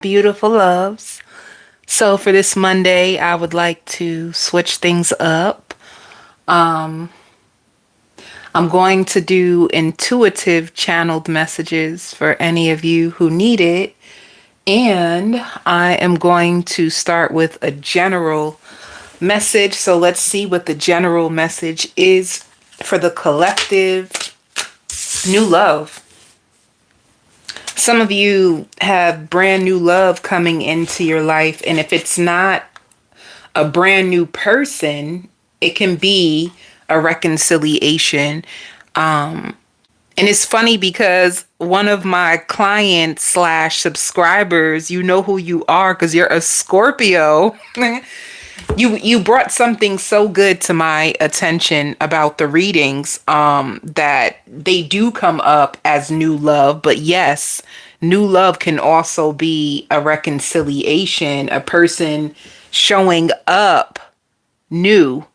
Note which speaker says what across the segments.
Speaker 1: beautiful loves. So for this Monday, I would like to switch things up. Um, I'm going to do intuitive channeled messages for any of you who need it. And I am going to start with a general message. So let's see what the general message is for the collective new love. Some of you have brand new love coming into your life, and if it's not a brand new person, it can be a reconciliation. And it's funny because one of my clients slash subscribers, you know who you are because you're a Scorpio. You brought something so good to my attention about the readings, that they do come up as new love, but yes, new love can also be a reconciliation, a person showing up new,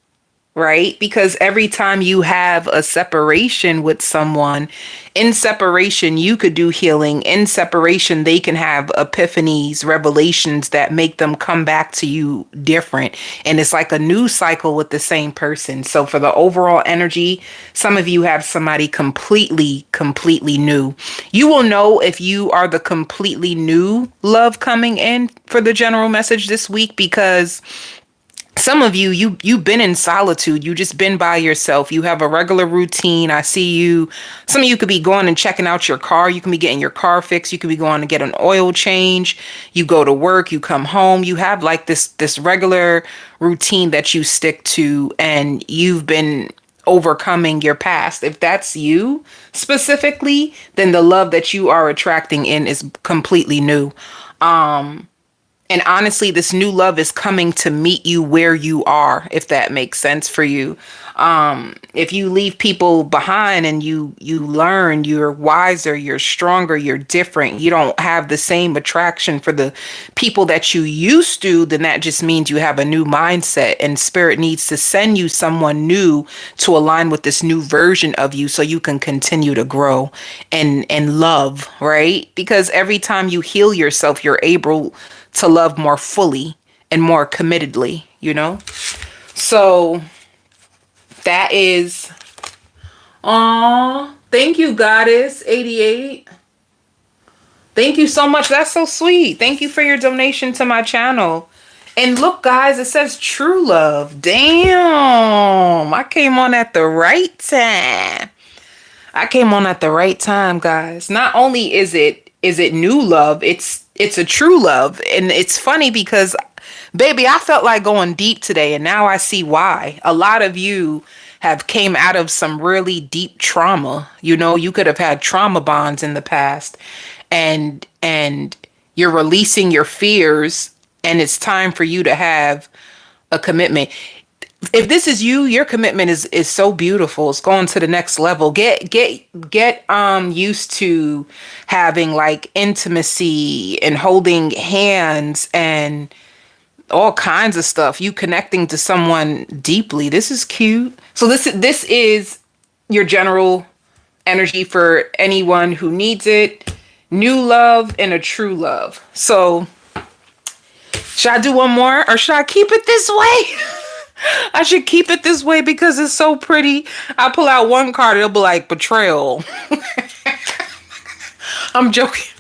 Speaker 1: right? Because every time you have a separation with someone, in separation, you could do healing. In separation, they can have epiphanies, revelations that make them come back to you different. And it's like a new cycle with the same person. So for the overall energy, some of you have somebody completely new. You will know if you are the completely new love coming in for the general message this week, because some of you've been in solitude. You just been by yourself. You have a regular routine. I see you. Some of you could be going and checking out your car. You can be getting your car fixed. You could be going to get an oil change. You go to work, you come home. You have like this regular routine that you stick to, and you've been overcoming your past. If that's you specifically, then the love that you are attracting in is completely new. And honestly, this new love is coming to meet you where you are, if that makes sense for you. If you leave people behind and you learn, you're wiser, you're stronger, you're different, you don't have the same attraction for the people that you used to, then that just means you have a new mindset, and spirit needs to send you someone new to align with this new version of you so you can continue to grow and love, right? Because every time you heal yourself, you're able to love more fully and more committedly, you know? So that is, thank you, Goddess 88. Thank you so much. That's so sweet. Thank you for your donation to my channel. And look, guys, it says true love. Damn, I came on at the right time. I came on at the right time, guys. Not only is it new love, it's a true love. And it's funny because, baby, I felt like going deep today, and now I see why. A lot of you have came out of some really deep trauma. You know, you could have had trauma bonds in the past, and you're releasing your fears, and it's time for you to have a commitment. If this is you, your commitment is so beautiful. It's going to the next level. Get used to having like intimacy and holding hands and all kinds of stuff. You connecting to someone deeply. This is cute. So this is your general energy for anyone who needs it. New love and a true love. So should I do one more, or should I keep it this way? I should keep it this way because it's so pretty. I pull out one card, it'll be like betrayal. I'm joking.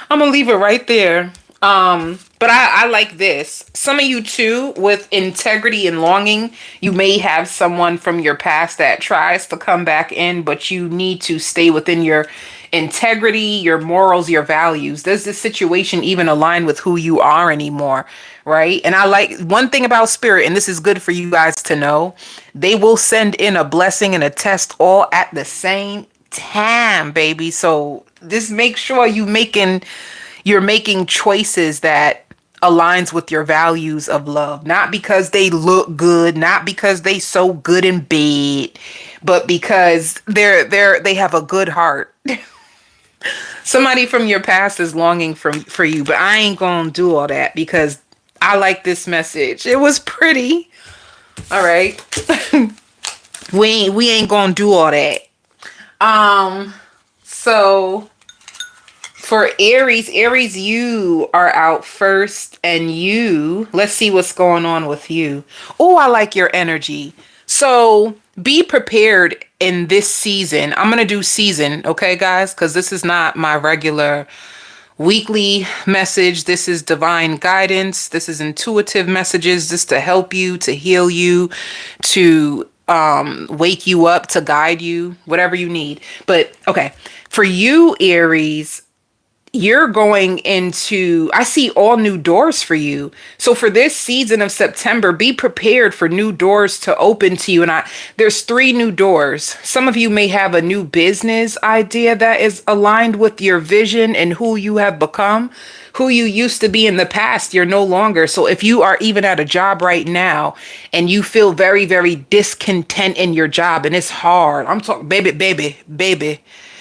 Speaker 1: I'm gonna leave it right there. But I like this. Some of you too, with integrity and longing, you may have someone from your past that tries to come back in, but you need to stay within your integrity, your morals, your values. Does this situation even align with who you are anymore? Right? And I like one thing about spirit, and this is good for you guys to know, they will send in a blessing and a test all at the same time, baby. So just make sure you're making choices that aligns with your values of love, not because they look good, not because they so good in bed, but because they have a good heart. Somebody from your past is longing for you, but I ain't gonna do all that because I like this message. It was pretty. All right. We ain't gonna do all that. So For Aries, Aries, you are out first, and let's see what's going on with you. Oh, I like your energy. So be prepared in this season. I'm going to do season, okay, guys? Because this is not my regular weekly message. This is divine guidance. This is intuitive messages just to help you, to heal you, to wake you up, to guide you, whatever you need. But okay, for you, Aries, you're going into, I see all new doors for you. So for this season of September, be prepared for new doors to open to you. And there's 3 new doors. Some of you may have a new business idea that is aligned with your vision and who you have become. Who you used to be in the past, you're no longer. So if you are even at a job right now and you feel very, very discontent in your job and it's hard, I'm talking, baby,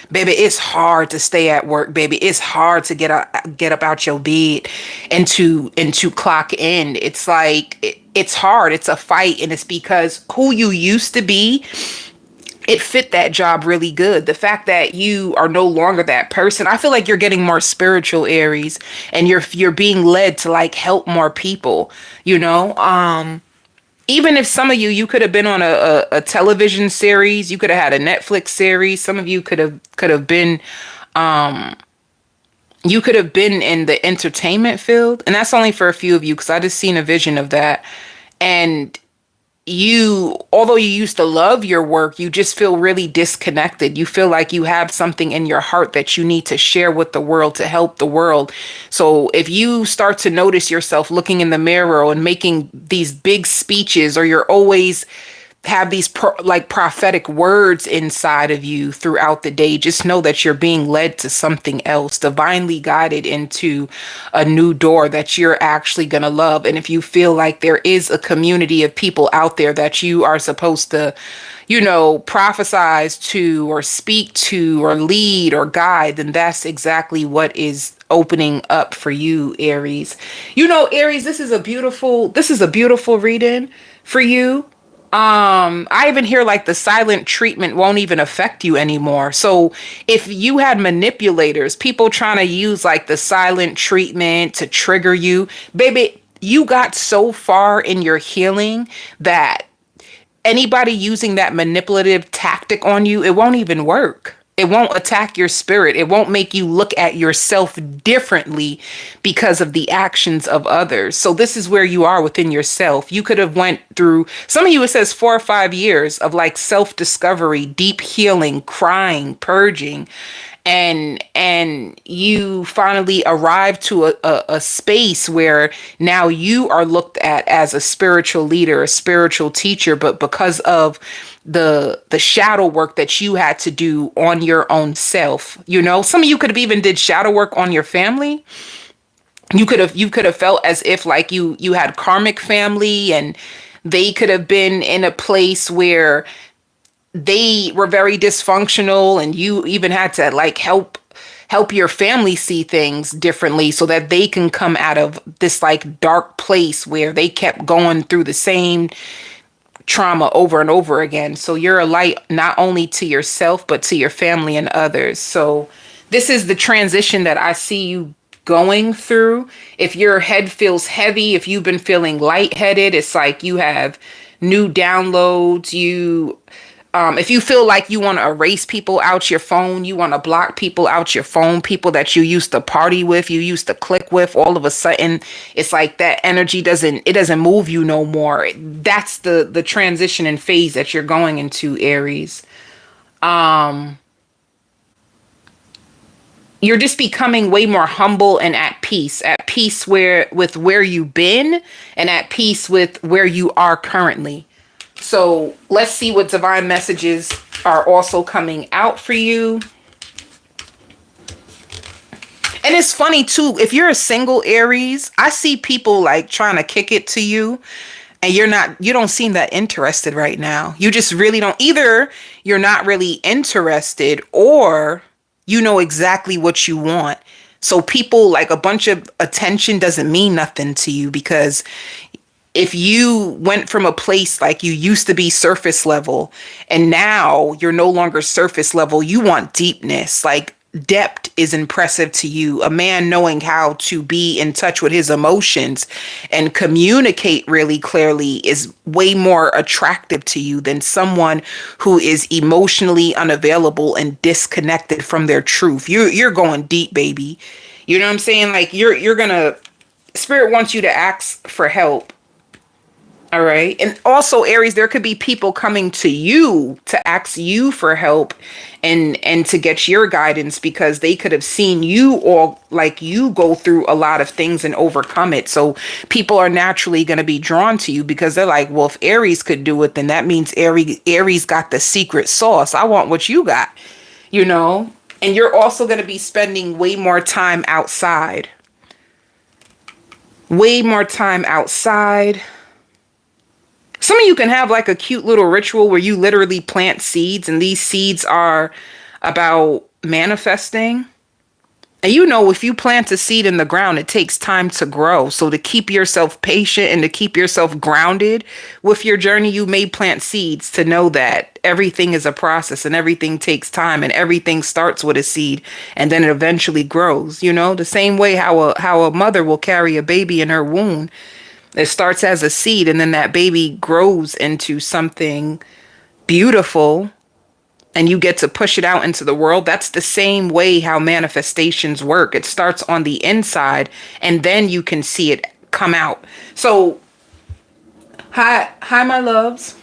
Speaker 1: it's hard to stay at work, baby. It's hard to get up out your bed and to clock in. It's like, it's hard. It's a fight. And it's because who you used to be, it fit that job really good. The fact that you are no longer that person, I feel like you're getting more spiritual, Aries, and you're being led to like help more people, you know? Even if some of you could have been on a television series, you could have had a Netflix series. Some of you could have been, you could have been in the entertainment field. And that's only for a few of you, because I just seen a vision of that. And although you used to love your work, you just feel really disconnected. You feel like you have something in your heart that you need to share with the world to help the world. So if you start to notice yourself looking in the mirror and making these big speeches, or you're always have these prophetic words inside of you throughout the day, just know that you're being led to something else, divinely guided into a new door that you're actually going to love. And if you feel like there is a community of people out there that you are supposed to, prophesize to or speak to or lead or guide, then that's exactly what is opening up for you, Aries. Aries, this is a beautiful reading for you. I even hear like the silent treatment won't even affect you anymore. So if you had manipulators, people trying to use like the silent treatment to trigger you, baby, you got so far in your healing that anybody using that manipulative tactic on you, it won't even work. It won't attack your spirit. It won't make you look at yourself differently because of the actions of others. So this is where you are within yourself. You could have went through, some of you, it says 4 or 5 years of like self-discovery, deep healing, crying, purging. And you finally arrived to a space where now you are looked at as a spiritual leader, a spiritual teacher, but because of the shadow work that you had to do on your own self, some of you could have even did shadow work on your family. You could have felt as if like you had karmic family, and they could have been in a place where they were very dysfunctional, and you even had to like help your family see things differently so that they can come out of this like dark place where they kept going through the same trauma over and over again. So you're a light not only to yourself, but to your family and others. So this is the transition that I see you going through. If your head feels heavy, if you've been feeling lightheaded, it's like you have new downloads. If you feel like you want to erase people out your phone, you want to block people out your phone, people that you used to party with, you used to click with, all of a sudden, it's like that energy doesn't move you no more. That's the transition and phase that you're going into, Aries. You're just becoming way more humble and at peace with where you've been, and at peace with where you are currently. So let's see what divine messages are also coming out for you. And it's funny too, if you're a single Aries, I see people like trying to kick it to you, and you don't seem that interested right now. You just really don't. Either you're not really interested, or you know exactly what you want. So people, like, a bunch of attention doesn't mean nothing to you, because if you went from a place like you used to be surface level and now you're no longer surface level, you want deepness. Like, depth is impressive to you. A man knowing how to be in touch with his emotions and communicate really clearly is way more attractive to you than someone who is emotionally unavailable and disconnected from their truth. You're going deep, baby. You know what I'm saying? Like you're gonna, Spirit wants you to ask for help. All right. And also, Aries, there could be people coming to you to ask you for help and to get your guidance, because they could have seen you, or like you, go through a lot of things and overcome it. So people are naturally going to be drawn to you because they're like, well, if Aries could do it, then that means Aries got the secret sauce. I want what you got, you know? And you're also going to be spending way more time outside. Way more time outside. Some of you can have like a cute little ritual where you literally plant seeds, and these seeds are about manifesting. And you know, if you plant a seed in the ground, it takes time to grow. So to keep yourself patient and to keep yourself grounded with your journey, you may plant seeds to know that everything is a process and everything takes time, and everything starts with a seed and then it eventually grows. You know, the same way how a mother will carry a baby in her womb. It starts as a seed, and then that baby grows into something beautiful, and you get to push it out into the world. That's the same way how manifestations work. It starts on the inside, and then you can see it come out. So, hi, my loves.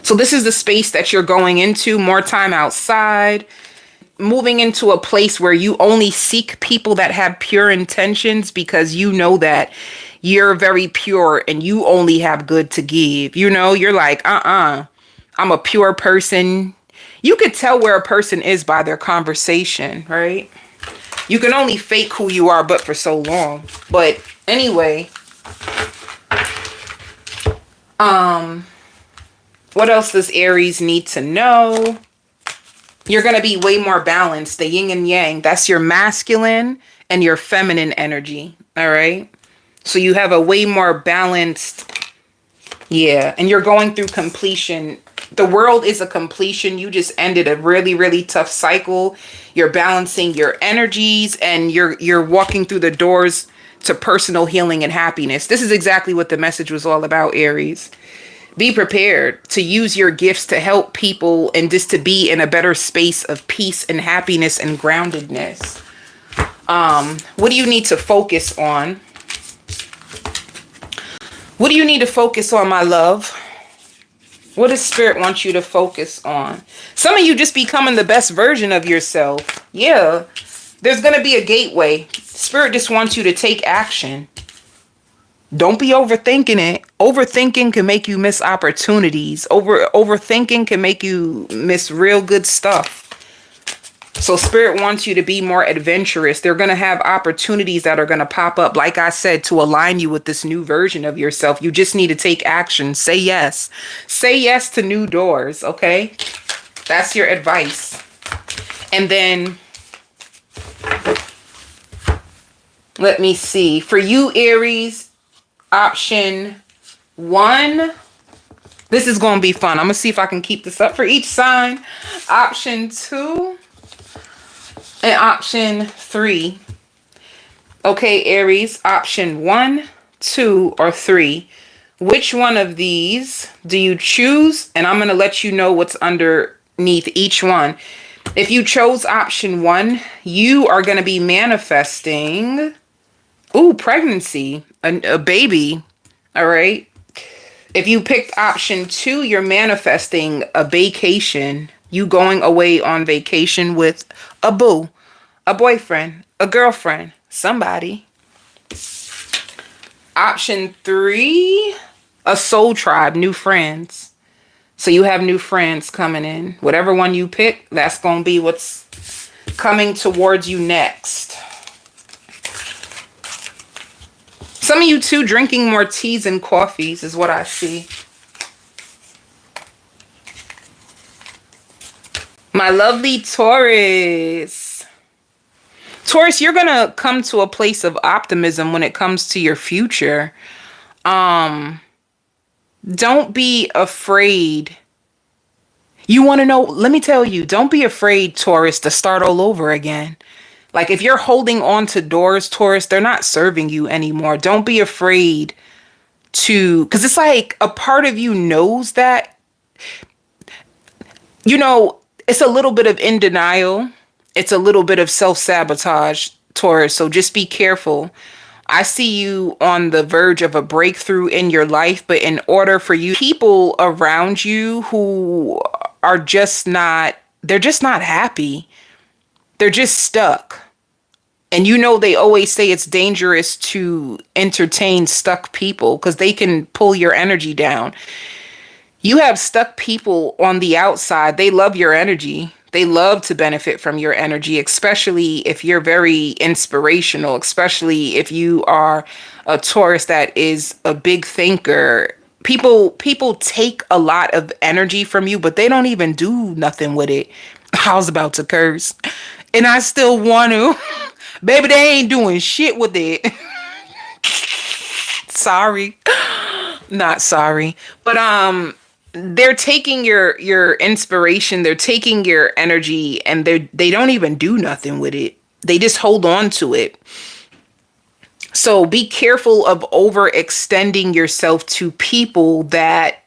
Speaker 1: So this is the space that you're going into, more time outside, moving into a place where you only seek people that have pure intentions, because you know that you're very pure and you only have good to give. You know, you're like, I'm a pure person. You could tell where a person is by their conversation, right? You can only fake who you are, but for so long. But anyway, what else does Aries need to know? You're going to be way more balanced. The yin and yang, that's your masculine and your feminine energy. All right. So you have a way more balanced. Yeah. And you're going through completion. The world is a completion. You just ended a really, really tough cycle. You're balancing your energies, and you're walking through the doors to personal healing and happiness. This is exactly what the message was all about, Aries. Be prepared to use your gifts to help people and just to be in a better space of peace and happiness and groundedness. What do you need to focus on? What do you need to focus on, my love? What does Spirit want you to focus on? Some of you just becoming the best version of yourself. Yeah, there's going to be a gateway. Spirit just wants you to take action. Don't be overthinking it. Overthinking can make you miss opportunities. Overthinking can make you miss real good stuff. So Spirit wants you to be more adventurous. They're going to have opportunities that are going to pop up, like I said, to align you with this new version of yourself. You just need to take action. Say yes. Say yes to new doors, okay? That's your advice. And then, let me see. For you, Aries, option 1. This is going to be fun. I'm going to see if I can keep this up for each sign. Option 2. And option 3. Okay, Aries, option 1, 2, or 3. Which one of these do you choose? And I'm going to let you know what's underneath each one. If you chose option 1, you are going to be manifesting, pregnancy, a baby. All right. If you picked option 2, you're manifesting a vacation. You going away on vacation with a boo, a boyfriend, a girlfriend, somebody. Option 3, a soul tribe, new friends. So you have new friends coming in. Whatever one you pick, that's going to be what's coming towards you next. Some of you too drinking more teas and coffees is what I see. My lovely Taurus. Taurus, you're going to come to a place of optimism when it comes to your future. Don't be afraid. You want to know, let me tell you, don't be afraid, Taurus, to start all over again. Like if you're holding on to doors, Taurus, they're not serving you anymore. Don't be afraid to, because it's like a part of you knows that, you know, it's a little bit of in denial. It's a little bit of self-sabotage, Taurus. So just be careful. I see you on the verge of a breakthrough in your life, but in order for you, people around you who are just not, they're just not happy. They're just stuck. And you know, they always say it's dangerous to entertain stuck people because they can pull your energy down. You have stuck people on the outside. They love your energy. They love to benefit from your energy, especially if you're very inspirational, especially if you are a Taurus that is a big thinker. People take a lot of energy from you, but they don't even do nothing with it. I was about to curse. And I still want to. Baby, they ain't doing shit with it. Sorry. Not sorry. But they're taking your inspiration, they're taking your energy, and they don't even do nothing with it. They just hold on to it. So be careful of overextending yourself to people that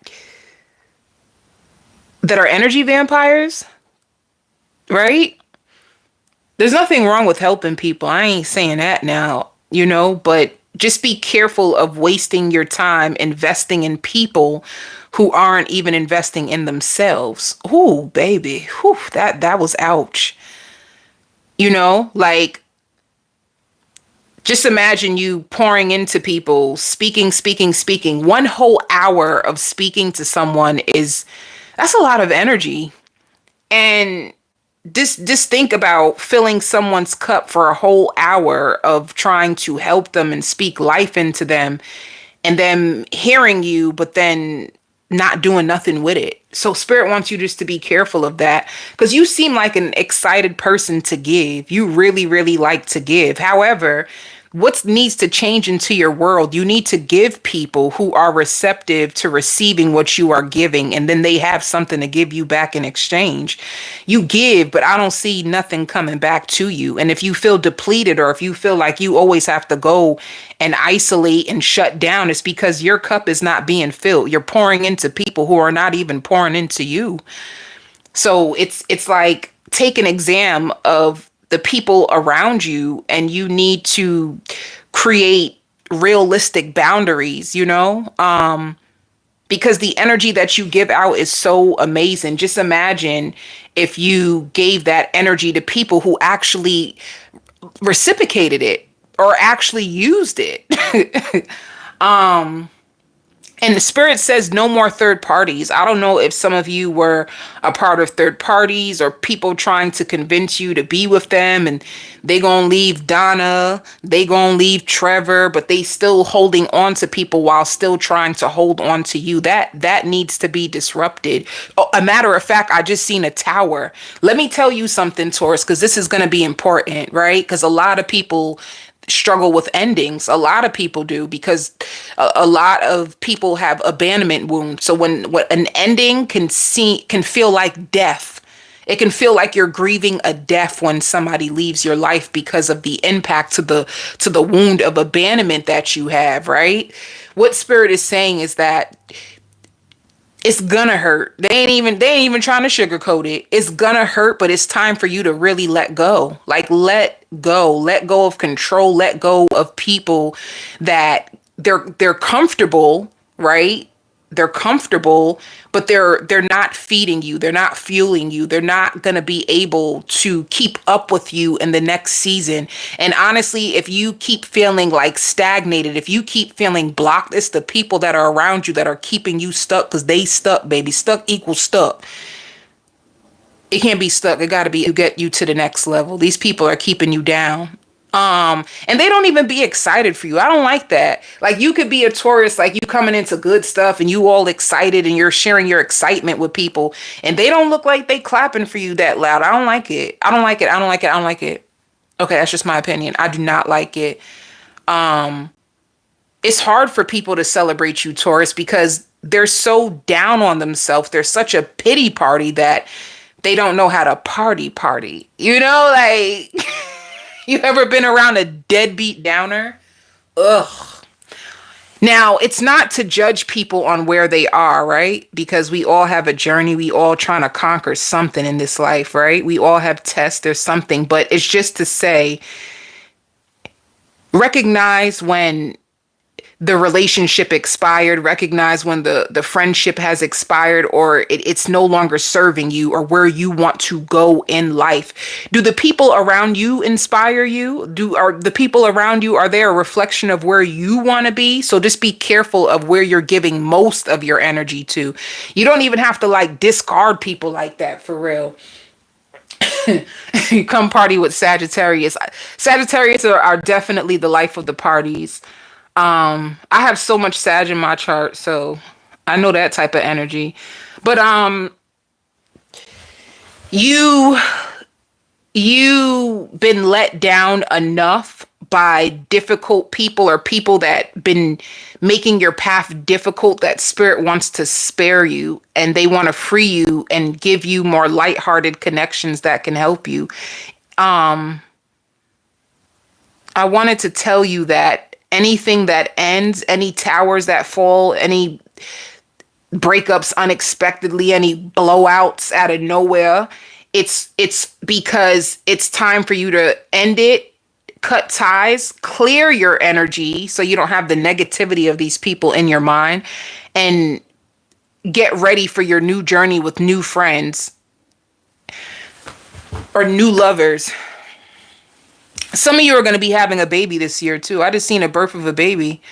Speaker 1: are energy vampires, right? There's nothing wrong with helping people. I ain't saying that now, you know, but just be careful of wasting your time investing in people who aren't even investing in themselves. Ooh, baby. Whew, that was ouch. You know, like just imagine you pouring into people, speaking. 1 whole hour of speaking to someone that's a lot of energy. And just think about filling someone's cup for a whole hour of trying to help them and speak life into them, and them hearing you, but then not doing nothing with it. So spirit wants you just to be careful of that, because you seem like an excited person to give. You really, really like to give. However, what needs to change into your world, you need to give people who are receptive to receiving what you are giving, and then they have something to give you back in exchange. You give, but I don't see nothing coming back to you. And if you feel depleted, or if you feel like you always have to go and isolate and shut down, it's because your cup is not being filled. You're pouring into people who are not even pouring into you. So it's like, take an exam of the people around you, and you need to create realistic boundaries, you know, because the energy that you give out is so amazing. Just imagine if you gave that energy to people who actually reciprocated it or actually used it. And the spirit says no more third parties. I don't know if some of you were a part of third parties, or people trying to convince you to be with them, and they gonna leave Donna, they gonna leave Trevor, but they still holding on to people while still trying to hold on to you. That needs to be disrupted. Oh, a matter of fact, I just seen a tower. Let me tell you something, Taurus, because this is gonna be important, right? Because a lot of people struggle with endings. A lot of people do, because a lot of people have abandonment wounds. So when an ending can feel like death. It can feel like you're grieving a death when somebody leaves your life because of the impact to the wound of abandonment that you have, right? What spirit is saying is that it's gonna hurt. They ain't even trying to sugarcoat it. It's gonna hurt, but it's time for you to really let go. Like let go of control, let go of people that they're comfortable, right? They're comfortable, but they're not feeding you. They're not fueling you. They're not going to be able to keep up with you in the next season. And honestly, if you keep feeling like stagnated, if you keep feeling blocked, it's the people that are around you that are keeping you stuck, because they stuck, baby. Stuck equals stuck. It can't be stuck. It got to be to get you to the next level. These people are keeping you down. And they don't even be excited for you. I don't like that. Like, you could be a Taurus, like you coming into good stuff and you all excited and you're sharing your excitement with people, and they don't look like they clapping for you that loud. I don't like it. I don't like it. I don't like it. I don't like it. Okay, that's just my opinion. I do not like it. It's hard for people to celebrate you, Taurus, because they're so down on themselves. They're such a pity party that they don't know how to party. You know, like, you ever been around a deadbeat downer? Ugh. Now, it's not to judge people on where they are, right? Because we all have a journey. We all trying to conquer something in this life, right? We all have tests. There's something, but it's just to say, recognize when the relationship expired, recognize when the friendship has expired, or it's no longer serving you or where you want to go in life. Do the people around you inspire you? Are the people around you, are they a reflection of where you want to be? So just be careful of where you're giving most of your energy to. You don't even have to like discard people like that, for real. You come party with Sagittarius. Sagittarius are definitely the life of the parties. I have so much Sag in my chart, so I know that type of energy. But you been let down enough by difficult people or people that been making your path difficult, that spirit wants to spare you and they want to free you and give you more lighthearted connections that can help you. I wanted to tell you that anything that ends, any towers that fall, any breakups unexpectedly, any blowouts out of nowhere, it's because it's time for you to end it, cut ties, clear your energy so you don't have the negativity of these people in your mind, and get ready for your new journey with new friends or new lovers. Some of you are going to be having a baby this year too. I just seen a birth of a baby.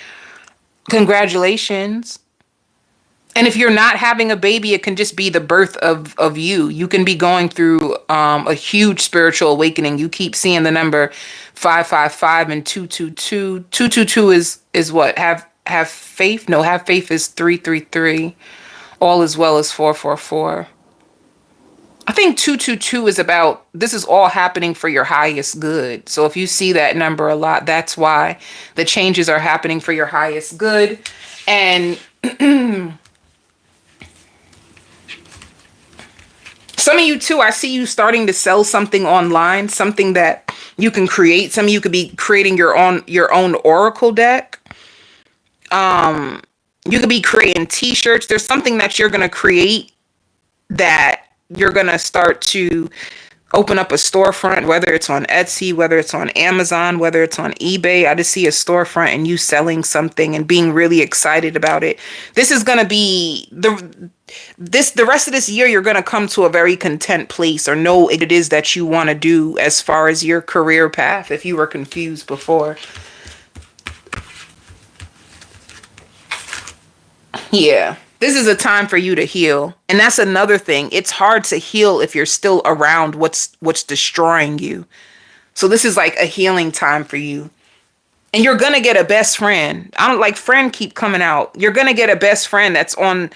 Speaker 1: Congratulations. And if you're not having a baby, it can just be the birth of you. You can be going through a huge spiritual awakening. You keep seeing the number 555 and 222. 222 is what? Have faith? No, have faith is 333. All is well is 444. I think 222 is about, this is all happening for your highest good. So if you see that number a lot, that's why the changes are happening for your highest good. And some of you too, I see you starting to sell something online, something that you can create. Some of you could be creating your own oracle deck. You could be creating t-shirts. There's something that you're going to create that you're going to start to open up a storefront, whether it's on Etsy, whether it's on Amazon, whether it's on eBay. I just see a storefront and you selling something and being really excited about it. This is going to be the rest of this year, you're going to come to a very content place or know what it is that you want to do as far as your career path, if you were confused before. Yeah. This is a time for you to heal. And that's another thing. It's hard to heal if you're still around what's destroying you. So this is like a healing time for you. And you're going to get a best friend. I don't like friend keep coming out. You're going to get a best friend that's on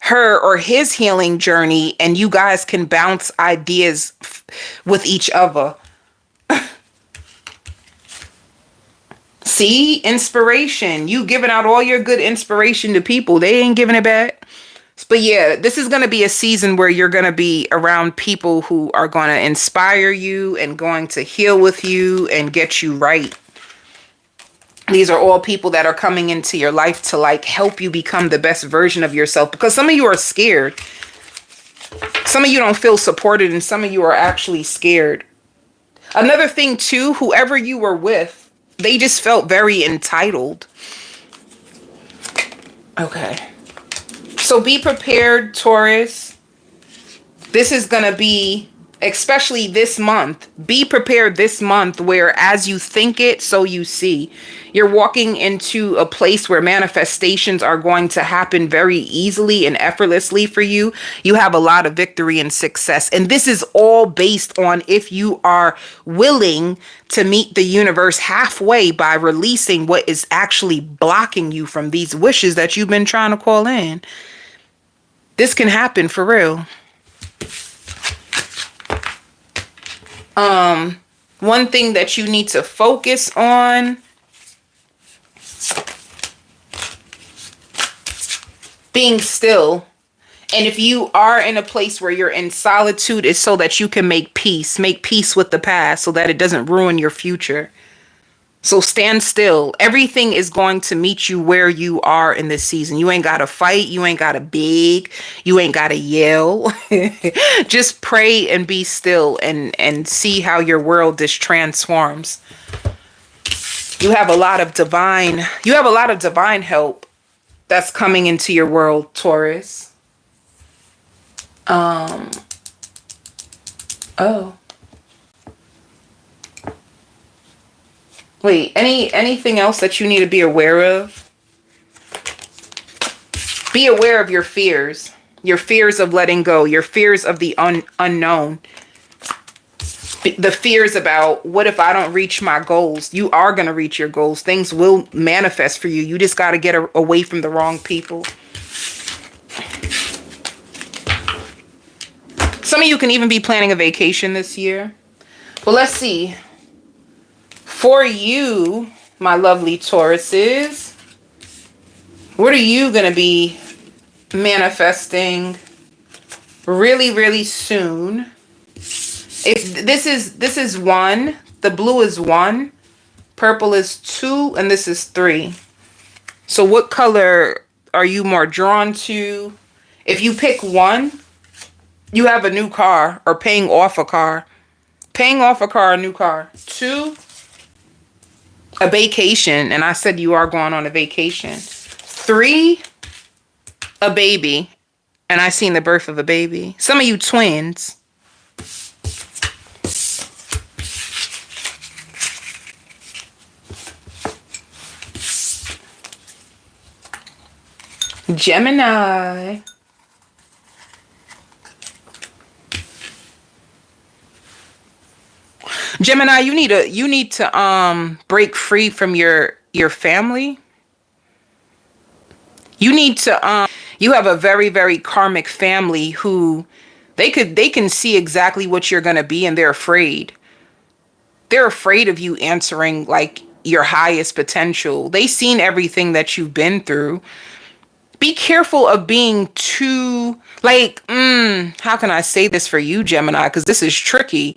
Speaker 1: her or his healing journey, and you guys can bounce ideas with each other. See, inspiration. You giving out all your good inspiration to people. They ain't giving it back. But yeah, this is going to be a season where you're going to be around people who are going to inspire you and going to heal with you and get you right. These are all people that are coming into your life to like help you become the best version of yourself, because some of you are scared. Some of you don't feel supported and some of you are actually scared. Another thing too, whoever you were with, they just felt very entitled. Okay. So be prepared, Taurus. This is going to be, especially this month, be prepared this month where as you think it, so you see. You're walking into a place where manifestations are going to happen very easily and effortlessly for you. You have a lot of victory and success. And this is all based on if you are willing to meet the universe halfway by releasing what is actually blocking you from these wishes that you've been trying to call in. This can happen for real. One thing that you need to focus on being still. And if you are in a place where you're in solitude, it's so that you can make peace with the past so that it doesn't ruin your future. So stand still. Everything is going to meet you where you are in this season. You ain't got to fight. You ain't got to beg. You ain't got to yell. Just pray and be still and see how your world just transforms. You have a lot of divine help that's coming into your world, Taurus. Oh. Wait, anything else that you need to be aware of? Be aware of your fears of letting go, your fears of the unknown, the fears about what if I don't reach my goals. You are going to reach your goals. Things will manifest for you. You just got to get away from the wrong people. Some of you can even be planning a vacation this year. Well, let's see. For you, my lovely Tauruses, what are you going to be manifesting really, really soon? If this is 1, the blue is 1, purple is 2, and this is 3. So what color are you more drawn to? If you pick 1, you have a new car or paying off a car. Paying off a car, a new car. 2, a vacation, and I said you are going on a vacation. 3, a baby, and I seen the birth of a baby. Some of you twins. Gemini. Gemini, you need to break free from your family. You need to you have a very, very karmic family who they can see exactly what you're going to be, and they're afraid. They're afraid of you answering like your highest potential. They've seen everything that you've been through. Be careful of being too like, how can I say this for you, Gemini? Because this is tricky.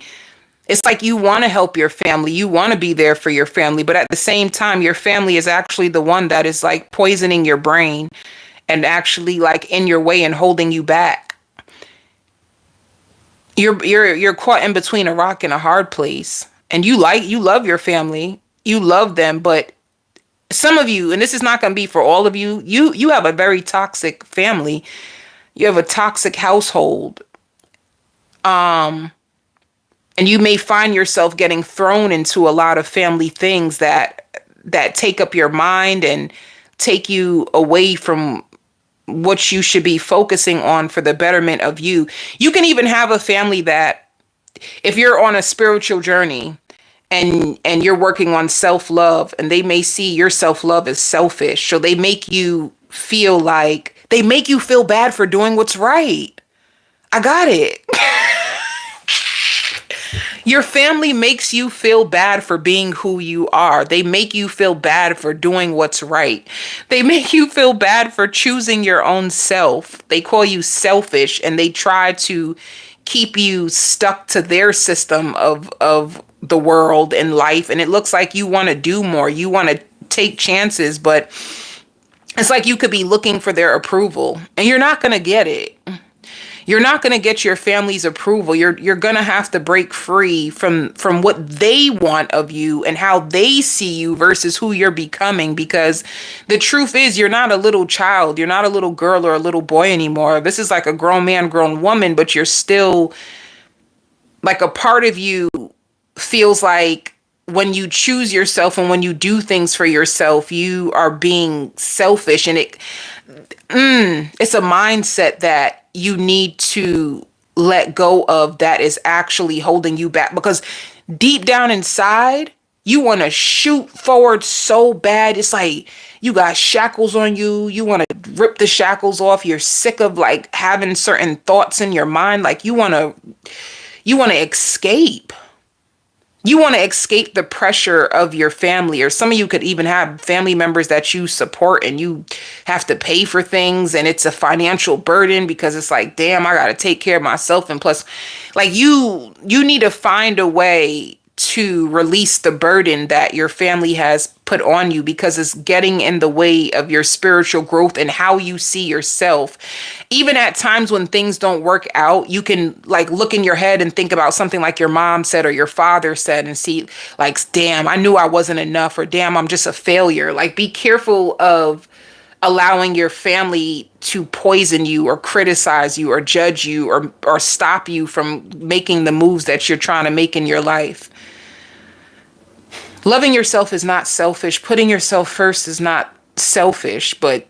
Speaker 1: It's like you want to help your family. You want to be there for your family. But at the same time, your family is actually the one that is like poisoning your brain and actually like in your way and holding you back. You're caught in between a rock and a hard place. And you love your family. You love them. But some of you, and this is not going to be for all of you, you have a very toxic family. You have a toxic household. And you may find yourself getting thrown into a lot of family things that take up your mind and take you away from what you should be focusing on for the betterment of you. You can even have a family that, if you're on a spiritual journey and you're working on self-love, and they may see your self-love as selfish, so they make you feel bad for doing what's right. I got it. Your family makes you feel bad for being who you are. They make you feel bad for doing what's right. They make you feel bad for choosing your own self. They call you selfish, and they try to keep you stuck to their system of the world and life. And it looks like you want to do more. You want to take chances, but it's like you could be looking for their approval, and you're not going to get it. You're not going to get your family's approval. You're going to have to break free from what they want of you and how they see you versus who you're becoming. Because the truth is, you're not a little child. You're not a little girl or a little boy anymore. This is like a grown man, grown woman, but you're still like, a part of you feels like when you choose yourself and when you do things for yourself, you are being selfish. And it's a mindset that you need to let go of, that is actually holding you back, because deep down inside, you want to shoot forward so bad. It's like you got shackles on you. You want to rip the shackles off. You're sick of like having certain thoughts in your mind. Like you want to escape. You want to escape the pressure of your family, or some of you could even have family members that you support and you have to pay for things, and it's a financial burden because it's like, damn, I got to take care of myself. And plus, like, you need to find a way to release the burden that your family has put on you, because it's getting in the way of your spiritual growth and how you see yourself. Even at times when things don't work out, you can like look in your head and think about something like your mom said or your father said and see like, damn, I knew I wasn't enough, or damn, I'm just a failure. Like, be careful of allowing your family to poison you or criticize you or judge you or stop you from making the moves that you're trying to make in your life. Loving yourself is not selfish. Putting yourself first is not selfish, but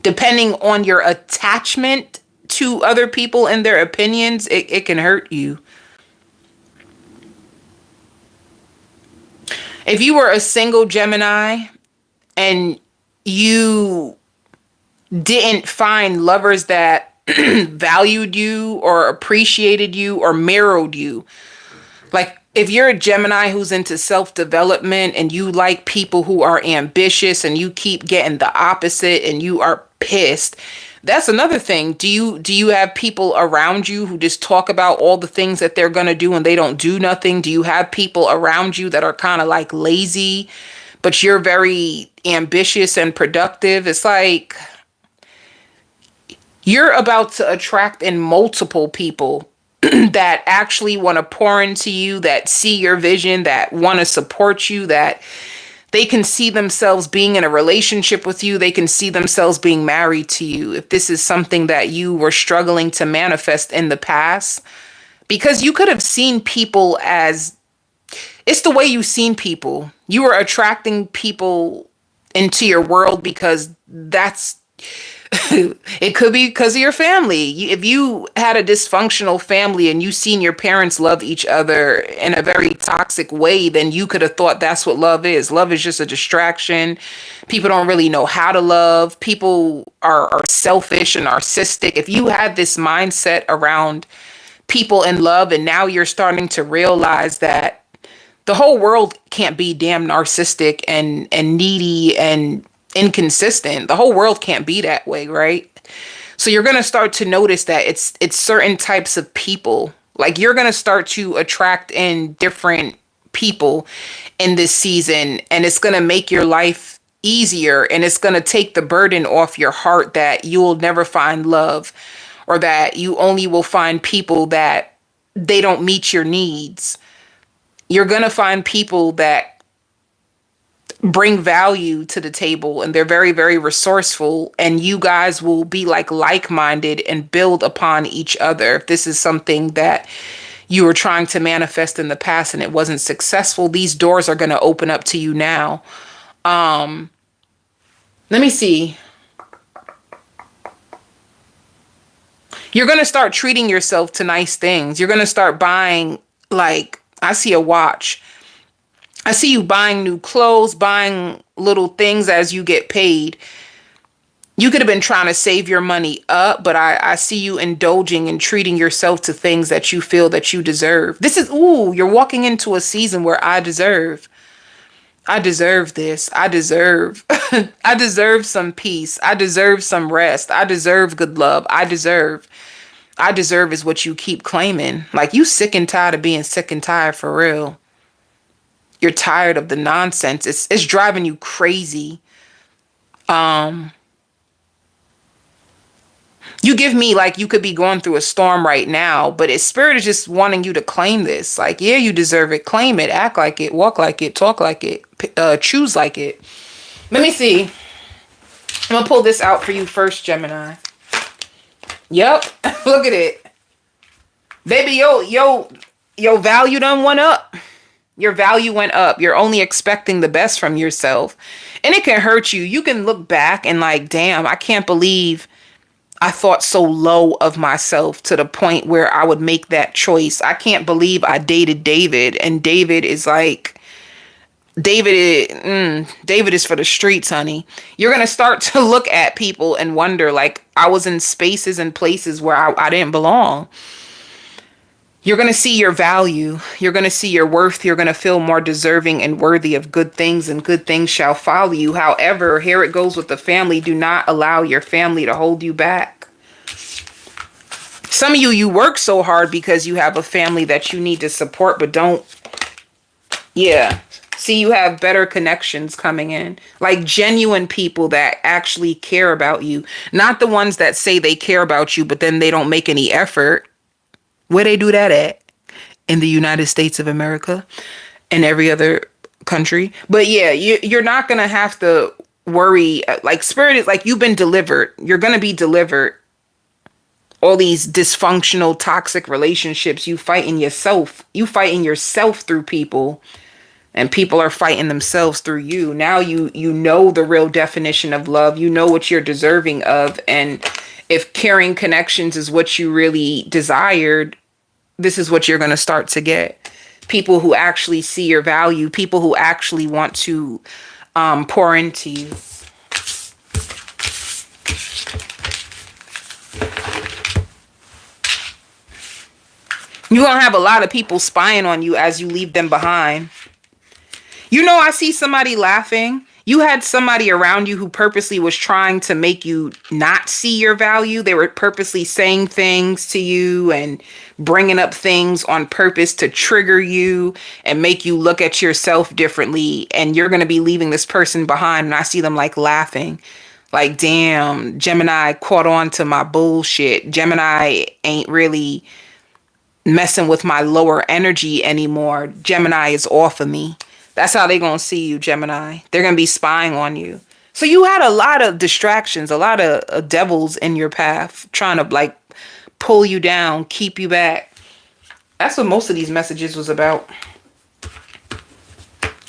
Speaker 1: depending on your attachment to other people and their opinions, it can hurt you. If you were a single Gemini and you didn't find lovers that valued you or appreciated you or mirrored you, like if you're a Gemini who's into self-development and you like people who are ambitious and you keep getting the opposite and you are pissed, that's another thing. Do you have people around you who just talk about all the things that they're going to do and they don't do nothing? Do you have people around you that are kind of like lazy, but you're very ambitious and productive? It's like you're about to attract in multiple people that actually want to pour into you, that see your vision, that want to support you, that they can see themselves being in a relationship with you. They can see themselves being married to you. If this is something that you were struggling to manifest in the past, because you could have seen people as, it's the way you've seen people. You were attracting people into your world because that's, it could be because of your family. If you had a dysfunctional family and you seen your parents love each other in a very toxic way, then you could have thought that's what love is. Love is just a distraction. People don't really know how to love. People are selfish and narcissistic. If you had this mindset around people in love, and now you're starting to realize that the whole world can't be damn narcissistic and needy and inconsistent. The whole world can't be that way, right? So you're going to start to notice that it's certain types of people. Like, you're going to start to attract in different people in this season, and it's going to make your life easier, and it's going to take the burden off your heart that you will never find love, or that you only will find people that they don't meet your needs. You're going to find people that bring value to the table, and they're very, very resourceful, and you guys will be like-minded and build upon each other. If this is something that you were trying to manifest in the past and it wasn't successful, these doors are going to open up to you now. Let me see. You're going to start treating yourself to nice things. You're going to start buying, like, I see a watch. I see you buying new clothes, buying little things as you get paid. You could have been trying to save your money up, but I see you indulging and treating yourself to things that you feel that you deserve. This is, you're walking into a season where I deserve this. I deserve, I deserve some peace. I deserve some rest. I deserve good love. I deserve is what you keep claiming. Like, you sick and tired of being sick and tired for real. You're tired of the nonsense. It's driving you crazy. You give me like you could be going through a storm right now, but Spirit is just wanting you to claim this. Like, yeah, you deserve it. Claim it. Act like it. Walk like it. Talk like it. Choose like it. Let me see. I'm going to pull this out for you first, Gemini. Yep. Look at it. Baby, yo, value done went up. Your value went up. You're only expecting the best from yourself. And it can hurt you. You can look back and like, damn, I can't believe I thought so low of myself to the point where I would make that choice. I can't believe I dated David. And David is like, David is for the streets, honey. You're going to start to look at people and wonder, like, I was in spaces and places where I didn't belong. You're going to see your value. You're going to see your worth. You're going to feel more deserving and worthy of good things, and good things shall follow you. However, here it goes with the family. Do not allow your family to hold you back. Some of you work so hard because you have a family that you need to support, but don't. Yeah. See, you have better connections coming in. Like genuine people that actually care about you. Not the ones that say they care about you, but then they don't make any effort. Where they do that at? In the United States of America and every other country. But yeah, you're not going to have to worry. Like spirit is like, you've been delivered. You're going to be delivered. All these dysfunctional, toxic relationships, you fighting yourself. You fighting yourself through people, and people are fighting themselves through you. Now you know the real definition of love. You know what you're deserving of. And if caring connections is what you really desired, this is what you're going to start to get. People who actually see your value. People who actually want to pour into you. You're going to have a lot of people spying on you as you leave them behind. You know, I see somebody laughing. You had somebody around you who purposely was trying to make you not see your value. They were purposely saying things to you and bringing up things on purpose to trigger you and make you look at yourself differently. And you're going to be leaving this person behind. And I see them like laughing. Like, damn, Gemini caught on to my bullshit. Gemini ain't really messing with my lower energy anymore. Gemini is off of me. That's how they're going to see you, Gemini. They're going to be spying on you. So you had a lot of distractions, a lot of devils in your path trying to like pull you down, keep you back. That's what most of these messages was about.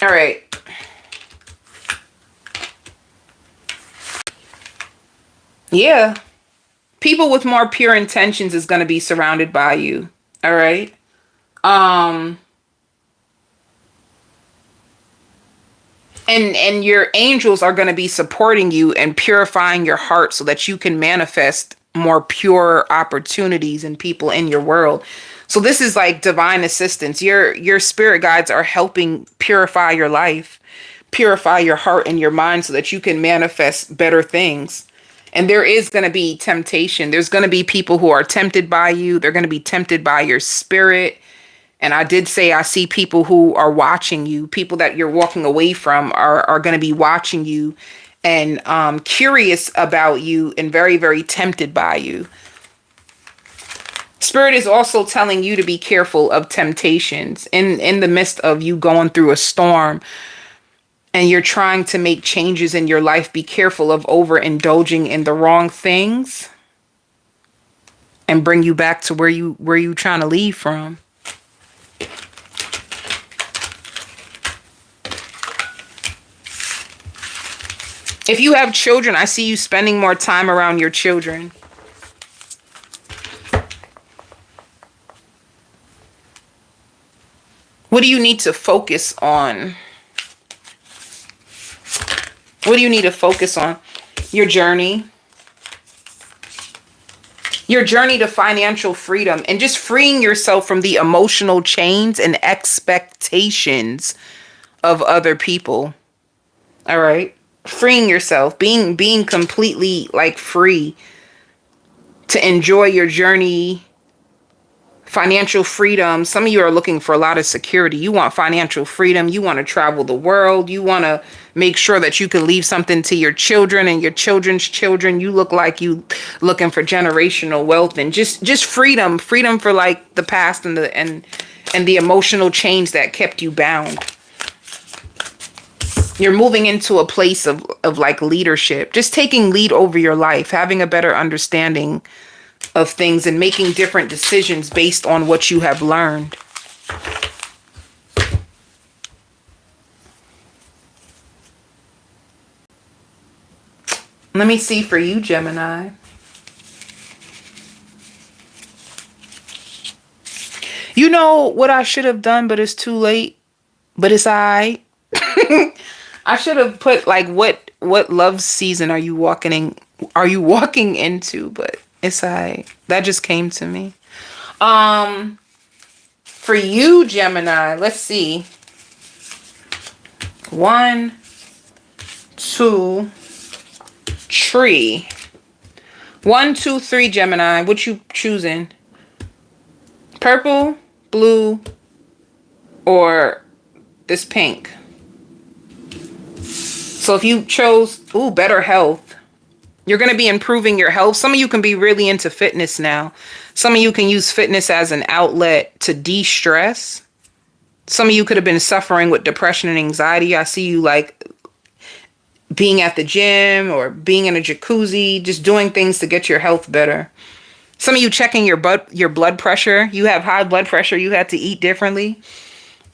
Speaker 1: All right. Yeah. People with more pure intentions is going to be surrounded by you. All right. And your angels are going to be supporting you and purifying your heart so that you can manifest more pure opportunities and people in your world. So this is like divine assistance. Your spirit guides are helping purify your life, purify your heart and your mind so that you can manifest better things. And there is going to be temptation. There's going to be people who are tempted by you. They're going to be tempted by your spirit. And I did say I see people who are watching you. People that you're walking away from are going to be watching you and curious about you and very, very tempted by you. Spirit is also telling you to be careful of temptations in the midst of you going through a storm and you're trying to make changes in your life. Be careful of overindulging in the wrong things and bring you back to where you trying to leave from. If you have children, I see you spending more time around your children. What do you need to focus on? What do you need to focus on? Your journey. Your journey to financial freedom and just freeing yourself from the emotional chains and expectations of other people. All right. Freeing yourself, being completely like free to enjoy your journey, financial freedom. Some of you are looking for a lot of security. You want financial freedom. You want to travel the world. You want to make sure that you can leave something to your children and your children's children. You look like you looking for generational wealth and just freedom for like the past and the emotional chains that kept you bound. You're moving into a place of like leadership, just taking lead over your life, having a better understanding of things and making different decisions based on what you have learned. Let me see for you, Gemini. You know what I should have done, but it's too late. But it's all right. I should have put like what love season are you walking into, but it's all right. That just came to me. for you, Gemini, let's see. 1, 2, 3. 1, 2, 3, Gemini. What you choosing? Purple, blue, or this pink? So if you chose, better health, you're going to be improving your health. Some of you can be really into fitness now. Some of you can use fitness as an outlet to de-stress. Some of you could have been suffering with depression and anxiety. I see you like being at the gym or being in a jacuzzi, just doing things to get your health better. Some of you checking your blood pressure. You have high blood pressure. You had to eat differently.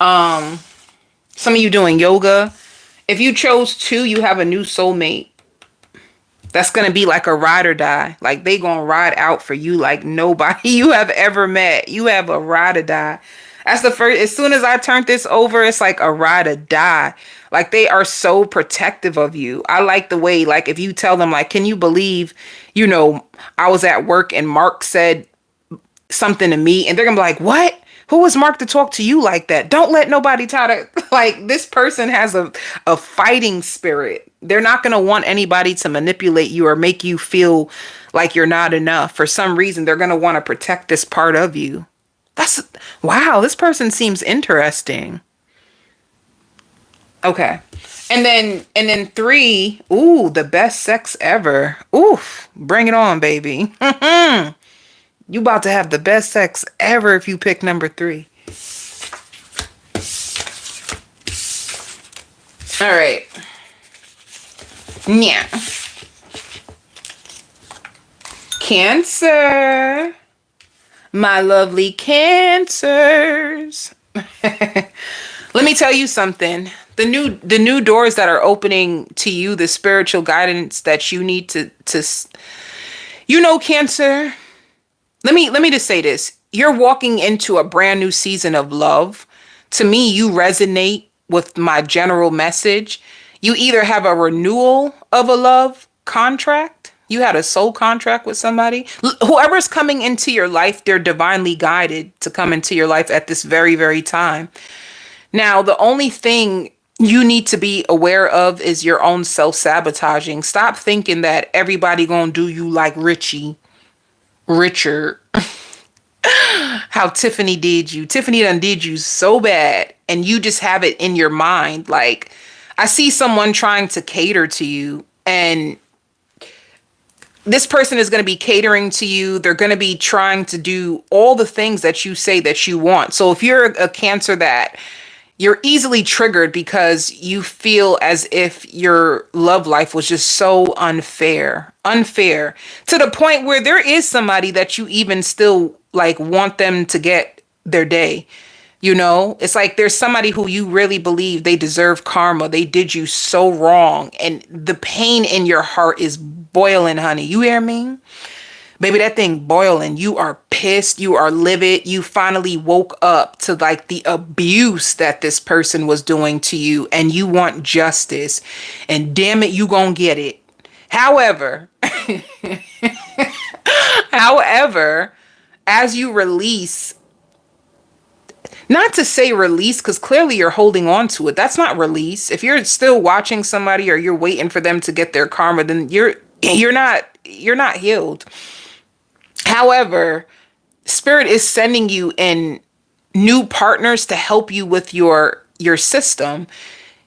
Speaker 1: Some of you doing yoga. If you chose 2, you have a new soulmate. That's going to be like a ride or die. Like they going to ride out for you like nobody you have ever met. You have a ride or die. That's the first. As soon as I turned this over, it's like a ride or die. Like they are so protective of you. I like the way, like if you tell them like, can you believe, I was at work and Mark said something to me, and they're going to be like, what? Who was Mark to talk to you like that? Don't let nobody try to, like, this person has a fighting spirit. They're not going to want anybody to manipulate you or make you feel like you're not enough. For some reason, they're going to want to protect this part of you. Wow, this person seems interesting. Okay. And then 3, the best sex ever. Oof, bring it on, baby. You about to have the best sex ever if you pick number 3. All right. Yeah. Cancer. My lovely Cancers. Let me tell you something. The new doors that are opening to you, the spiritual guidance that you need to Cancer. Let me just say this. You're walking into a brand new season of love. To me, you resonate with my general message. You either have a renewal of a love contract. You had a soul contract with somebody. Whoever's coming into your life, they're divinely guided to come into your life at this very, very time. Now, the only thing you need to be aware of is your own self-sabotaging. Stop thinking that everybody gonna do you like Richard, how Tiffany did you. Tiffany done did you so bad, and you just have it in your mind. Like, I see someone trying to cater to you, and this person is going to be catering to you. They're going to be trying to do all the things that you say that you want. So if you're a Cancer that you're easily triggered because you feel as if your love life was just so unfair to the point where there is somebody that you even still like want them to get their day. It's like there's somebody who you really believe they deserve karma. They did you so wrong. And the pain in your heart is boiling, honey. You hear me? Baby, that thing boiling. You are pissed. You are livid. You finally woke up to like the abuse that this person was doing to you, and you want justice. And damn it, you gonna get it. However, as you release, not to say release, because clearly you're holding on to it. That's not release. If you're still watching somebody or you're waiting for them to get their karma, then you're not healed. However, Spirit is sending you in new partners to help you with your system.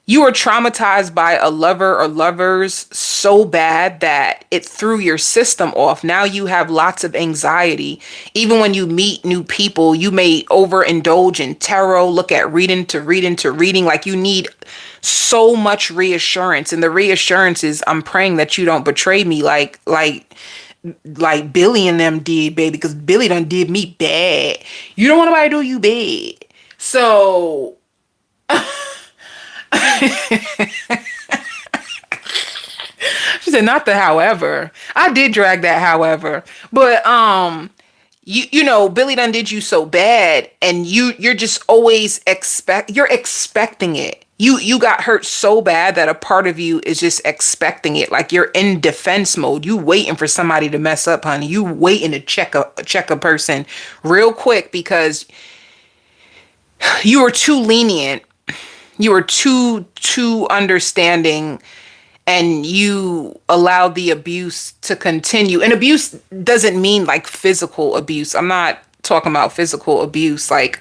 Speaker 1: You were traumatized by a lover or lovers so bad that it threw your system off. Now you have lots of anxiety. Even when you meet new people, you may overindulge in tarot, look at reading to reading. Like you need so much reassurance. And the reassurance is, I'm praying that you don't betray me like Billy and them did, baby, because Billy done did me bad. You don't want nobody to do you bad. So she said, not the however. I did drag that however. But Billy done did you so bad, and you're just always expecting it. You got hurt so bad that a part of you is just expecting it. Like you're in defense mode. You waiting for somebody to mess up, honey. You waiting to check a person real quick because You were too lenient. You were too understanding, and you allowed the abuse to continue. And abuse doesn't mean like physical abuse. I'm not talking about physical abuse. Like,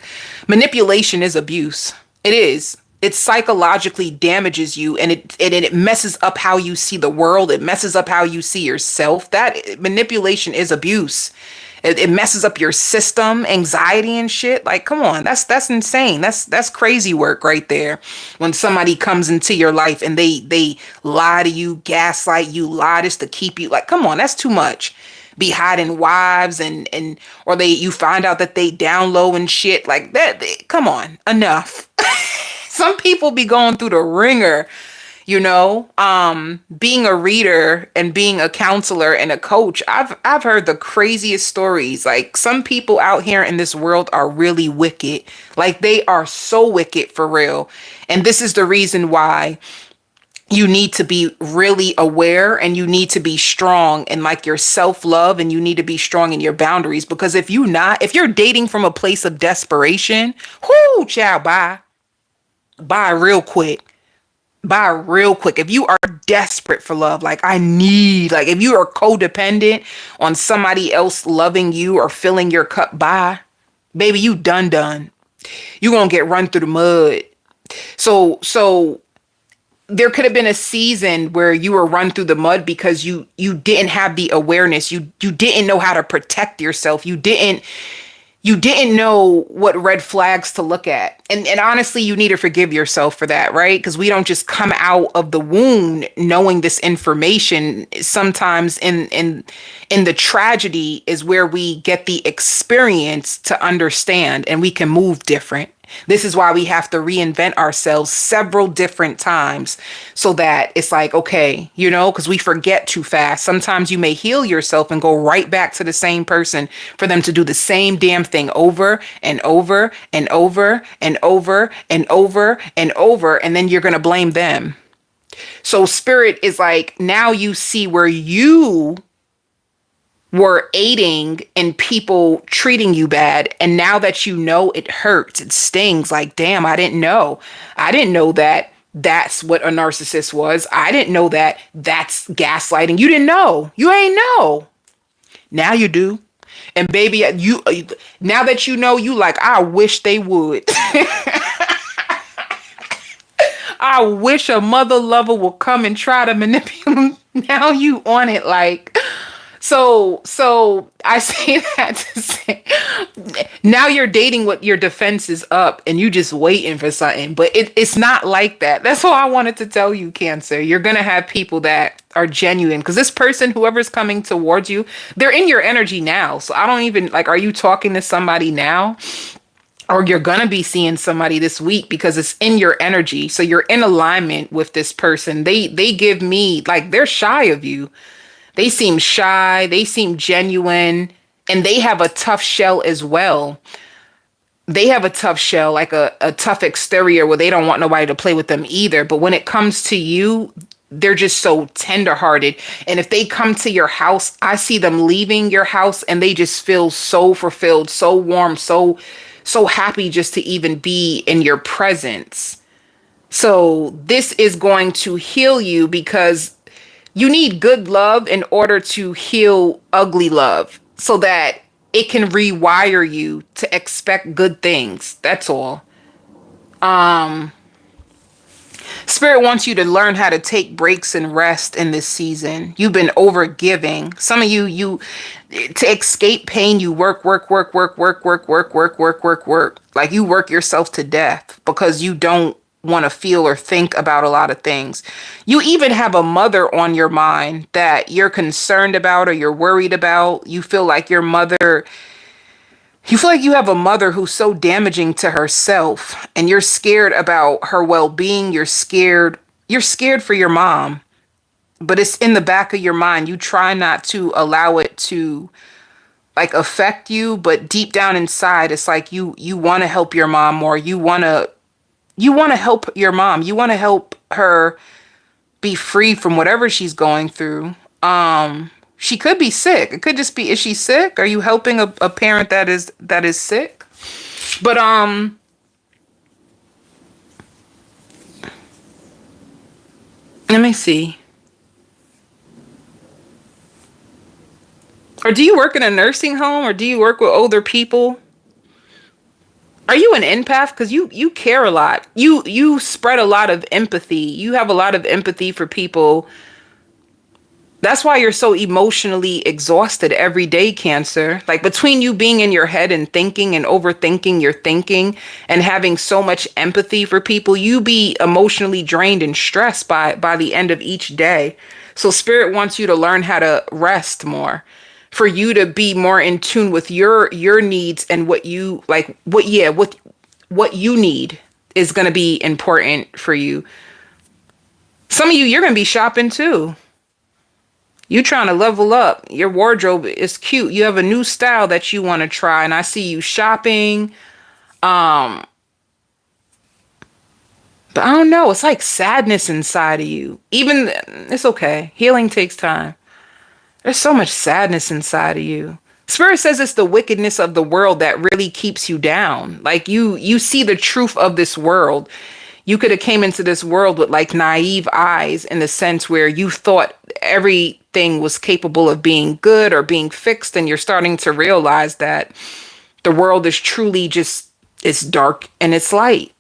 Speaker 1: manipulation is abuse. It is. It psychologically damages you, and it messes up how you see the world. It messes up how you see yourself. That manipulation is abuse. It messes up your system, anxiety and shit. Like, come on, that's insane. That's crazy work right there. When somebody comes into your life and they lie to you, gaslight you, lie just to keep you. Like, come on, that's too much. Be hiding wives, and or you find out that they down low and shit like that. Come on, enough. Some people be going through the ringer, being a reader and being a counselor and a coach. I've heard the craziest stories. Like, some people out here in this world are really wicked. Like, they are so wicked for real. And this is the reason why you need to be really aware, and you need to be strong in like your self-love, and you need to be strong in your boundaries. Because if you're dating from a place of desperation, whoo, child, bye real quick. Bye real quick. If you are desperate for love, like if you are codependent on somebody else loving you or filling your cup, bye. Baby, you done. You gonna get run through the mud. So there could have been a season where you were run through the mud because you didn't have the awareness. You didn't know how to protect yourself. You didn't know what red flags to look at. And honestly, you need to forgive yourself for that, right? Because we don't just come out of the womb knowing this information. Sometimes in the tragedy is where we get the experience to understand, and we can move different. This is why we have to reinvent ourselves several different times, so that it's like, okay, because we forget too fast. Sometimes you may heal yourself and go right back to the same person for them to do the same damn thing over and over and over and over and over and over. And then you're going to blame them. So spirit is like, now you see where you were aiding in people treating you bad. And now that you know, it hurts, it stings. Like, damn, I didn't know that that's what a narcissist was. I didn't know that that's gaslighting. You didn't know. You ain't know. Now you do. And baby, now that you know, you like, I wish they would. I wish a mother lover will come and try to manipulate. Now you on it, like. So I say that to say, now you're dating what your defense is up, and you just waiting for something. But it's not like that. That's all I wanted to tell you, Cancer. You're going to have people that are genuine, because this person, whoever's coming towards you, they're in your energy now. So I don't even, like, are you talking to somebody now? Or you're going to be seeing somebody this week, because it's in your energy. So you're in alignment with this person. They give me, like, they're shy of you. They seem shy, they seem genuine, and they have a tough shell as well. They have a tough shell, like a tough exterior where they don't want nobody to play with them either. But when it comes to you, they're just so tenderhearted. And if they come to your house, I see them leaving your house and they just feel so fulfilled, so warm, so happy just to even be in your presence. So this is going to heal you, because you need good love in order to heal ugly love, so that it can rewire you to expect good things. That's all. Spirit wants you to learn how to take breaks and rest in this season. You've been over giving. Some of you to escape pain, you work. Like, you work yourself to death because you don't want to feel or think about a lot of things. You even have a mother on your mind that you're concerned about or you're worried about. You feel like you have a mother who's so damaging to herself, and you're scared about her well-being. You're scared for your mom, but it's in the back of your mind. You try not to allow it to, like, affect you, but deep down inside, it's like you want to help your mom more. You want to help your mom. You want to help her be free from whatever she's going through. She could be sick. It could just be, is she sick? Are you helping a parent that is sick? But Let me see. Or do you work in a nursing home, or do you work with older people? Are you an empath? Because you care a lot. You spread a lot of empathy. You have a lot of empathy for people. That's why you're so emotionally exhausted every day, Cancer. Like between you being in your head and thinking and overthinking your thinking and having so much empathy for people, you be emotionally drained and stressed by the end of each day. So spirit wants you to learn how to rest more, for you to be more in tune with your needs and what you like, what you need is going to be important for you. Some of you, you're going to be shopping too. You trying to level up. Your wardrobe is cute. You have a new style that you want to try, and I see you shopping. But I don't know. It's like sadness inside of you. Even it's okay. Healing takes time. There's so much sadness inside of you. Spirit says it's the wickedness of the world that really keeps you down. Like you see the truth of this world. You could have came into this world with like naive eyes, in the sense where you thought everything was capable of being good or being fixed, and you're starting to realize that the world is truly just, it's dark and it's light.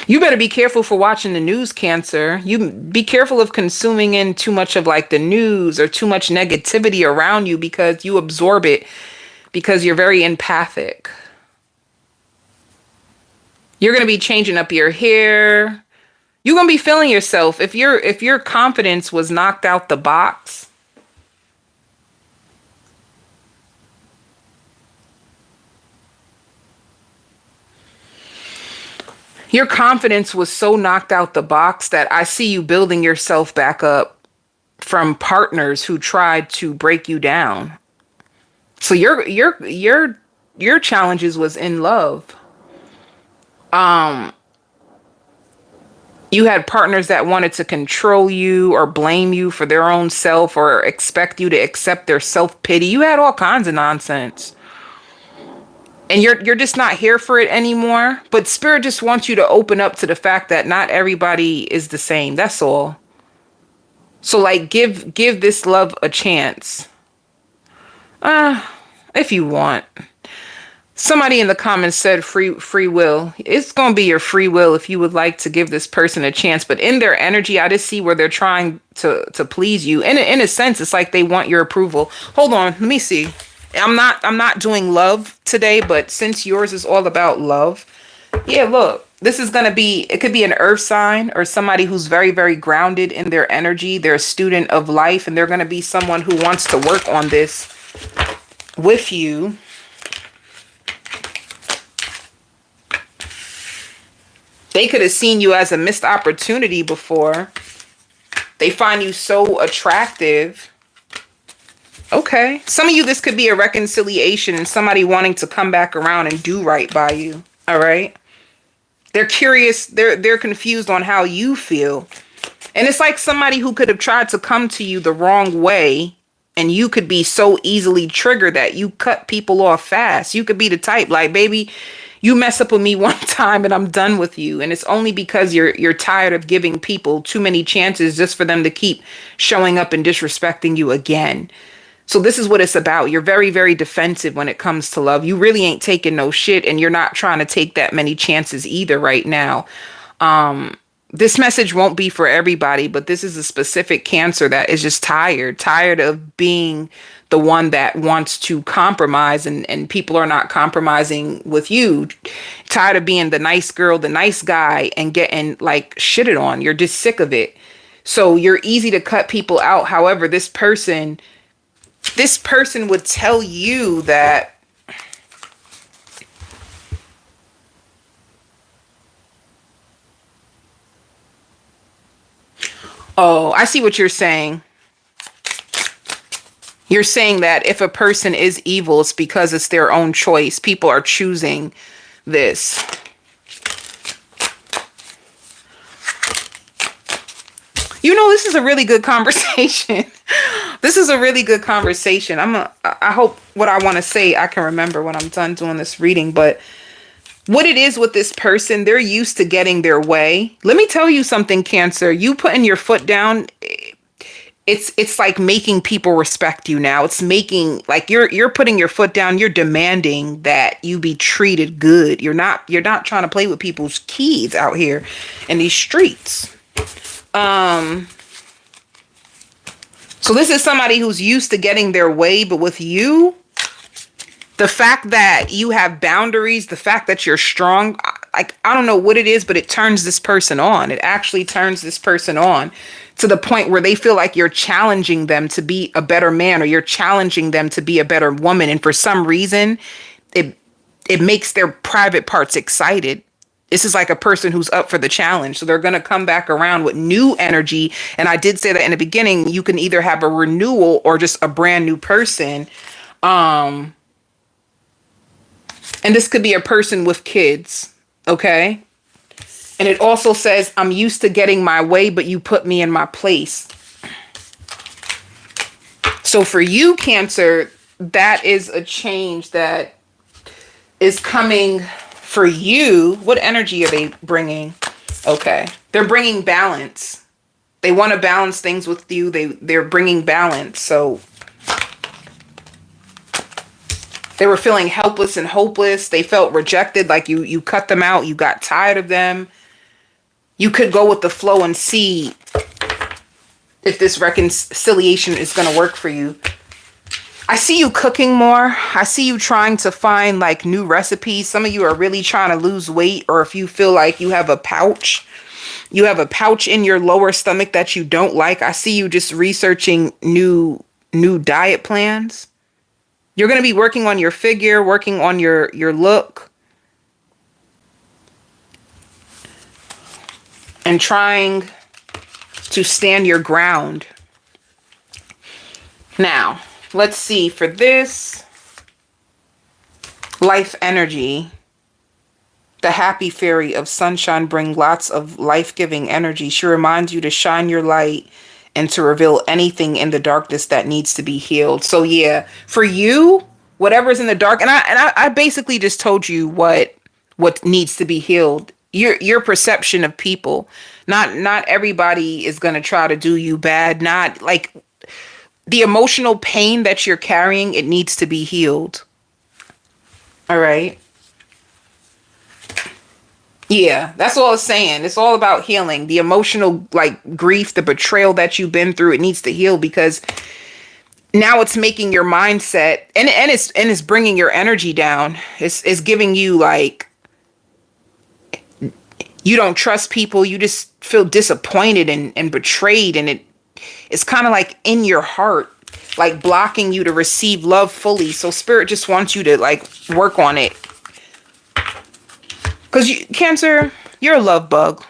Speaker 1: You better be careful for watching the news, Cancer. You be careful of consuming in too much of like the news or too much negativity around you, because you absorb it, because you're very empathic. You're going to be changing up your hair. You're going to be feeling yourself. If your confidence was knocked out the box, your confidence was so knocked out the box that I see you building yourself back up from partners who tried to break you down. So your challenges was in love. You had partners that wanted to control you or blame you for their own self or expect you to accept their self-pity. You had all kinds of nonsense. And you're just not here for it anymore. But spirit just wants you to open up to the fact that not everybody is the same. That's all. So like give this love a chance. If you want. Somebody in the comments said free will. It's going to be your free will if you would like to give this person a chance. But in their energy, I just see where they're trying to please you. In a sense, it's like they want your approval. Hold on, let me see. I'm not doing love today, but since yours is all about love, yeah, look, this is going to be, it could be an earth sign or somebody who's very, very grounded in their energy. They're a student of life, and they're going to be someone who wants to work on this with you. They could have seen you as a missed opportunity before. They find you so attractive. Okay. Some of you, this could be a reconciliation and somebody wanting to come back around and do right by you. All right. They're curious. They're confused on how you feel. And it's like somebody who could have tried to come to you the wrong way, and you could be so easily triggered that you cut people off fast. You could be the type like, baby, you mess up with me one time and I'm done with you. And it's only because you're tired of giving people too many chances just for them to keep showing up and disrespecting you again. So this is what it's about. You're very, very defensive when it comes to love. You really ain't taking no shit, and you're not trying to take that many chances either right now. This message won't be for everybody, but this is a specific Cancer that is just tired of being the one that wants to compromise, and people are not compromising with you. Tired of being the nice girl, the nice guy, and getting like shitted on. You're just sick of it. So you're easy to cut people out. However, this person would tell you that oh, I see what you're saying. You're saying that if a person is evil, it's because it's their own choice. People are choosing this. You know, this is a really good conversation. This is a really good conversation. I hope what I want to say I can remember when I'm done doing this reading, but what it is with this person, they're used to getting their way. Let me tell you something, Cancer. You putting your foot down, it's like making people respect you now. It's making like you're putting your foot down, you're demanding that you be treated good. You're not trying to play with people's keys out here in these streets. So this is somebody who's used to getting their way, but with you, the fact that you have boundaries, the fact that you're strong, like, I don't know what it is, but it turns this person on. It actually turns this person on to the point where they feel like you're challenging them to be a better man, or you're challenging them to be a better woman. And for some reason, it makes their private parts excited. This is like a person who's up for the challenge. So they're going to come back around with new energy. And I did say that in the beginning, you can either have a renewal or just a brand new person. And this could be a person with kids, okay? And it also says, I'm used to getting my way, but you put me in my place. So for you, Cancer, that is a change that is coming for you. What energy are they bringing? Okay. They're bringing balance. They want to balance things with you. They're bringing balance. So they were feeling helpless and hopeless. They felt rejected, like you cut them out. You got tired of them. You could go with the flow and see if this reconciliation is going to work for you. I see you cooking more. I see you trying to find like new recipes. Some of you are really trying to lose weight, or if you feel like you have a pouch in your lower stomach that you don't like. I see you just researching new diet plans. You're going to be working on your figure, working on your look, and trying to stand your ground. Now, let's see, for this life energy, the happy fairy of sunshine brings lots of life-giving energy. She reminds you to shine your light and to reveal anything in the darkness that needs to be healed. So yeah, for you, whatever's in the dark, and I basically just told you what needs to be healed. Your perception of people. Not everybody is going to try to do you bad. Not like the emotional pain that you're carrying, it needs to be healed. All right. Yeah, that's all it's saying. It's all about healing. The emotional like grief, the betrayal that you've been through, it needs to heal, because now it's making your mindset and it's bringing your energy down. It's giving you like, you don't trust people. You just feel disappointed and betrayed. And it's kind of like in your heart, like blocking you to receive love fully. So Spirit just wants you to like work on it. Because Cancer, you're a love bug.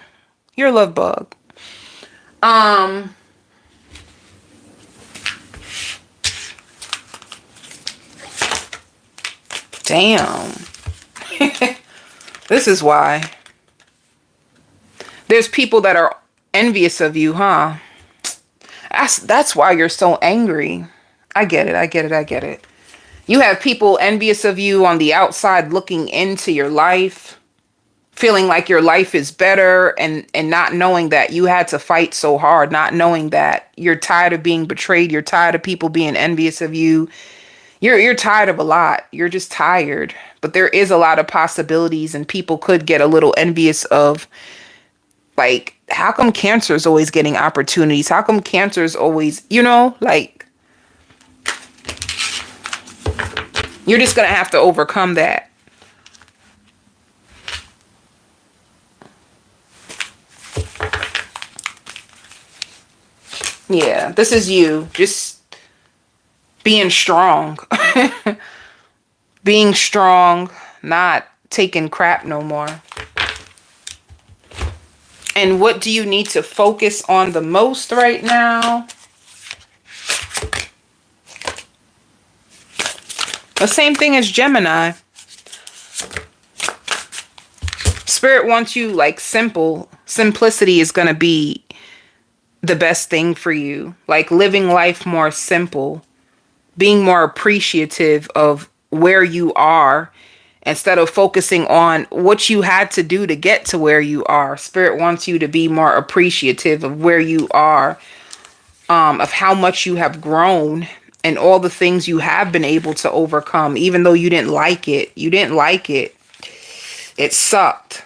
Speaker 1: You're a love bug. Damn. This is why. There's people that are envious of you, huh? That's why you're so angry. I get it. You have people envious of you on the outside looking into your life, feeling like your life is better, and not knowing that you had to fight so hard, not knowing that you're tired of being betrayed, you're tired of people being envious of you. You're tired of a lot. You're just tired. But there is a lot of possibilities, and people could get a little envious of, like, how come Cancer is always getting opportunities? How come Cancer is always, like, you're just going to have to overcome that. Yeah, this is you. Just being strong. Being strong, not taking crap no more. And what do you need to focus on the most right now? The same thing as Gemini. Spirit wants you like simple. Simplicity is going to be the best thing for you. Like living life more simple. Being more appreciative of where you are Instead of focusing on what you had to do to get to where you are. Spirit wants you to be more appreciative of where you are, of how much you have grown and all the things you have been able to overcome, even though you didn't like it. You didn't like it. It sucked,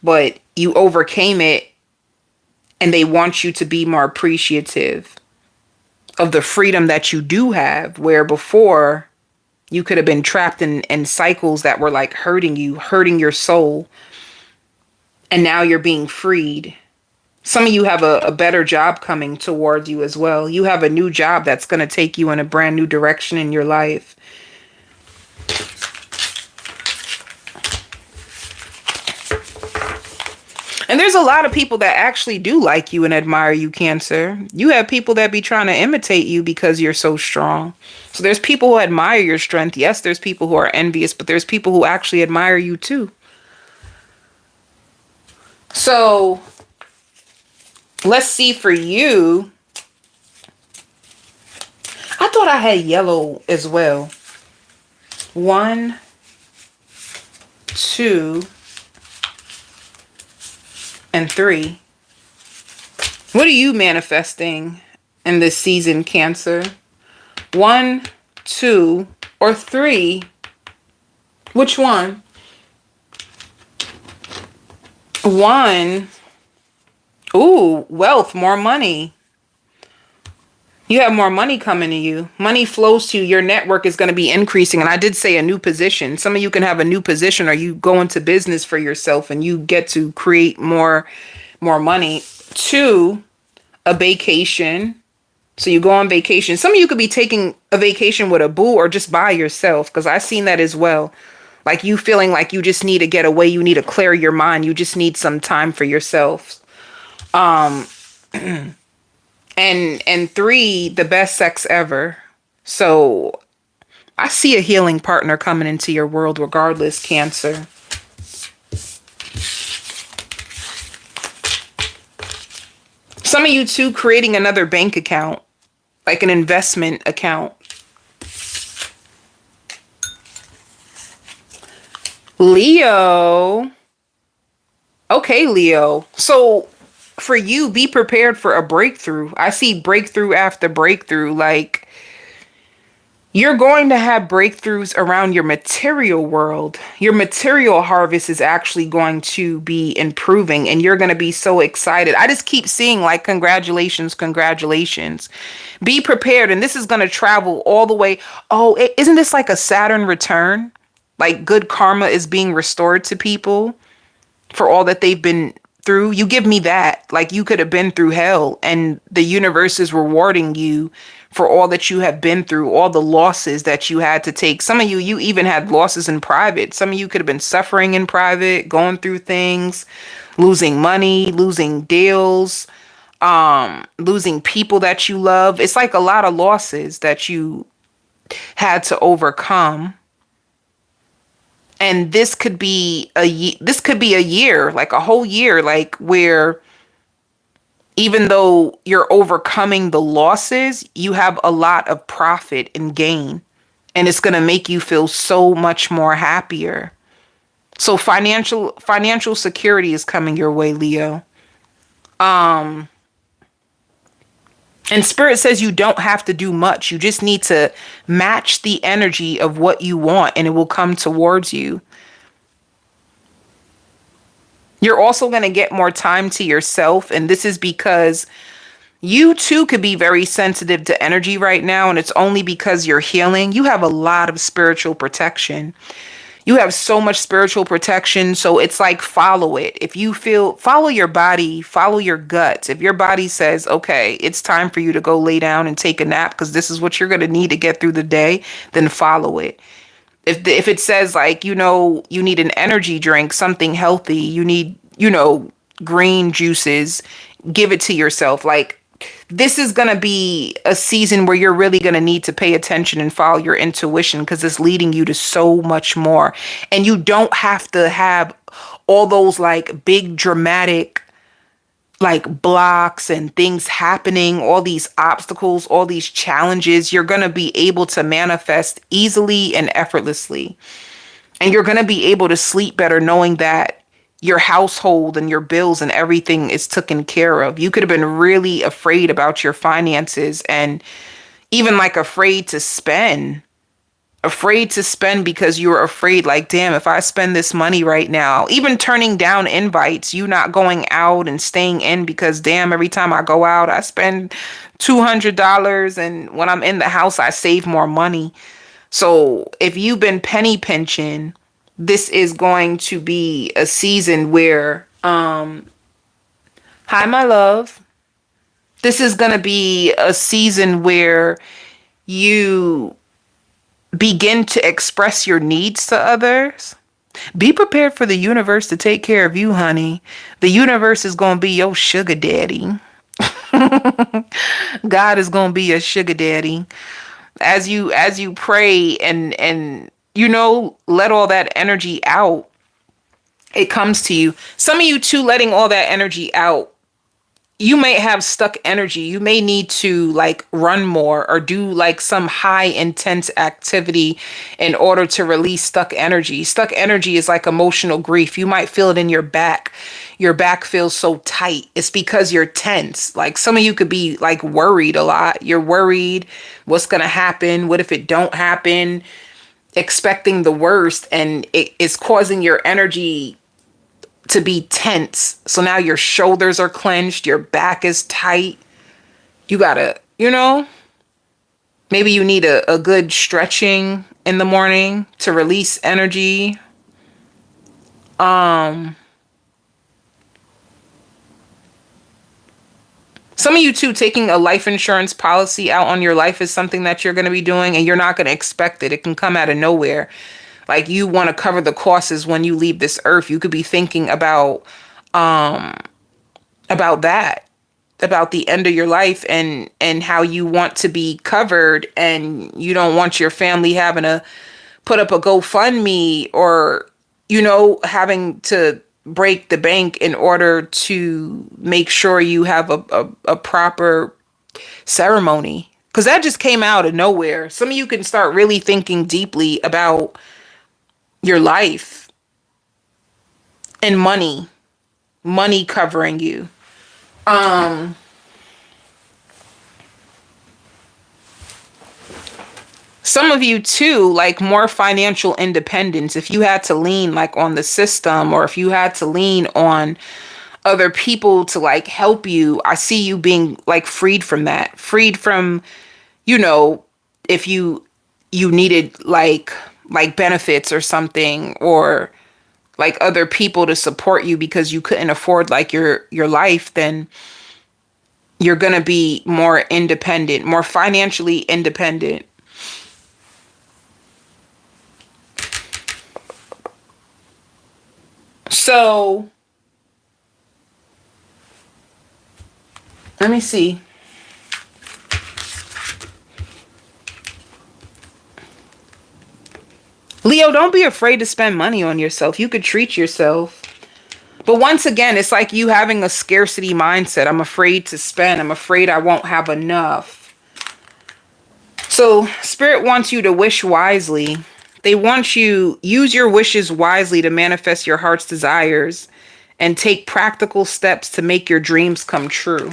Speaker 1: but you overcame it, and they want you to be more appreciative of the freedom that you do have, where before you could have been trapped in cycles that were like hurting you, hurting your soul. And now you're being freed. Some of you have a better job coming towards you as well. You have a new job that's going to take you in a brand new direction in your life. And there's a lot of people that actually do like you and admire you, Cancer. You have people that be trying to imitate you because you're so strong. So there's people who admire your strength. Yes, there's people who are envious, but there's people who actually admire you too. So let's see for you. I thought I had yellow as well. 1, 2, and 3. What are you manifesting in this season, Cancer? 1, 2, or 3? Which one? 1. Ooh, wealth, more money. You have more money coming to you. Money flows to you. Your network is going to be increasing. And I did say a new position. Some of you can have a new position, or you go into business for yourself and you get to create more money. 2, a vacation. So you go on vacation. Some of you could be taking a vacation with a boo or just by yourself, because I've seen that as well. Like you feeling like you just need to get away. You need to clear your mind. You just need some time for yourself. And 3, the best sex ever. So I see a healing partner coming into your world regardless, Cancer. Some of you too creating another bank account, like an investment account. Leo. Okay, Leo. So for you, be prepared for a breakthrough. I see breakthrough after breakthrough. Like, you're going to have breakthroughs around your material world. Your material harvest is actually going to be improving, and you're going to be so excited. I just keep seeing like, congratulations, congratulations. Be prepared. And this is going to travel all the way. Oh, isn't this like a Saturn return? Like good karma is being restored to people for all that they've been through. You give me that. Like you could have been through hell, and the universe is rewarding you for all that you have been through, all the losses that you had to take. Some of you even had losses in private. Some of you could have been suffering in private, going through things, losing money, losing deals, losing people that you love. It's like a lot of losses that you had to overcome. And this could be a year, like a whole year, like where even though you're overcoming the losses, you have a lot of profit and gain, and it's going to make you feel so much more happier. So financial security is coming your way, Leo. And Spirit says you don't have to do much. You just need to match the energy of what you want, and it will come towards you. You're also going to get more time to yourself. And this is because you too could be very sensitive to energy right now. And it's only because you're healing. You have a lot of spiritual protection. You have so much spiritual protection. So it's like, follow it. If you follow your body, follow your guts. If your body says, okay, it's time for you to go lay down and take a nap because this is what you're going to need to get through the day, then follow it. If it says like, you need an energy drink, something healthy, you need, green juices, give it to yourself. Like, this is going to be a season where you're really going to need to pay attention and follow your intuition, because it's leading you to so much more. And you don't have to have all those like big dramatic like blocks and things happening, all these obstacles, all these challenges. You're going to be able to manifest easily and effortlessly. And you're going to be able to sleep better knowing that your household and your bills and everything is taken care of. You could have been really afraid about your finances and even like afraid to spend because you were afraid, like, damn, if I spend this money right now, even turning down invites, you not going out and staying in because, damn, every time I go out, I spend $200. And when I'm in the house, I save more money. So if you've been penny pinching, this is going to be a season where, hi, my love. This is going to be a season where you begin to express your needs to others. Be prepared for the universe to take care of you, honey. The universe is going to be your sugar daddy. God is going to be your sugar daddy. As you pray and let all that energy out, it comes to you. Some of you too, letting all that energy out, you may have stuck energy. You may need to like run more or do like some high intense activity in order to release stuck energy. Stuck energy is like emotional grief. You might feel it in your back. Your back feels so tight. It's because you're tense. Like some of you could be like worried a lot. You're worried what's going to happen. What if it don't happen? Expecting the worst, and it is causing your energy to be tense. So now your shoulders are clenched, your back is tight. You gotta, maybe you need a good stretching in the morning to release energy. Some of you too, taking a life insurance policy out on your life is something that you're going to be doing, and you're not going to expect it. It can come out of nowhere. Like you want to cover the costs when you leave this earth. You could be thinking about that, about the end of your life and how you want to be covered, and you don't want your family having to put up a GoFundMe or, having to break the bank in order to make sure you have a proper ceremony. Because that just came out of nowhere. Some of you can start really thinking deeply about your life and money covering you. Some of you too, like more financial independence. If you had to lean like on the system, or if you had to lean on other people to like help you, I see you being like freed from that, freed from, if you needed like benefits or something, or like other people to support you because you couldn't afford like your life, then you're going to be more independent, more financially independent. So let me see. Leo, don't be afraid to spend money on yourself. You could treat yourself. But once again, it's like you having a scarcity mindset. I'm afraid to spend. I'm afraid I won't have enough. So Spirit wants you to wish wisely. They want you, use your wishes wisely to manifest your heart's desires and take practical steps to make your dreams come true.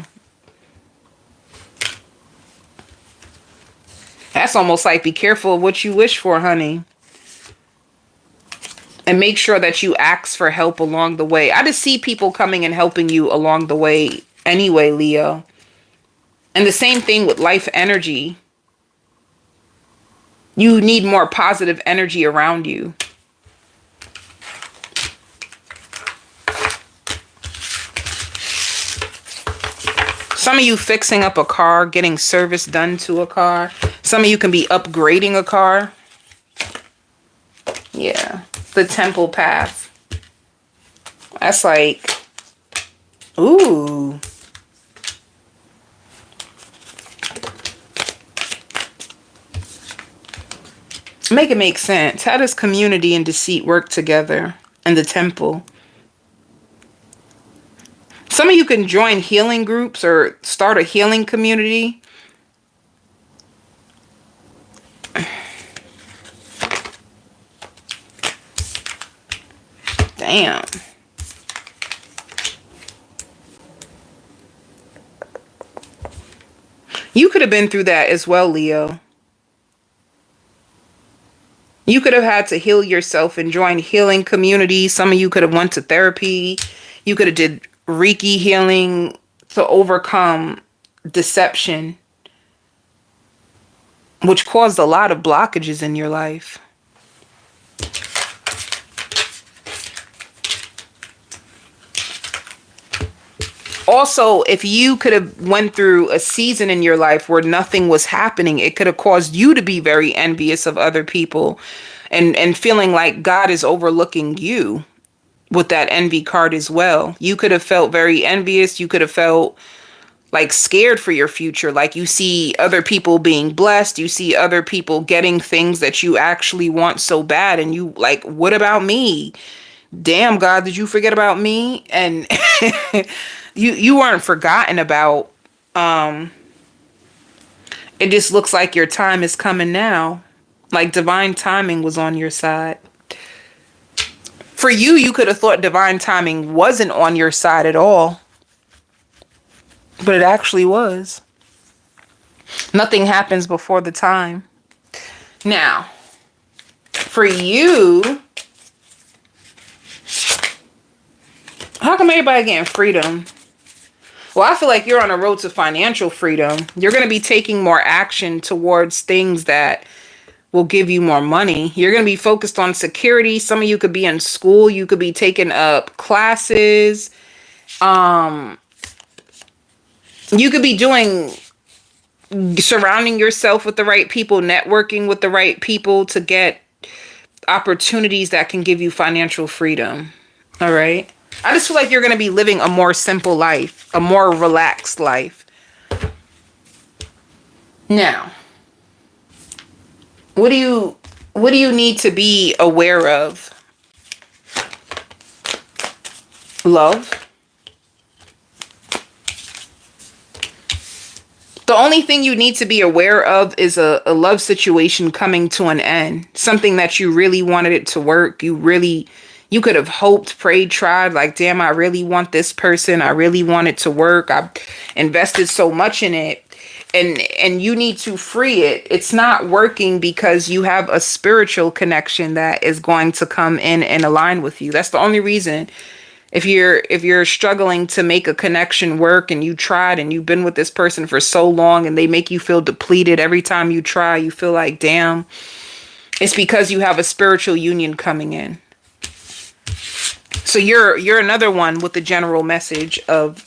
Speaker 1: That's almost like be careful of what you wish for, honey. And make sure that you ask for help along the way. I just see people coming and helping you along the way anyway, Leo. And the same thing with life energy. You need more positive energy around you. Some of you fixing up a car, getting service done to a car. Some of you can be upgrading a car. Yeah. The temple path. That's like, ooh. Make it make sense. How does community and deceit work together in the temple? Some of you can join healing groups or start a healing community. Damn. You could have been through that as well, Leo. You could have had to heal yourself and join healing communities. Some of you could have went to therapy. You could have did Reiki healing to overcome deception, which caused a lot of blockages in your life. Also, if you could have went through a season in your life where nothing was happening, it could have caused you to be very envious of other people and feeling like God is overlooking you with that envy card as well. You could have felt very envious. You could have felt like scared for your future. Like you see other people being blessed. You see other people getting things that you actually want so bad. And you like, what about me? Damn, God, did you forget about me? And you weren't forgotten about. It just looks like your time is coming now. Like divine timing was on your side. For you, you could have thought divine timing wasn't on your side at all. But it actually was. Nothing happens before the time. Now, for you, how come everybody getting freedom? Well, I feel like you're on a road to financial freedom. You're going to be taking more action towards things that will give you more money. You're going to be focused on security. Some of you could be in school. You could be taking up classes. You could be surrounding yourself with the right people, networking with the right people to get opportunities that can give you financial freedom. All right. I just feel like you're going to be living a more simple life, a more relaxed life. Now, what do you need to be aware of? Love. The only thing you need to be aware of is a love situation coming to an end. Something that you really wanted it to work. You could have hoped, prayed, tried, like, damn, I really want this person. I really want it to work. I've invested so much in it. And you need to free it. It's not working because you have a spiritual connection that is going to come in and align with you. That's the only reason. If you're struggling to make a connection work and you tried and you've been with this person for so long and they make you feel depleted every time you try, you feel like, damn, it's because you have a spiritual union coming in. So you're another one with the general message of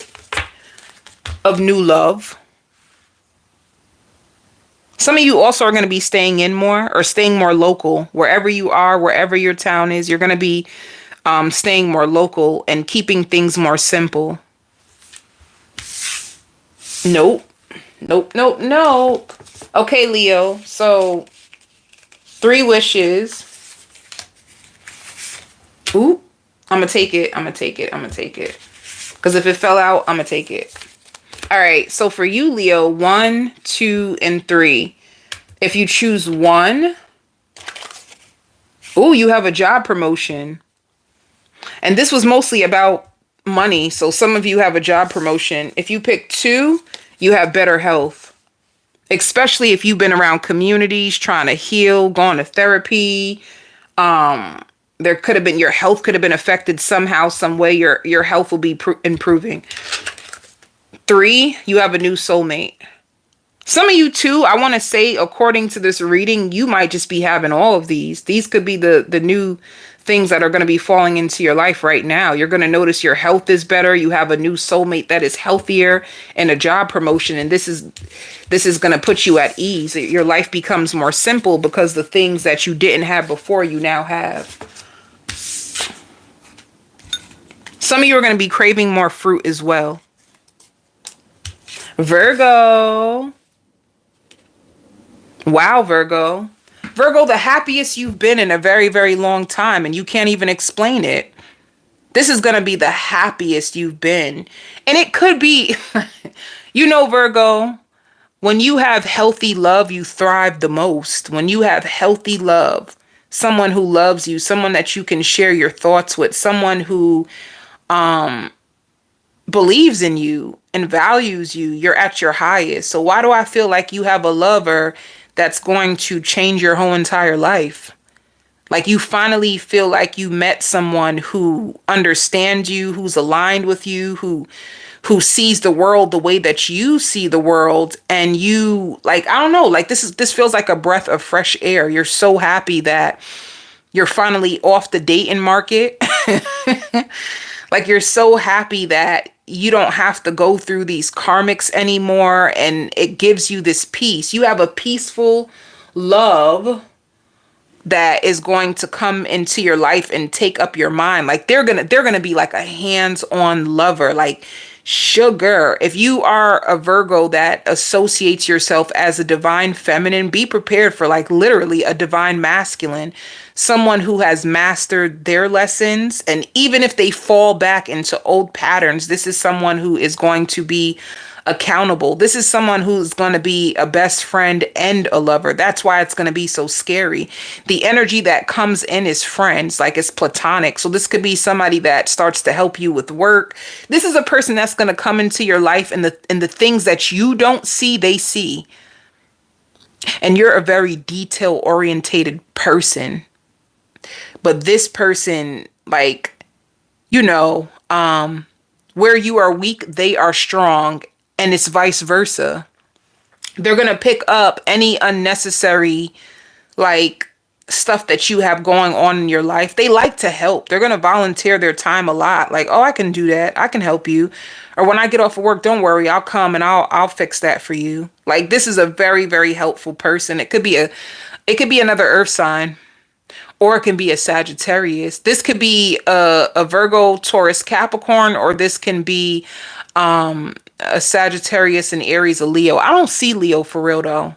Speaker 1: new love. Some of you also are going to be staying in more or staying more local. Wherever you are, wherever your town is, you're going to be staying more local and keeping things more simple. Nope. Okay, Leo. So 3 wishes. Ooh, I'm going to take it. Because if it fell out, I'm going to take it. All right. So for you, Leo, 1, 2, and 3. If you choose 1, ooh, you have a job promotion. And this was mostly about money. So some of you have a job promotion. If you pick 2, you have better health. Especially if you've been around communities, trying to heal, going to therapy. There could have been, your health could have been affected somehow, some way. Your health will be improving. 3, you have a new soulmate. Some of you too, I want to say, according to this reading, you might just be having all of these. These could be the new things that are going to be falling into your life right now. You're going to notice your health is better. You have a new soulmate that is healthier and a job promotion. And this is going to put you at ease. Your life becomes more simple because the things that you didn't have before, you now have. Some of you are going to be craving more fruit as well. Virgo. Wow, Virgo. Virgo, the happiest you've been in a very, very long time, and you can't even explain it. This is going to be the happiest you've been. And it could be, Virgo, when you have healthy love, you thrive the most. When you have healthy love, someone who loves you, someone that you can share your thoughts with, someone who believes in you and values you. You're at your highest. So why do I feel like you have a lover that's going to change your whole entire life? Like you finally feel like you met someone who understands you, who's aligned with you, who sees the world the way that you see the world. And you, like, I don't know, like this feels like a breath of fresh air. You're so happy that you're finally off the dating market. Like you're so happy that you don't have to go through these karmics anymore, and it gives you this peace. You have a peaceful love that is going to come into your life and take up your mind. Like they're gonna be like a hands-on lover, like sugar. If you are a Virgo that associates yourself as a divine feminine, be prepared for like literally a divine masculine, someone who has mastered their lessons. And even if they fall back into old patterns, this is someone who is going to be accountable. This is someone who's going to be a best friend and a lover. That's why it's going to be so scary. The energy that comes in is friends, like it's platonic. So this could be somebody that starts to help you with work. This is a person that's going to come into your life, and the things that you don't see, they see. And you're a very detail orientated person. But this person, like, where you are weak, they are strong. And it's vice versa. They're going to pick up any unnecessary, like, stuff that you have going on in your life. They like to help. They're going to volunteer their time a lot. Like, oh, I can do that. I can help you. Or when I get off of work, don't worry, I'll come and I'll fix that for you. Like, this is a very, very helpful person. It could be another earth sign, or it can be a Sagittarius. This could be a Virgo, Taurus, Capricorn, or this can be a Sagittarius, and Aries, a Leo. I don't see Leo for real though.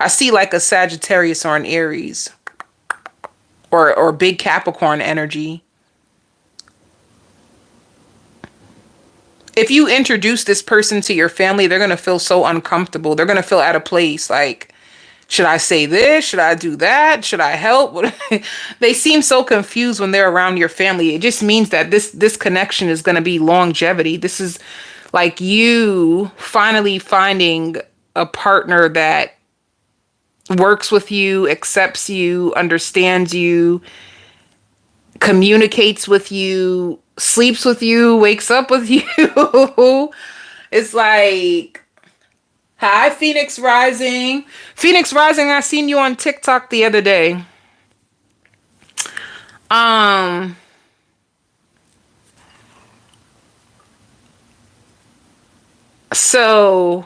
Speaker 1: I see like a Sagittarius or an Aries, or big Capricorn energy. If you introduce this person to your family, they're going to feel so uncomfortable. They're going to feel out of place. Like, should I say this? Should I do that? Should I help? They seem so confused when they're around your family. It just means that this connection is going to be longevity. This is like you finally finding a partner that works with you, accepts you, understands you, communicates with you, sleeps with you, wakes up with you. It's like, hi, Phoenix Rising. Phoenix Rising, I seen you on TikTok the other day. So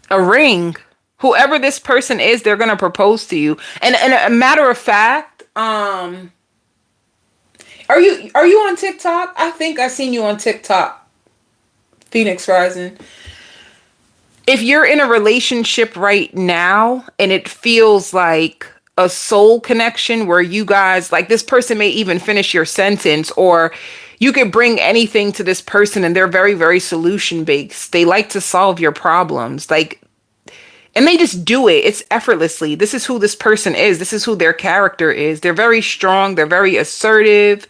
Speaker 1: a ring, whoever this person is, they're going to propose to you. And a matter of fact, are you on TikTok? I think I seen you on TikTok, Phoenix Rising. If you're in a relationship right now and it feels like a soul connection where you guys, like, this person may even finish your sentence, or you could bring anything to this person and they're very, very solution based. They like to solve your problems. Like, and they just do it. It's effortlessly. This is who this person is. This is who their character is. They're very strong. They're very assertive.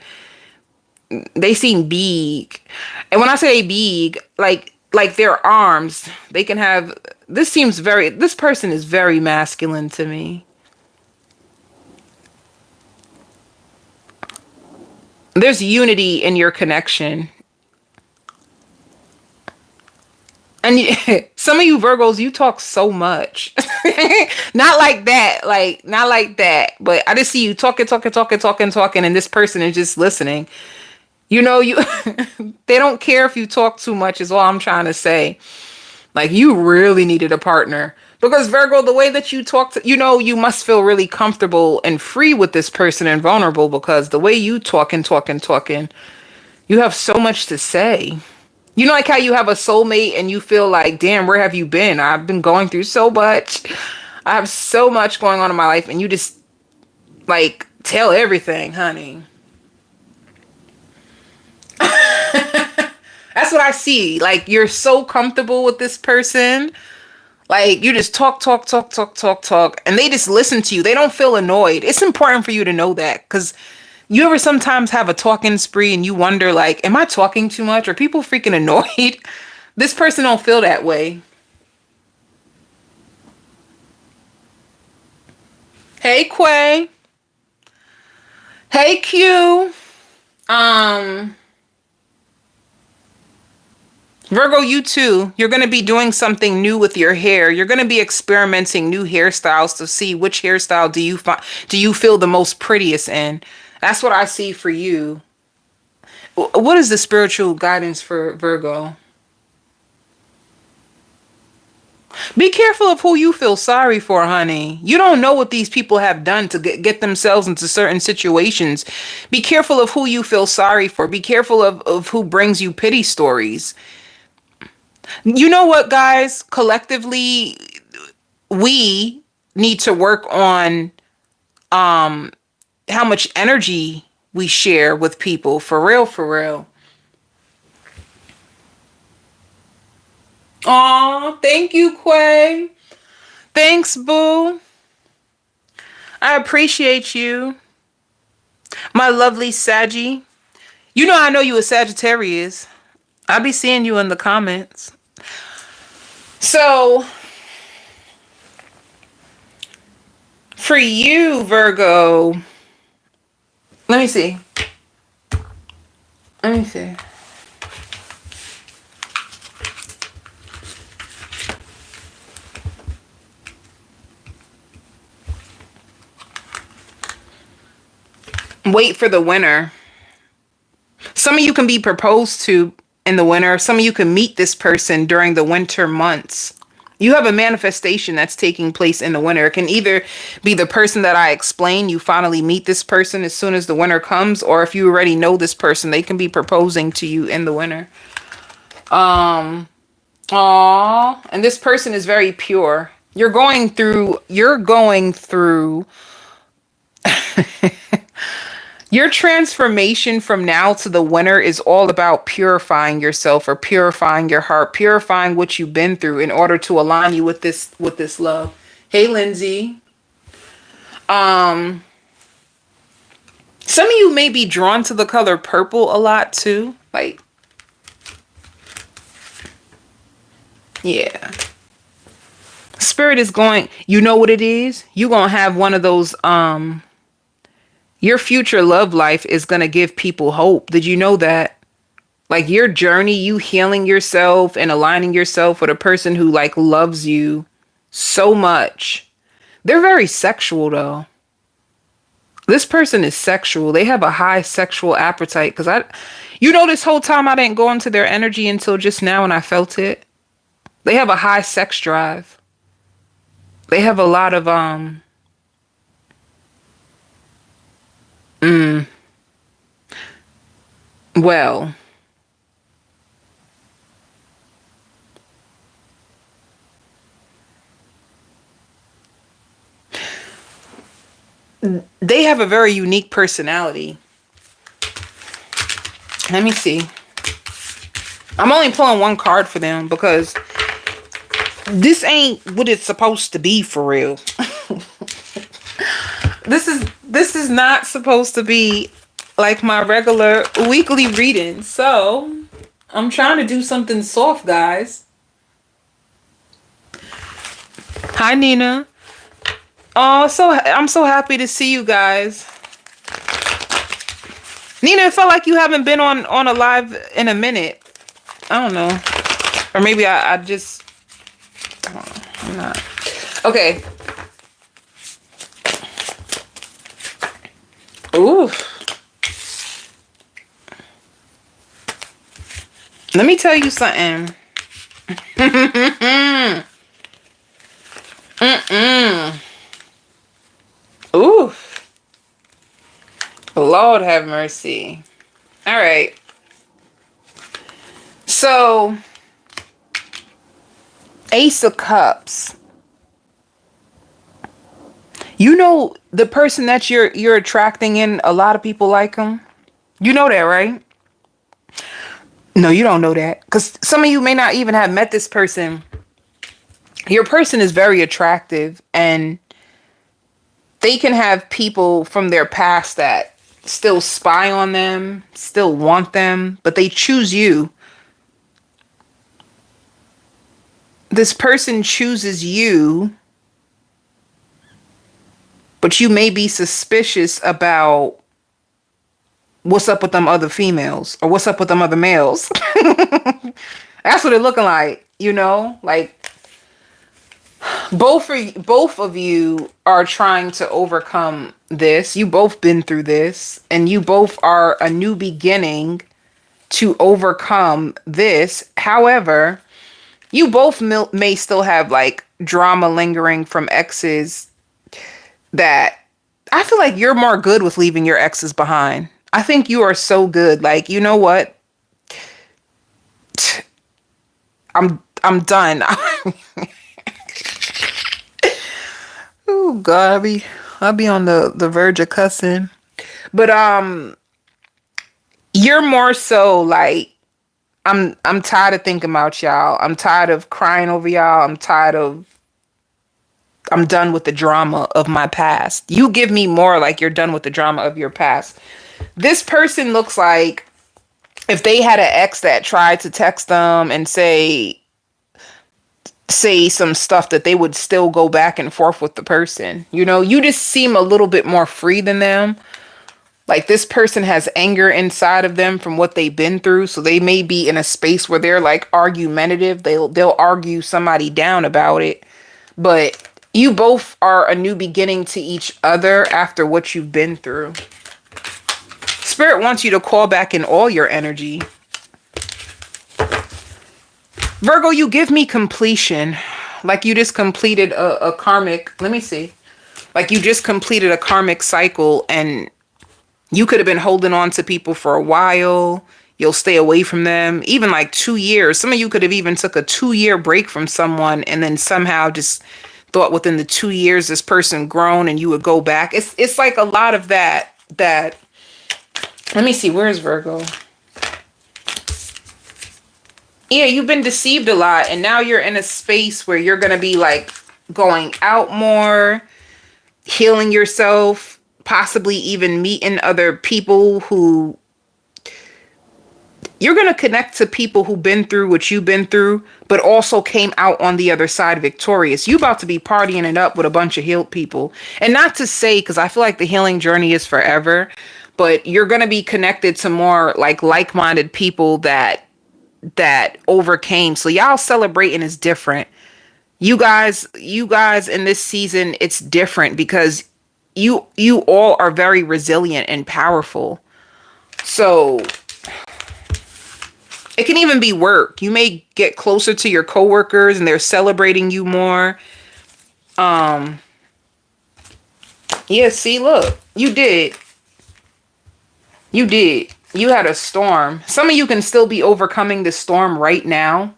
Speaker 1: They seem big. And when I say big, like their arms, they can have, this person is very masculine to me. There's unity in your connection. And some of you Virgos, you talk so much. Not like that. Like, not like that. But I just see you talking. And this person is just listening. You they don't care if you talk too much is all I'm trying to say. Like, you really needed a partner. Because Virgo, the way that you talk to, you must feel really comfortable and free with this person and vulnerable, because the way you talking, you have so much to say. Like how you have a soulmate and you feel like, damn, where have you been? I've been going through so much. I have so much going on in my life, and you just like tell everything, honey. That's what I see. Like, you're so comfortable with this person. Like, you just talk, talk, talk, talk, talk, talk, and they just listen to you. They don't feel annoyed. It's important for you to know that, because you ever sometimes have a talking spree and you wonder, like, am I talking too much? Are people freaking annoyed? This person don't feel that way. Hey, Quay. Hey, Q. Virgo, you too. You're going to be doing something new with your hair. You're going to be experimenting new hairstyles to see which hairstyle do you feel the most prettiest in. That's what I see for you. What is the spiritual guidance for Virgo? Be careful of who you feel sorry for, honey. You don't know what these people have done to get themselves into certain situations. Be careful of who you feel sorry for. Be careful of who brings you pity stories. You know what, guys? Collectively, we need to work on how much energy we share with people. For real, for real. Aw, thank you, Quay. Thanks, boo. I appreciate you. My lovely Saggy. You know I know you a Sagittarius. I'll be seeing you in the comments. So, for you, Virgo, let me see. Let me see. Wait for the winter. Some of you can be proposed to in the winter. Some of you can meet this person during the winter months. You have a manifestation that's taking place in the winter. It can either be the person that I explained. You finally meet this person as soon as the winter comes, or if you already know this person, they can be proposing to you in the winter. Aw, and this person is very pure. You're going through your transformation from now to the winter is all about purifying yourself, or purifying your heart, purifying what you've been through in order to align you with this love. Hey, Lindsay. Some of you may be drawn to the color purple a lot too. Like, yeah. Spirit is going, you know what it is? You're going to have one of those, your future love life is going to give people hope. Did you know that? Like, your journey, you healing yourself and aligning yourself with a person who like loves you so much. They're very sexual though. This person is sexual. They have a high sexual appetite, because this whole time I didn't go into their energy until just now and I felt it. They have a high sex drive. They have a lot of, well, they have a very unique personality. Let me see. I'm only pulling one card for them because this ain't what it's supposed to be for real. This is not supposed to be like my regular weekly reading. So I'm trying to do something soft, guys. Hi, Nina. Oh, I'm so happy to see you guys. Nina, it felt like you haven't been on a live in a minute. I don't know. Or maybe I just, I don't know. I'm not. Okay. Ooh. Let me tell you something. Ooh. Lord have mercy. All right. So, Ace of Cups. You know the person that you're attracting in, a lot of people like them. You know that, right? No, you don't know that. Because some of you may not even have met this person. Your person is very attractive, and they can have people from their past that still spy on them, still want them, but they choose you. This person chooses you, but you may be suspicious about what's up with them other females or what's up with them other males. That's what it's looking like, you know? Like both of you are trying to overcome this. You both been through this, and you both are a new beginning to overcome this. However, you both may still have like drama lingering from exes that I feel like you're more good with leaving your exes behind. I think you are so good. Like, you know what? I'm done. Oh God, I'll be on the verge of cussing. But you're more so like I'm tired of thinking about y'all. I'm tired of crying over y'all. I'm done with the drama of my past. You give me more like you're done with the drama of your past. This person looks like if they had an ex that tried to text them and say some stuff, that they would still go back and forth with the person. You know, you just seem a little bit more free than them. Like this person has anger inside of them from what they've been through. So they may be in a space where they're like argumentative. They'll argue somebody down about it. But you both are a new beginning to each other after what you've been through. Spirit wants you to call back in all your energy. Virgo, you give me completion. Like you just completed a karmic, let me see. Like you just completed a karmic cycle, and you could have been holding on to people for a while. You'll stay away from them, even like 2 years. Some of you could have even took a 2-year break from someone and then somehow just thought within the 2 years this person grown and you would go back. It's like a lot of that. Let me see, where's Virgo? Yeah, you've been deceived a lot, and now you're in a space where you're going to be like going out more, healing yourself, possibly even meeting other people who you're going to connect to, people who've been through what you've been through, but also came out on the other side victorious. You about to be partying it up with a bunch of healed people. And not to say, because I feel like the healing journey is forever, but you're going to be connected to more like-minded people that overcame. So y'all celebrating is different. You guys in this season, it's different because you all are very resilient and powerful. So it can even be work. You may get closer to your coworkers and they're celebrating you more. Yeah, see, look, you did. You had a storm. Some of you can still be overcoming the storm right now.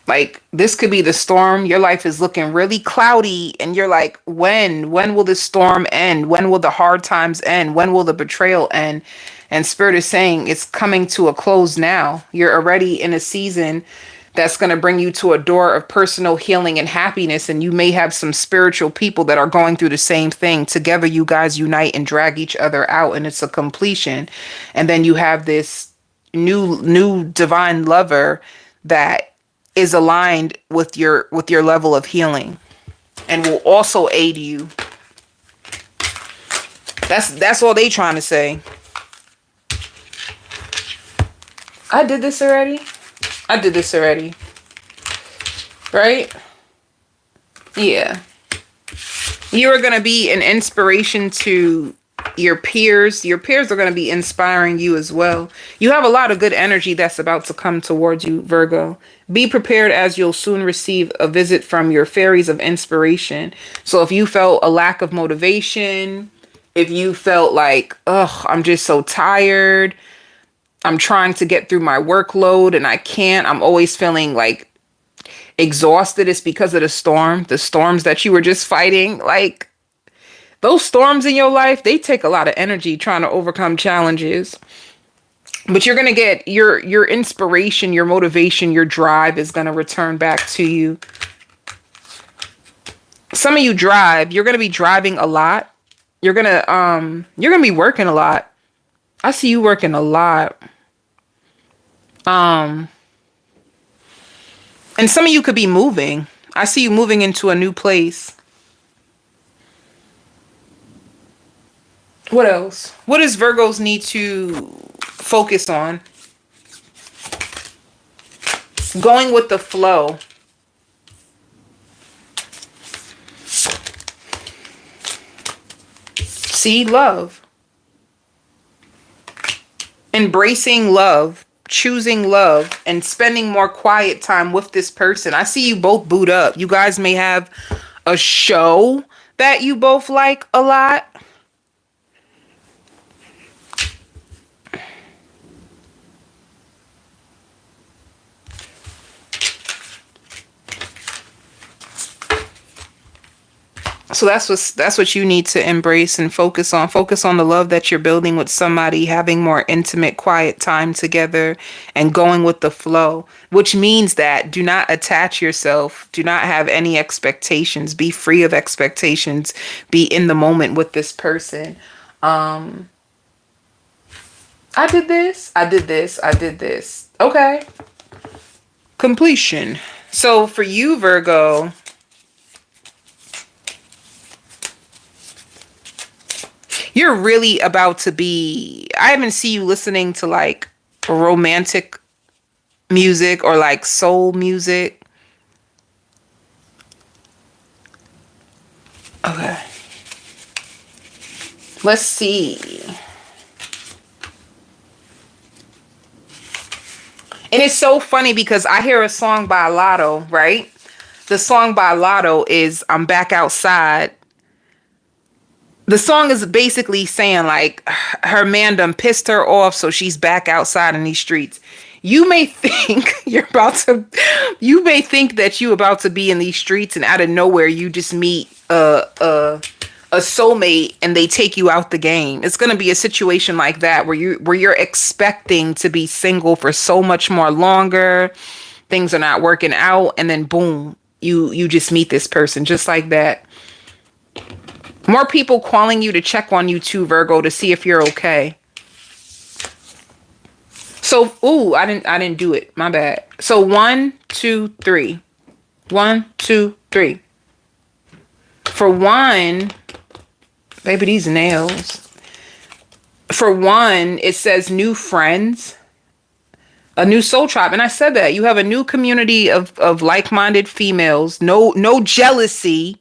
Speaker 1: Like, this could be the storm. Your life is looking really cloudy, and you're like, when will this storm end? When will the hard times end? When will the betrayal end? And Spirit is saying it's coming to a close now. You're already in a season that's going to bring you to a door of personal healing and happiness. And you may have some spiritual people that are going through the same thing. Together, you guys unite and drag each other out, and it's a completion. And then you have this new divine lover that is aligned with your level of healing and will also aid you. That's all they trying to say. I did this already. Right? Yeah. You are going to be an inspiration to your peers. Your peers are going to be inspiring you as well. You have a lot of good energy that's about to come towards you, Virgo. Be prepared, as you'll soon receive a visit from your fairies of inspiration. So if you felt a lack of motivation, if you felt like, I'm just so tired, I'm trying to get through my workload and I can't, I'm always feeling like exhausted, it's because of the storms that you were just fighting. Like, those storms in your life, they take a lot of energy trying to overcome challenges. But you're going to get your inspiration, your motivation, your drive is going to return back to you. Some of you drive, you're going to be driving a lot. You're going to be working a lot. I see you working a lot. And some of you could be moving. I see you moving into a new place. What else? What does Virgos need to focus on? Going with the flow. See, love. Embracing love. Choosing love. And spending more quiet time with this person. I see you both boot up. You guys may have a show that you both like a lot. So that's what you need to embrace and focus on. Focus on the love that you're building with somebody, having more intimate, quiet time together and going with the flow, which means that do not attach yourself. Do not have any expectations. Be free of expectations. Be in the moment with this person. I did this. I did this. I did this. Okay. Completion. So for you, Virgo, you're really about to be, I even see you listening to like romantic music or like soul music. Okay. Let's see. And it's so funny because I hear a song by Lotto, right? The song by Lotto is I'm Back Outside. The song is basically saying like her man done pissed her off, so she's back outside in these streets. You may think you may think that you about to be in these streets and out of nowhere you just meet a soulmate and they take you out the game. It's going to be a situation like that where you're expecting to be single for so much more longer. Things are not working out and then boom, you just meet this person just like that. More people calling you to check on you too, Virgo, to see if you're okay. So, ooh, I didn't do it. My bad. So 1, 2, 3. 1, 2, 3. For one, baby, these nails. For one, it says new friends, a new soul tribe. And I said that you have a new community of like-minded females. No jealousy.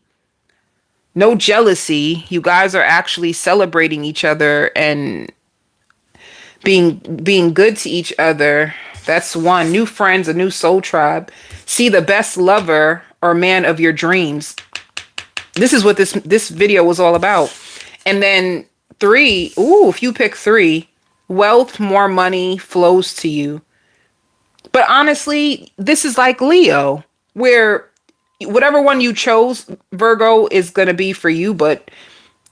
Speaker 1: No jealousy. You guys are actually celebrating each other and being good to each other. That's one. New friends, a new soul tribe. See the best lover or man of your dreams. This is what this video was all about. And then 3, ooh, if you pick 3, wealth, more money flows to you. But honestly, this is like Leo, where whatever one you chose, Virgo, is going to be for you. But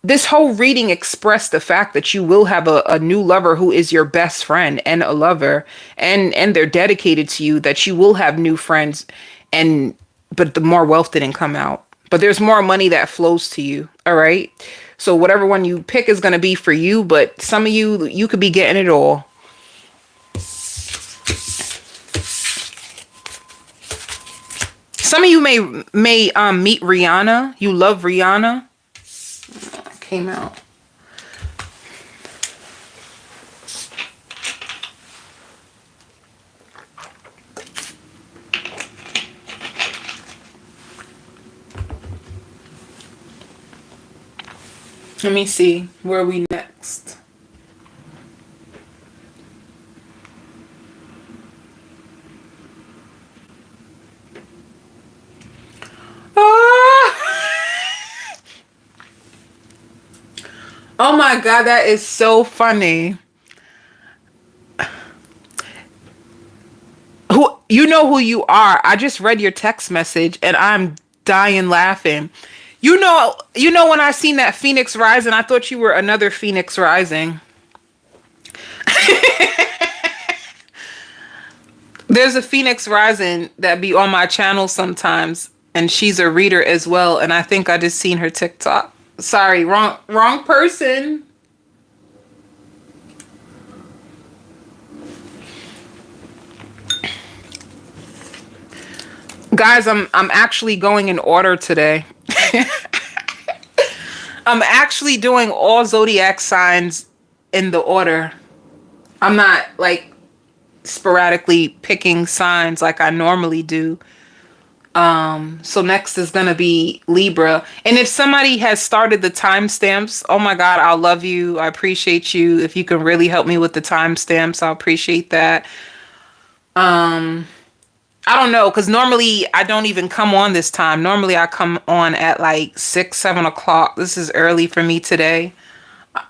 Speaker 1: this whole reading expressed the fact that you will have a new lover who is your best friend and a lover, and they're dedicated to you, that you will have new friends, but the more wealth didn't come out. But there's more money that flows to you. All right. So whatever one you pick is going to be for you. But some of you could be getting it all. Some of you may meet Rihanna. You love Rihanna. Came out. Let me see. Where are we next? Oh my God, that is so funny. You know who you are. I just read your text message and I'm dying laughing. You know when I seen that Phoenix Rising, I thought you were another Phoenix Rising. There's a Phoenix Rising that be on my channel sometimes, and she's a reader as well. And I think I just seen her TikTok. Sorry, wrong person. Guys, I'm actually going in order today. I'm actually doing all zodiac signs in the order. I'm not like sporadically picking signs like I normally do. So next is gonna be Libra. And if somebody has started the timestamps, oh my God, I'll love you. I appreciate you. If you can really help me with the timestamps, I'll appreciate that. I don't know, because normally I don't even come on this time. Normally I come on at like 6, 7 o'clock. This is early for me today.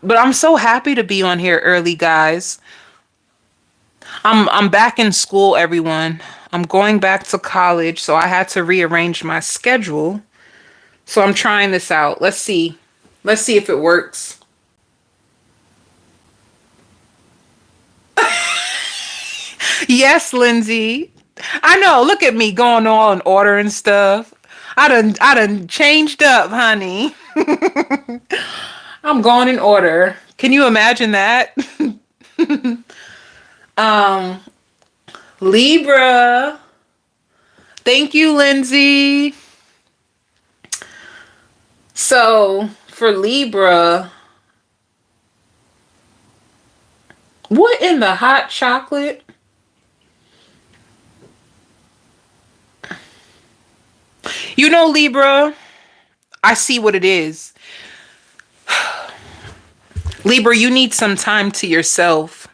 Speaker 1: But I'm so happy to be on here early, guys. I'm back in school, everyone. I'm going back to college, so I had to rearrange my schedule. So I'm trying this out. Let's see. Let's see if it works. Yes, Lindsay. I know. Look at me going all in order and stuff. I done changed up, honey. I'm going in order. Can you imagine that? um, Libra. Thank you, Lindsay. So for Libra, what in the hot chocolate? You know, Libra, I see what it is. Libra, you need some time to yourself.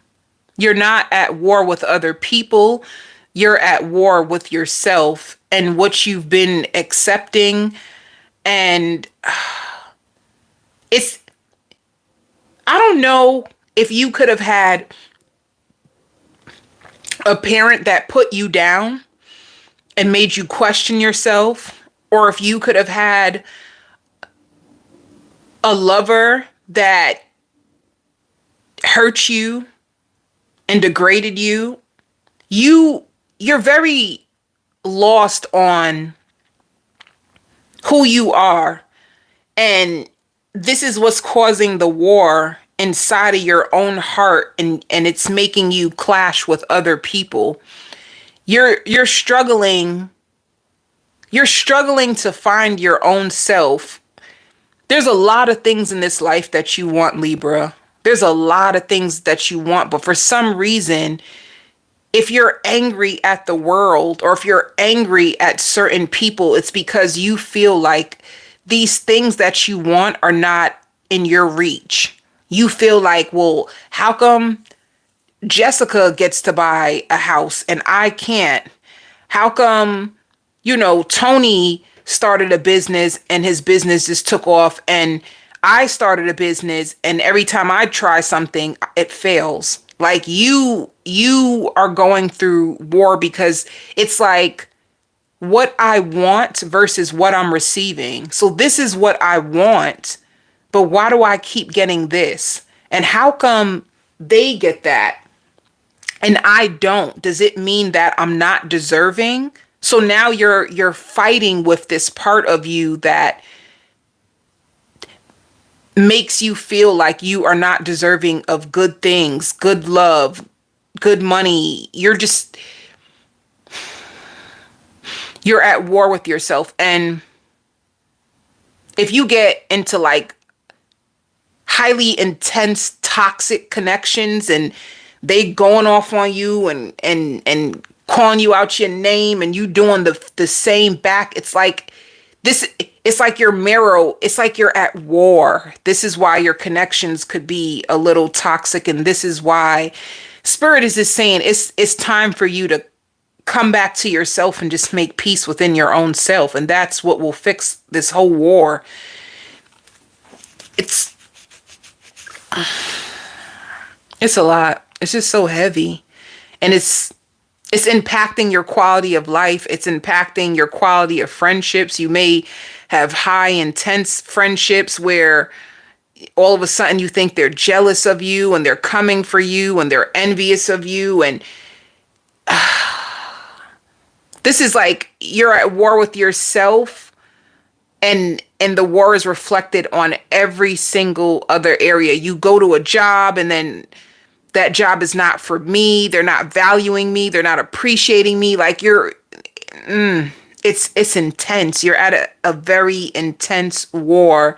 Speaker 1: You're not at war with other people. You're at war with yourself and what you've been accepting. And it's, I don't know if you could have had a parent that put you down and made you question yourself, or if you could have had a lover that hurt you and degraded you. You're very lost on who you are, and this is what's causing the war inside of your own heart, and it's making you clash with other people. You're struggling to find your own self. There's a lot of things in this life that you want, Libra. There's a lot of things that you want, but for some reason, if you're angry at the world or if you're angry at certain people, it's because you feel like these things that you want are not in your reach. You feel like, well, how come Jessica gets to buy a house and I can't? How come, Tony started a business and his business just took off, and I started a business and every time I try something, it fails? Like you are going war because it's like what I want versus what I'm receiving. So this is what I want, but why do I keep getting this? And how come they get that and I don't? Does it mean that I'm not deserving? So now you're fighting with this part of you that makes you feel like you are not deserving of good things, good love, good money. You're at war with yourself. And if you get into like highly intense toxic connections and they going off on you and calling you out your name and you doing the same back, it's like this, it's like you're it's like you're at war. This is why your connections could be a little toxic, and this is why Spirit is just saying it's time for you to come back to yourself and just make peace within your own self, and that's what will fix this whole war. It's a lot. It's just so heavy, and it's impacting your quality of life. It's impacting your quality of friendships. You may have high intense friendships where all of a sudden you think they're jealous of you and they're coming for you and they're envious of you, and This is like you're at war with yourself, and the war is reflected on every single other area. You go to a job and then that job is not for me. They're not valuing me. They're not appreciating me. Like it's intense. You're at a very intense war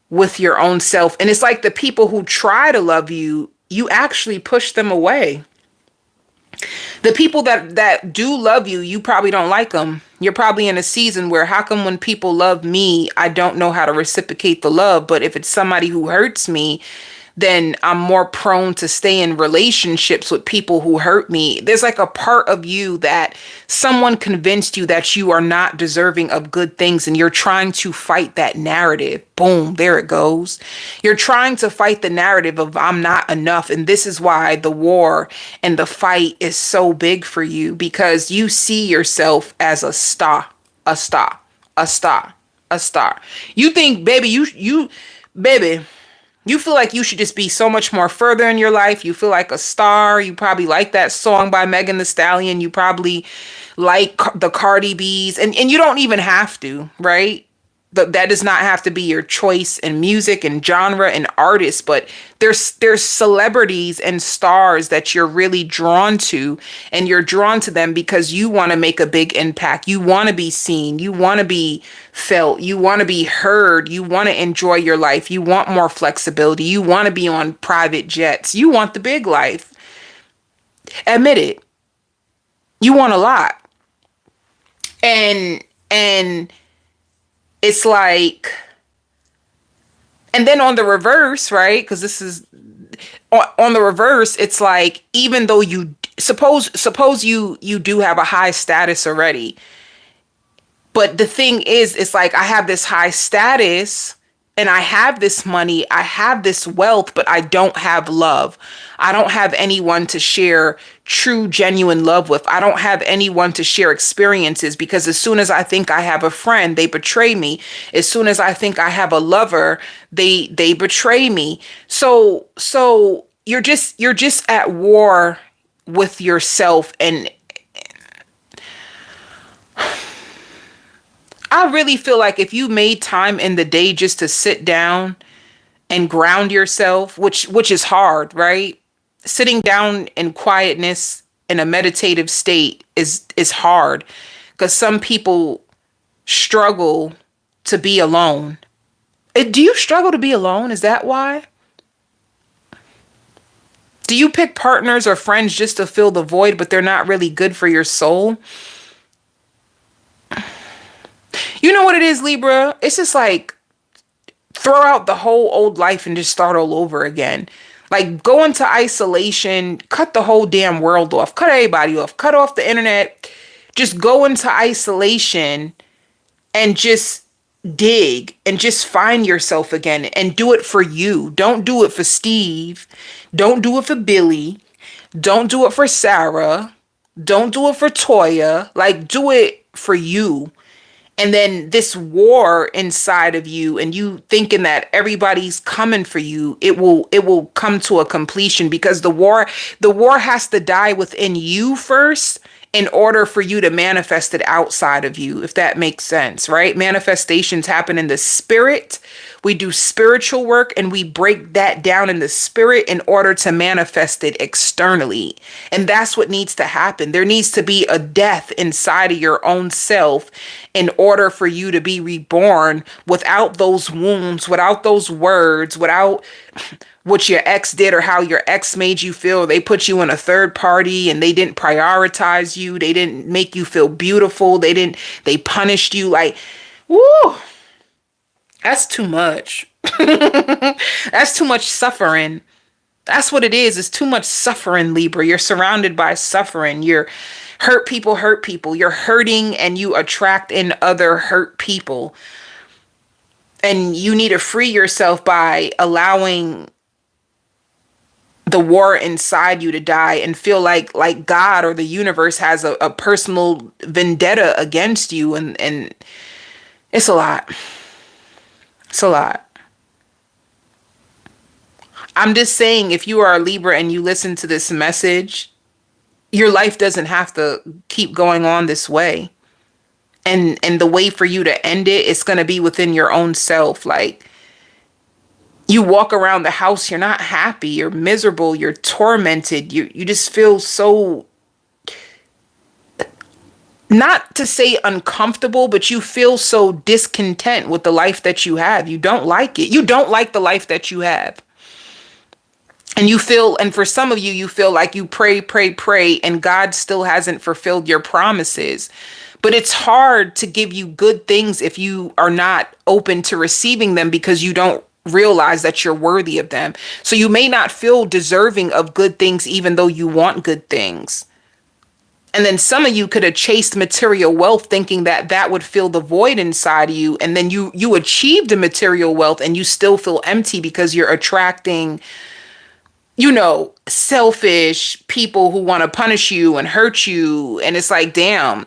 Speaker 1: with your own self. And it's like the people who try to love you, you actually push them away. The people that do love you, you probably don't like them. You're probably in a season where, how come when people love me, I don't know how to reciprocate the love? But if it's somebody who hurts me, then I'm more prone to stay in relationships with people who hurt me. There's like a part of you that someone convinced you that you are not deserving of good things, and you're trying to fight that narrative. Boom, there it goes. You're trying to fight the narrative of I'm not enough. And this is why the war and the fight is so big for you, because you see yourself as a star, a star, a star, a star. You think, baby, baby, you feel like you should just be so much more further in your life. You feel like a star. You probably like that song by Megan Thee Stallion. You probably like the Cardi B's. And you don't even have to, right? That does not have to be your choice in music and genre and artists. But there's celebrities and stars that you're really drawn to. And you're drawn to them because you want to make a big impact. You want to be seen. You want to be felt. You want to be heard. You want to enjoy your life. You want more flexibility. You want to be on private jets. You want the big life. Admit it. You want a lot. And it's like, and then on the reverse, right? Because this is on the reverse. It's like, even though you suppose you do have a high status already, but the thing is, it's like, I have this high status and I have this money, I have this wealth, but I don't have love. I don't have anyone to share true, genuine love with. I don't have anyone to share experiences, because as soon as I think I have a friend, they betray me. As soon as I think I have a lover, they betray me. So you're just at war with yourself. And I really feel like if you made time in the day just to sit down and ground yourself, which is hard, right? Sitting down in quietness in a meditative state is hard, because some people struggle to be alone. Do you struggle to be alone? Is that why? Do you pick partners or friends just to fill the void, but they're not really good for your soul? You know what it is, Libra? It's just like, throw out the whole old life and just start all over again. Like, go into isolation, cut the whole damn world off, cut everybody off, cut off the internet. Just go into isolation and just dig and just find yourself again, and do it for you. Don't do it for Steve. Don't do it for Billy. Don't do it for Sarah. Don't do it for Toya. Like, do it for you. And then this war inside of you, and you thinking that everybody's coming for you, it will come to a completion, because the war has to die within you first in order for you to manifest it outside of you, if that makes sense, right? Manifestations happen in the spirit. We do spiritual work and we break that down in the spirit in order to manifest it externally. And that's what needs to happen. There needs to be a death inside of your own self in order for you to be reborn, without those wounds, without those words, without what your ex did or how your ex made you feel. They put you in a third party and they didn't prioritize you. They didn't make you feel beautiful. They punished you. Like, woo, that's too much. That's too much suffering. That's what it is. It's too much suffering, Libra. You're surrounded by suffering. You're hurt people hurt people. You're hurting and you attract in other hurt people. And you need to free yourself by allowing the war inside you to die, and feel like God or the universe has a personal vendetta against you. And it's a lot. It's a lot. I'm just saying, if you are a Libra and you listen to this message, your life doesn't have to keep going on this way. And the way for you to end it, it's going to be within your own self. Like, you walk around the house, you're not happy, you're miserable, you're tormented, you just feel so, not to say uncomfortable, but you feel so discontent with the life that you have. You don't like it. You don't like the life that you have. And you feel, and for some of you, you feel like you pray, pray, pray, and God still hasn't fulfilled your promises. But it's hard to give you good things if you are not open to receiving them, because you don't realize that you're worthy of them. So you may not feel deserving of good things, even though you want good things. And then some of you could have chased material wealth thinking that that would fill the void inside of you. And then you achieved the material wealth and you still feel empty because you're attracting, you know, selfish people who want to punish you and hurt you. And it's like, damn,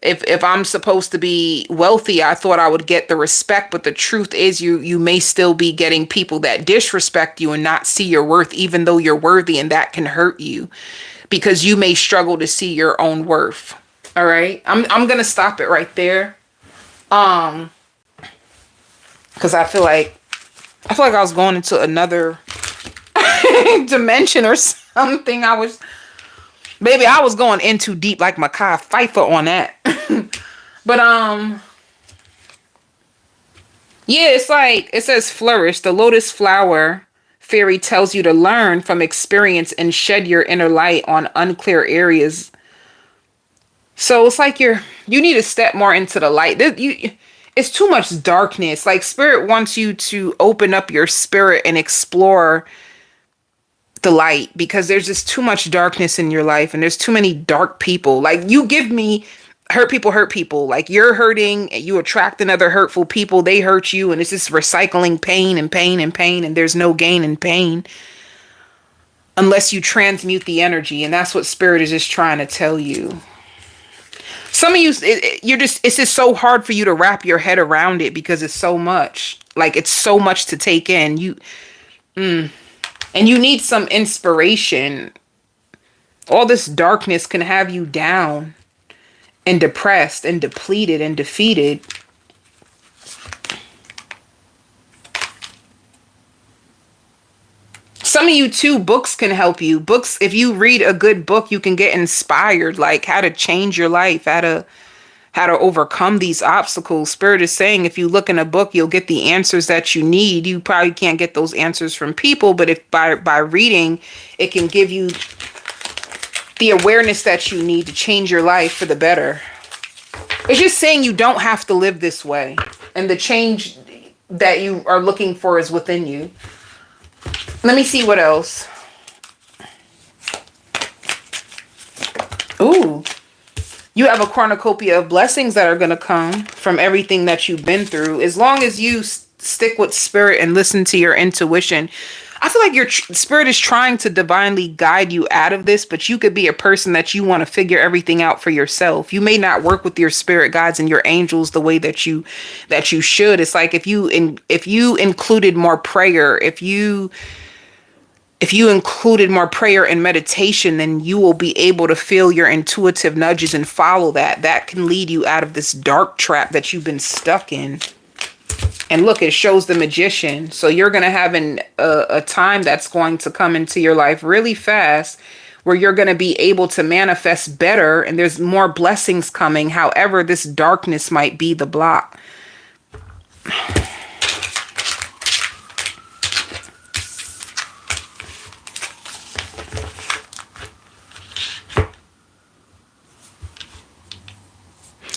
Speaker 1: if I'm supposed to be wealthy, I thought I would get the respect. But the truth is you may still be getting people that disrespect you and not see your worth, even though you're worthy, and that can hurt you because you may struggle to see your own worth. All right. I'm going to stop it right there. Cause I feel like I was going into another dimension or something. I was going in too deep, like Makai Pfeiffer on that. But yeah, it's like it says flourish. The lotus flower fairy tells you to learn from experience and shed your inner light on unclear areas. So it's like you need to step more into the light. It's too much darkness. Like, spirit wants you to open up your spirit and explore the light, because there's just too much darkness in your life and there's too many dark people. Like, you give me hurt people. Like, you're hurting and you attract another hurtful people. They hurt you, and it's just recycling pain and pain and pain, and there's no gain in pain unless you transmute the energy. And that's what spirit is just trying to tell you. Some of you, it's just so hard for you to wrap your head around it because it's so much. Like, it's so much to take in. And you need some inspiration. All this darkness can have you down and depressed and depleted and defeated. Some of you too, books can help you. Books, if you read a good book, you can get inspired, like how to change your life, how to overcome these obstacles. Spirit is saying if you look in a book, you'll get the answers that you need. You probably can't get those answers from people, but if by reading, it can give you the awareness that you need to change your life for the better. It's just saying you don't have to live this way, and the change that you are looking for is within you. Let me see what else. Ooh. You have a cornucopia of blessings that are going to come from everything that you've been through. As long as you stick with spirit and listen to your intuition. I feel like your spirit is trying to divinely guide you out of this, but you could be a person that you want to figure everything out for yourself. You may not work with your spirit guides and your angels the way that you should. It's like if you included more prayer, if you included more prayer and meditation, then you will be able to feel your intuitive nudges and follow that. That can lead you out of this dark trap that you've been stuck in. And look, it shows the Magician. So you're going to have a time that's going to come into your life really fast where you're going to be able to manifest better, and there's more blessings coming. However, this darkness might be the block.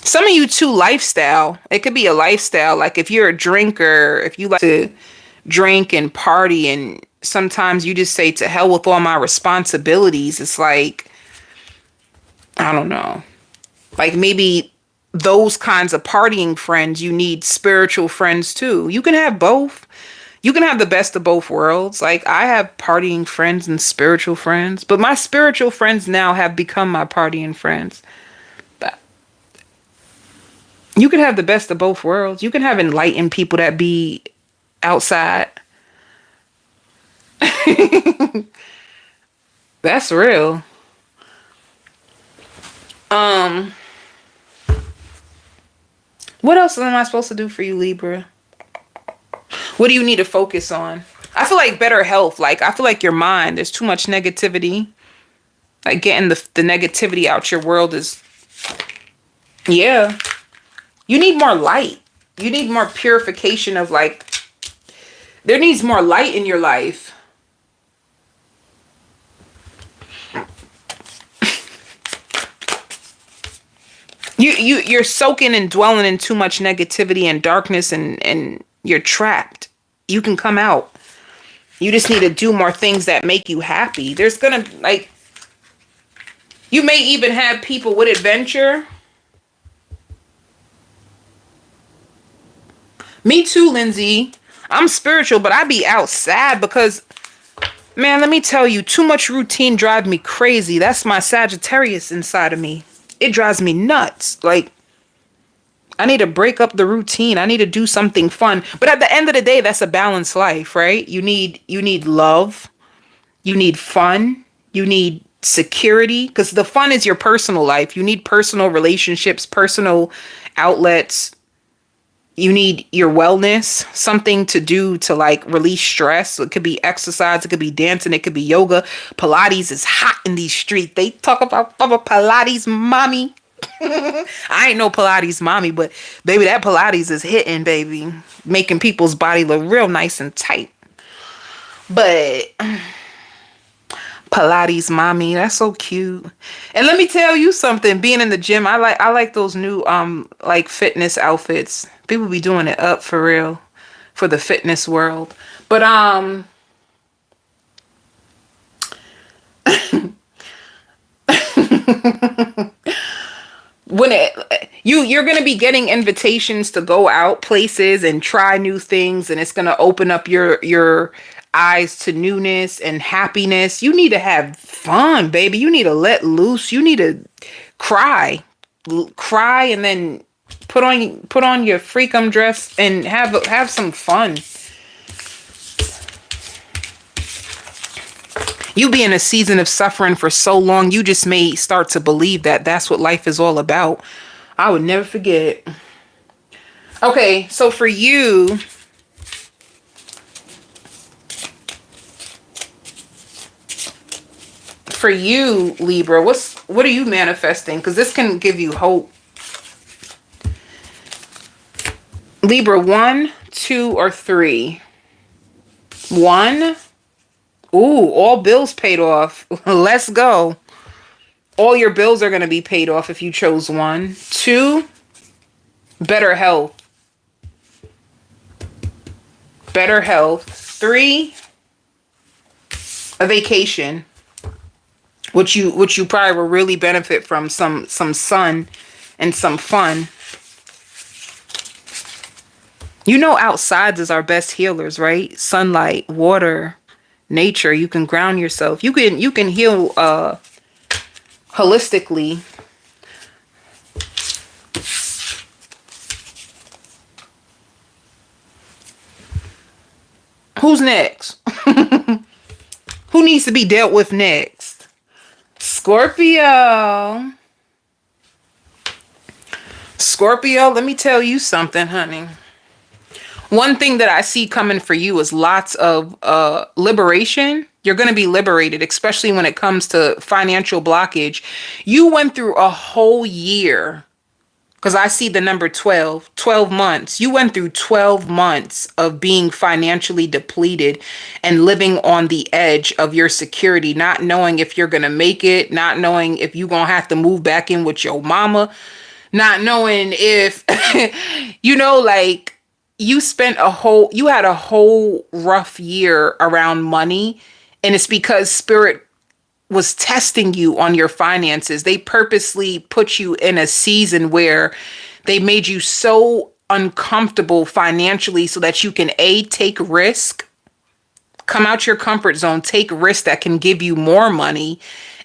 Speaker 1: Some of you too, lifestyle. It could be a lifestyle. Like if you're a drinker, if you like to drink and party, and sometimes you just say to hell with all my responsibilities. It's like, I don't know. Like maybe those kinds of partying friends, you need spiritual friends too. You can have both. You can have the best of both worlds. Like I have partying friends and spiritual friends, but my spiritual friends now have become my partying friends. You can have the best of both worlds. You can have enlightened people that be outside. That's real. Um, what else am I supposed to do for you, Libra? What do you need to focus on? I feel like better health. Like, I feel like your mind, there's too much negativity. Like, getting the negativity out your world is, yeah. You need more light. You need more purification of, like, there needs more light in your life. You're soaking and dwelling in too much negativity and darkness, and you're trapped. You can come out. You just need to do more things that make you happy. There's gonna, like, you may even have people with adventure. Me too, Lindsay. I'm spiritual, but I be out sad because, man, let me tell you, too much routine drives me crazy. That's my Sagittarius inside of me. It drives me nuts. Like, I need to break up the routine. I need to do something fun. But at the end of the day, that's a balanced life, right? You need love. You need fun. You need security, because the fun is your personal life. You need personal relationships, personal outlets. You need your wellness, something to do to, like, release stress. It could be exercise, it could be dancing, it could be yoga. Pilates is hot in these streets. They talk about Pilates, mommy. I ain't no Pilates mommy, but baby, that Pilates is hitting, baby. Making people's body look real nice and tight. But Pilates mommy, that's so cute. And let me tell you something, being in the gym, I like those new like fitness outfits. People be doing it up for real for the fitness world. But when you're going to be getting invitations to go out places and try new things, and it's going to open up your eyes to newness and happiness. You need to have fun, baby. You need to let loose. You need to cry and then put on your freakum dress and have some fun. You be in a season of suffering for so long, you just may start to believe that that's what life is all about. I would never forget. Okay, so for you, Libra, what are you manifesting? Because this can give you hope. Libra, 1, 2, or 3? 1. Ooh, all bills paid off. Let's go. All your bills are going to be paid off if you chose 1. 2, better health. Better health. 3, a vacation. Which you probably will really benefit from, some sun and some fun. You know, outsides is our best healers, right? Sunlight, water, nature. You can ground yourself. You can heal holistically. Who's next? Who needs to be dealt with next? Scorpio. Scorpio, let me tell you something, honey. One thing that I see coming for you is lots of liberation. You're going to be liberated, especially when it comes to financial blockage. You went through a whole year, because I see the number 12 months. You went through 12 months of being financially depleted and living on the edge of your security, not knowing if you're going to make it, not knowing if you're going to have to move back in with your mama, not knowing if, like, you had a whole rough year around money, and it's because spirit was testing you on your finances. They purposely put you in a season where they made you so uncomfortable financially so that you can take risk, come out your comfort zone, take risks that can give you more money,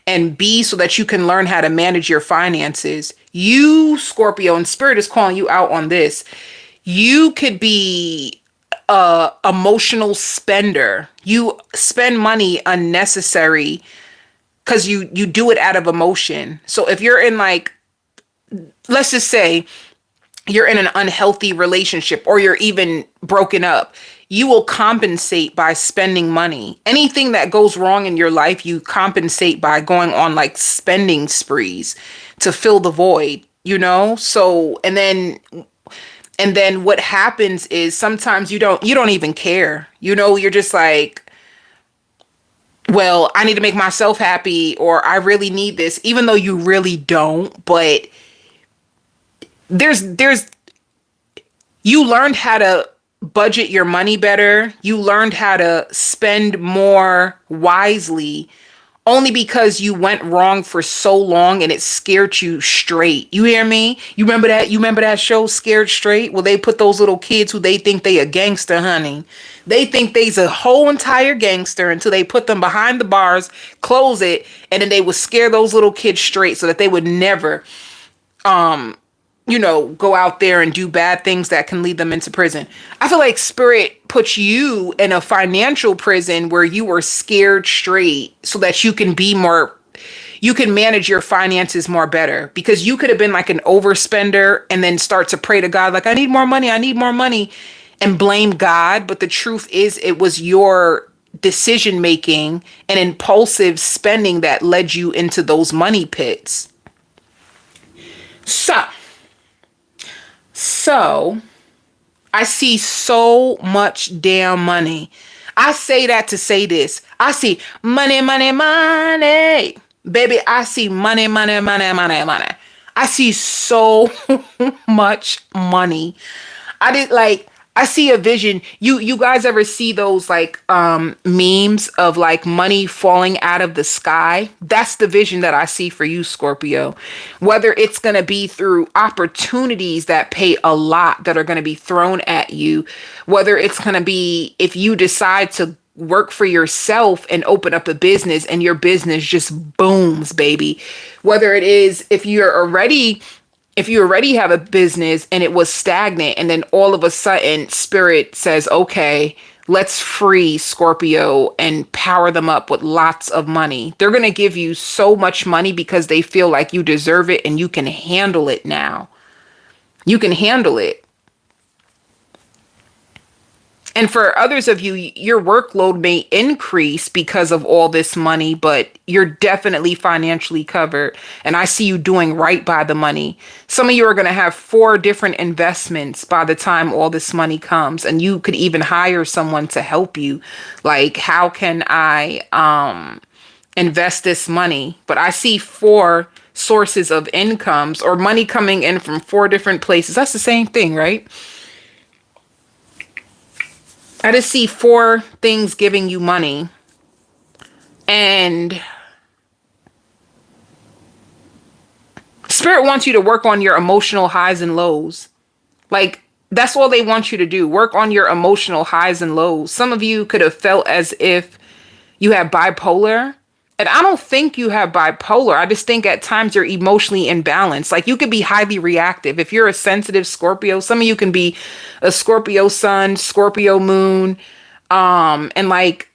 Speaker 1: and B, so that you can learn how to manage your finances. You, Scorpio, and spirit is calling you out on this. You could be a emotional spender. You spend money unnecessary because you do it out of emotion. So if you're in like, let's just say you're in an unhealthy relationship or you're even broken up, you will compensate by spending money. Anything that goes wrong in your life, you compensate by going on like spending sprees to fill the void, you know? So, and then what happens is sometimes you don't even care. You know, you're just like, well, I need to make myself happy, or I really need this, even though you really don't. But there's you learned how to budget your money better. You learned how to spend more wisely only because you went wrong for so long and it scared you straight. You hear me? You remember that show Scared Straight? Well, they put those little kids who they think they a gangster, honey. They think they's a whole entire gangster until they put them behind the bars, close it, and then they would scare those little kids straight so that they would never go out there and do bad things that can lead them into prison. I feel like spirit puts you in a financial prison where you were scared straight so that you can manage your finances more better, because you could have been like an overspender and then start to pray to God, like, I need more money, and blame God. But the truth is, it was your decision making and impulsive spending that led you into those money pits. So I see so much damn money. I say that to say this. I see money, money, money. Baby, I see money, money, money, money, money. I see so much money. I see a vision. You guys ever see those like memes of like money falling out of the sky? That's the vision that I see for you, Scorpio. Whether it's going to be through opportunities that pay a lot that are going to be thrown at you, whether it's going to be if you decide to work for yourself and open up a business and your business just booms, baby. Whether it is if you already have a business and it was stagnant, and then all of a sudden spirit says, okay, let's free Scorpio and power them up with lots of money. They're going to give you so much money because they feel like you deserve it and you can handle it now. You can handle it. And for others of you, your workload may increase because of all this money, but you're definitely financially covered. And I see you doing right by the money. Some of you are going to have 4 different investments by the time all this money comes. And you could even hire someone to help you. Like, how can I invest this money? But I see 4 sources of incomes or money coming in from 4 different places. That's the same thing, right? I just see 4 things giving you money. And spirit wants you to work on your emotional highs and lows. Like, that's all they want you to do. Work on your emotional highs and lows. Some of you could have felt as if you have bipolar. And I don't think you have bipolar. I just think at times you're emotionally imbalanced. Like, you could be highly reactive. If you're a sensitive Scorpio, some of you can be a Scorpio sun, Scorpio moon, and like,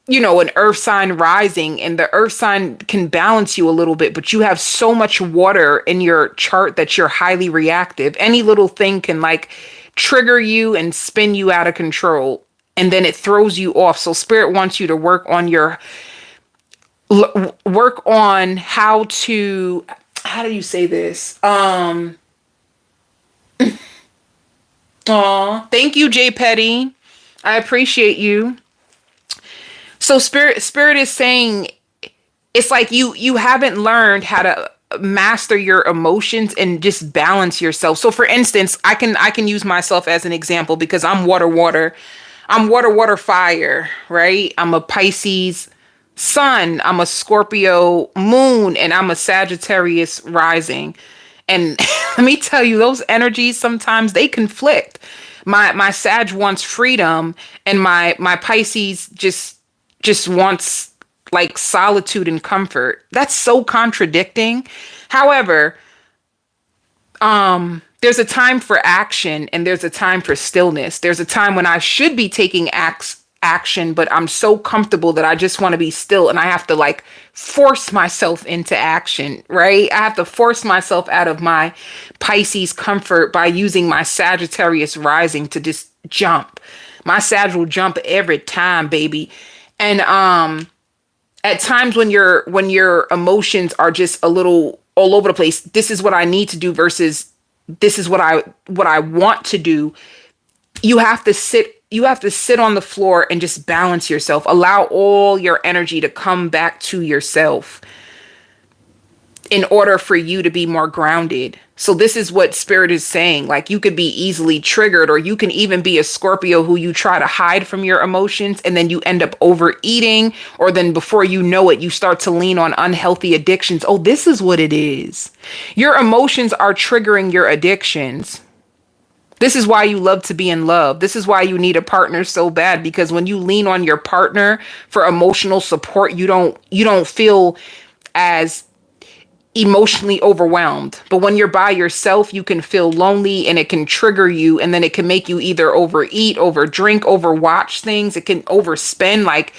Speaker 1: an earth sign rising, and the earth sign can balance you a little bit, but you have so much water in your chart that you're highly reactive. Any little thing can like trigger you and spin you out of control, and then it throws you off. So spirit wants you to work on how do you say this? Thank you, Jay Petty. I appreciate you. So spirit is saying it's like you haven't learned how to master your emotions and just balance yourself. So for instance, I can use myself as an example because I'm water. I'm water, fire, right? I'm a Pisces sun, I'm a Scorpio moon, and I'm a Sagittarius rising. And let me tell you, those energies sometimes they conflict. My Sag wants freedom, and my Pisces just wants like solitude and comfort. That's so contradicting. However, there's a time for action and there's a time for stillness. There's a time when I should be taking action, but I'm so comfortable that I just want to be still, and I have to like force myself into action, right? I have to force myself out of my Pisces comfort by using my Sagittarius rising to just jump. My Sag will jump every time, baby. And at times when your emotions are just a little all over the place, this is what I need to do versus this is what I want to do. You have to sit on the floor and just balance yourself. Allow all your energy to come back to yourself in order for you to be more grounded. So this is what Spirit is saying. Like, you could be easily triggered, or you can even be a Scorpio who you try to hide from your emotions, and then you end up overeating, or then before you know it, you start to lean on unhealthy addictions. Oh, this is what it is. Your emotions are triggering your addictions. This is why you love to be in love. This is why you need a partner so bad, because when you lean on your partner for emotional support, you don't feel as emotionally overwhelmed. But when you're by yourself, you can feel lonely, and it can trigger you, and then it can make you either overeat, overdrink, overwatch things. It can overspend. Like,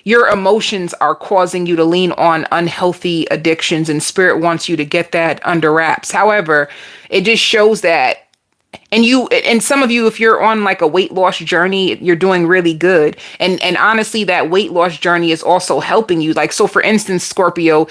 Speaker 1: your emotions are causing you to lean on unhealthy addictions, and Spirit wants you to get that under wraps. However, it just shows that, and some of you, if you're on like a weight loss journey, you're doing really good. And honestly, that weight loss journey is also helping you. Like, so for instance, Scorpio,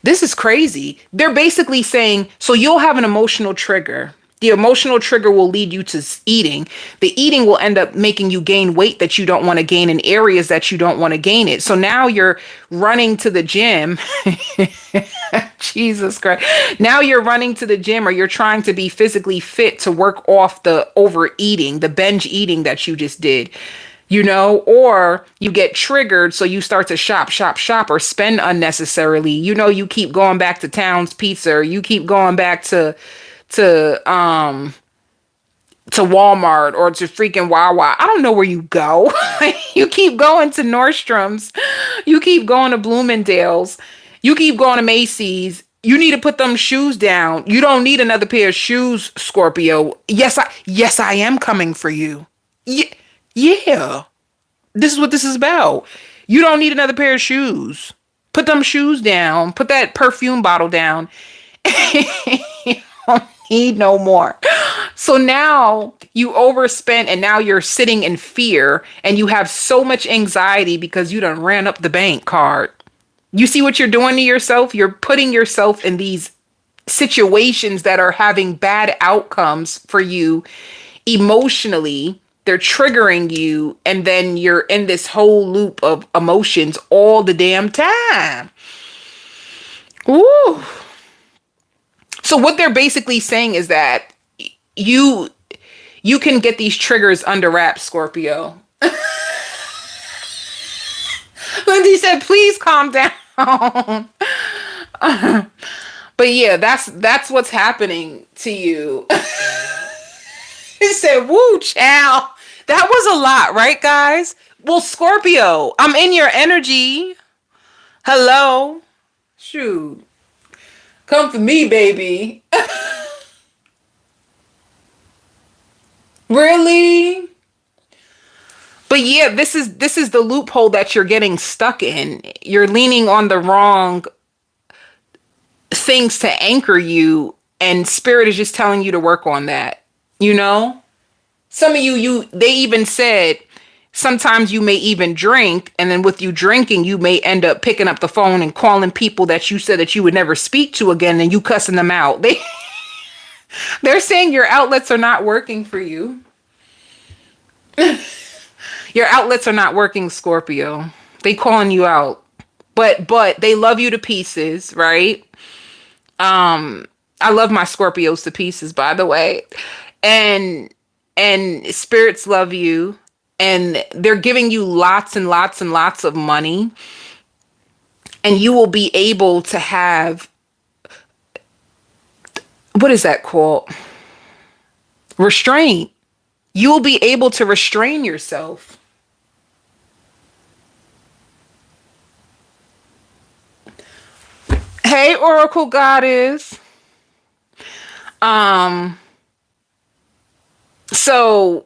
Speaker 1: this is crazy. They're basically saying, so you'll have an emotional trigger. The emotional trigger will lead you to eating. The eating will end up making you gain weight that you don't want to gain in areas that you don't want to gain it. So now you're running to the gym. Jesus Christ. Now you're running to the gym, or you're trying to be physically fit to work off the overeating, the binge eating that you just did. Or you get triggered, so you start to shop, or spend unnecessarily. You keep going back to Town's Pizza, or you keep going back to Walmart or to freaking Wawa. I don't know where you go. You keep going to Nordstrom's. You keep going to Bloomingdale's. You keep going to Macy's. You need to put them shoes down. You don't need another pair of shoes, Scorpio. Yes, I am coming for you. Yeah. This is what this is about. You don't need another pair of shoes. Put them shoes down. Put that perfume bottle down. You don't need no more. So now you overspent, and now you're sitting in fear, and you have so much anxiety because you done ran up the bank card. You see what you're doing to yourself? You're putting yourself in these situations that are having bad outcomes for you emotionally. They're triggering you, and then you're in this whole loop of emotions all the damn time. Woo. So what they're basically saying is that you can get these triggers under wraps, Scorpio. Lindsay said, please calm down. But yeah, that's what's happening to you. He said, woo, child. That was a lot, right, guys? Well, Scorpio, I'm in your energy. Hello. Shoot. Come for me, baby. Really? But yeah, this is the loophole that you're getting stuck in. You're leaning on the wrong things to anchor you, and Spirit is just telling you to work on that. Some of they even said sometimes you may even drink, and then with you drinking, you may end up picking up the phone and calling people that you said that you would never speak to again, and you cussing them out. They're saying your outlets are not working for you. Your outlets are not working, Scorpio. They calling you out. But they love you to pieces, right? I love my Scorpios to pieces, by the way. And spirits love you, and they're giving you lots and lots and lots of money, and you will be able to have, what is that called? Restraint. You'll be able to restrain yourself. Hey, Oracle Goddess. So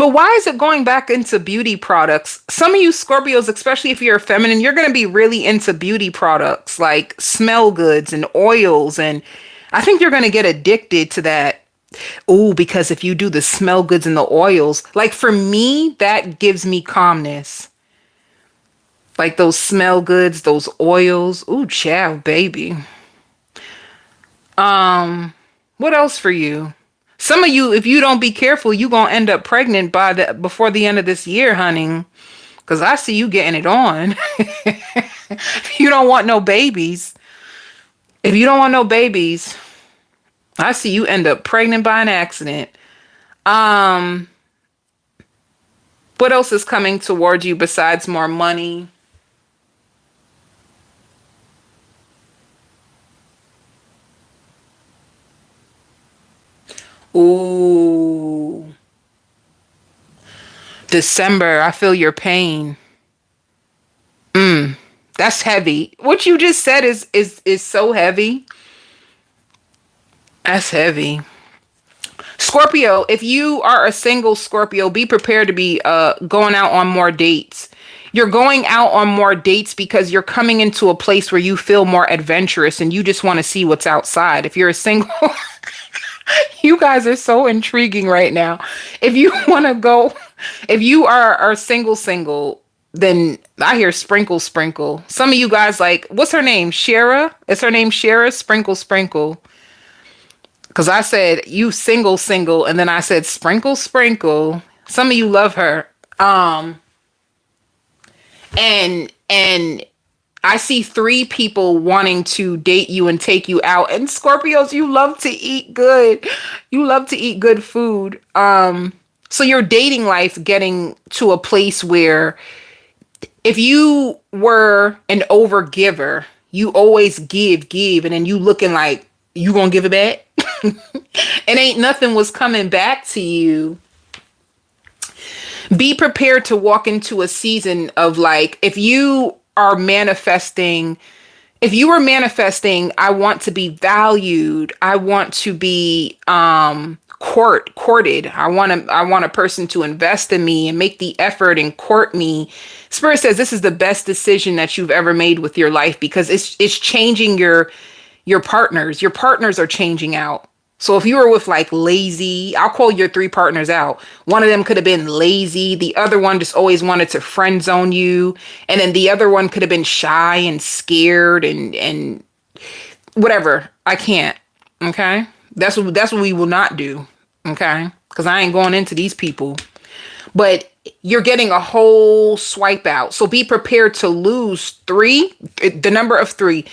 Speaker 1: But why is it going back into beauty products? Some of you Scorpios, especially if you're feminine, you're going to be really into beauty products like smell goods and oils. And I think you're going to get addicted to that. Oh, because if you do the smell goods and the oils, like for me, that gives me calmness. Like those smell goods, those oils. Ooh, chow, baby. What else for you? Some of you, if you don't be careful, you gonna end up pregnant before the end of this year, honey. Cause I see you getting it on. You don't want no babies. If you don't want no babies, I see you end up pregnant by an accident. What else is coming towards you besides more money? Ooh. December, I feel your pain. That's heavy. What you just said is so heavy. That's heavy. Scorpio, if you are a single Scorpio, be prepared to be going out on more dates. You're going out on more dates because you're coming into a place where you feel more adventurous and you just want to see what's outside. If you're a single, you guys are so intriguing right now. If you want to go, if you are single, then I hear sprinkle, sprinkle. Some of you guys like, what's her name? Shara? Is her name Shara? Sprinkle, sprinkle. Because I said you single, and then I said sprinkle, sprinkle. Some of you love her. And I see 3 people wanting to date you and take you out. And Scorpios, you love to eat good. You love to eat good food. So your dating life getting to a place where if you were an overgiver, you always give, and then you looking like you gonna give it back. And ain't nothing was coming back to you. Be prepared to walk into a season of like, if you were manifesting, I want to be valued. I want to be courted. I want a person to invest in me and make the effort and court me. Spirit says this is the best decision that you've ever made with your life because it's changing your partners. Your partners are changing out. So if you were with like lazy, I'll call your 3 partners out. One of them could have been lazy. The other one just always wanted to friend zone you. And then the other one could have been shy and scared and whatever. I can't. Okay. That's what we will not do. Okay. Because I ain't going into these people. But you're getting a whole swipe out. So be prepared to lose 3, the number of 3.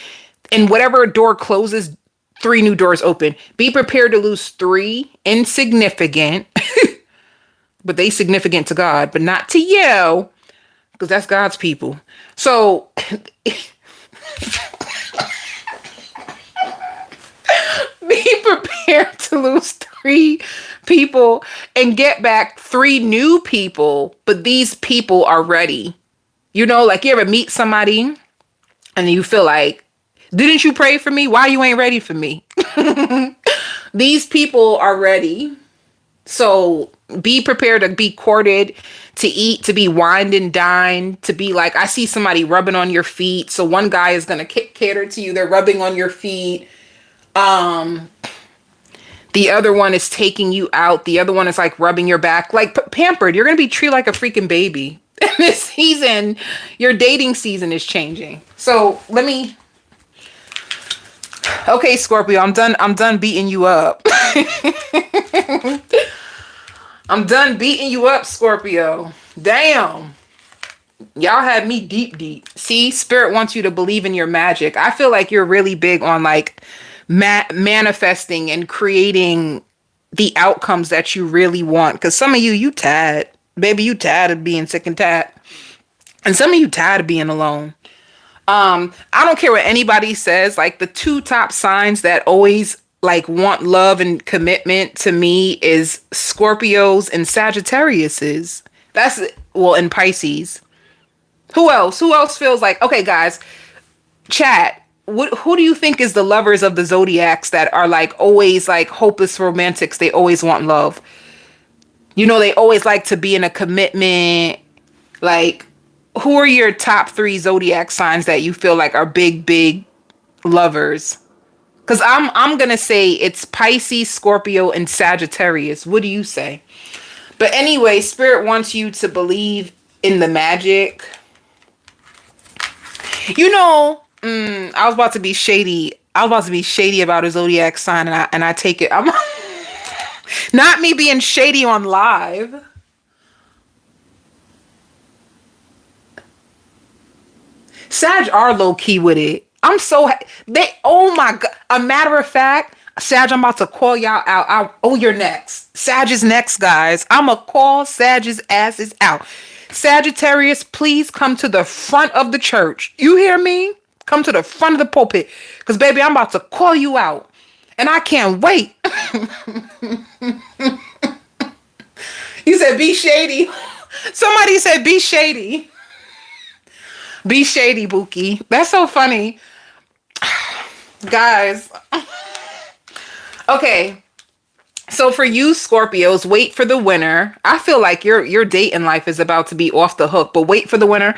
Speaker 1: And whatever door closes, 3 new doors open. Be prepared to lose 3 insignificant, but they significant to God, but not to you, because that's God's people. So be prepared to lose 3 people and get back 3 new people, but these people are ready. You know, like you ever meet somebody and you feel like, didn't you pray for me? Why you ain't ready for me? These people are ready. So be prepared to be courted, to eat, to be wined and dined, to be like, I see somebody rubbing on your feet. So one guy is going to cater to you. They're rubbing on your feet. The other one is taking you out. The other one is like rubbing your back, like pampered. You're going to be treated like a freaking baby. This season, your dating season is changing. So okay, Scorpio, I'm done beating you up. I'm done beating you up, Scorpio. Damn. Y'all had me deep. See, Spirit wants you to believe in your magic. I feel like you're really big on like manifesting and creating the outcomes that you really want. Because some of you tired. Baby, you tired of being sick and tired. And some of you tired of being alone. I don't care what anybody says. Like the 2 top signs that always like want love and commitment to me is Scorpios and Sagittariuses. That's and Pisces. Who else? Who else feels like, okay, guys, chat. Who do you think is the lovers of the zodiacs that are like always like hopeless romantics? They always want love. You know, they always like to be in a commitment. Like, who are your top 3 zodiac signs that you feel like are big lovers? Because I'm gonna say it's Pisces, Scorpio, and Sagittarius. What do you say? But anyway, Spirit wants you to believe in the magic. You know, I was about to be shady. I was about to be shady about a zodiac sign, and I take it. I'm not me being shady on live. Sag are low key with it. I'm so they. Oh my god! A matter of fact, Sag, I'm about to call y'all out. Oh, you're next. Sag is next, guys. I'ma call Sag's asses out. Sagittarius, please come to the front of the church. You hear me? Come to the front of the pulpit, cause baby, I'm about to call you out, and I can't wait. You said be shady. Somebody said be shady. Be shady, Buki. That's so funny. Guys. Okay. So for you Scorpios, wait for the winter. I feel like your dating life is about to be off the hook, but wait for the winter.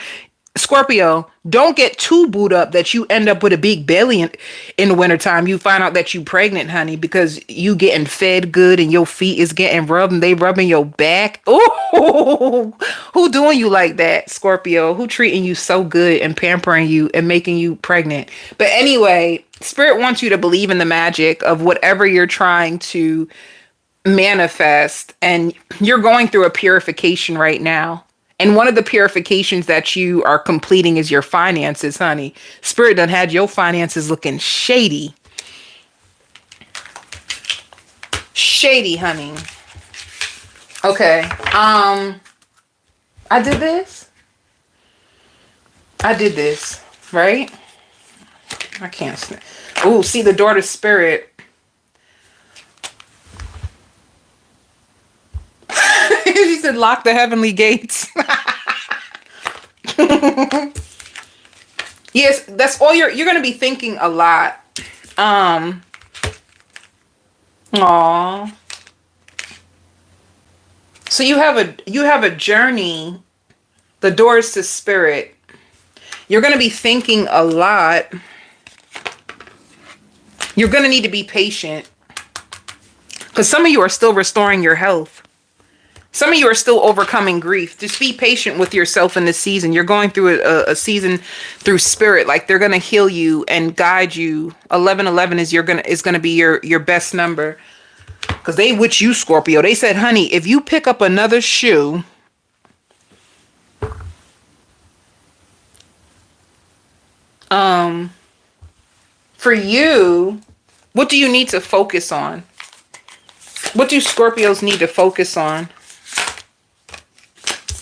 Speaker 1: Scorpio, don't get too booed up that you end up with a big belly in the wintertime. You find out that you pregnant, honey, because you getting fed good and your feet is getting rubbed and they rubbing your back. Oh, who doing you like that, Scorpio? Who treating you so good and pampering you and making you pregnant? But anyway, Spirit wants you to believe in the magic of whatever you're trying to manifest, and you're going through a purification right now. And one of the purifications that you are completing is your finances, honey. Spirit done had your finances looking shady. Shady, honey. Okay. I did this, right? I can't stand. Oh, see the daughter Spirit. She said, lock the heavenly gates. Yes, that's all you're going to be thinking a lot. Aw. So you have a journey, the doors to Spirit. You're going to be thinking a lot. You're going to need to be patient, because some of you are still restoring your health. Some of you are still overcoming grief. Just be patient with yourself in this season. You're going through a season through Spirit. Like, they're going to heal you and guide you. 1111 is going to be your best number. Because they with you, Scorpio. They said, honey, if you pick up another shoe, for you, what do you need to focus on? What do Scorpios need to focus on?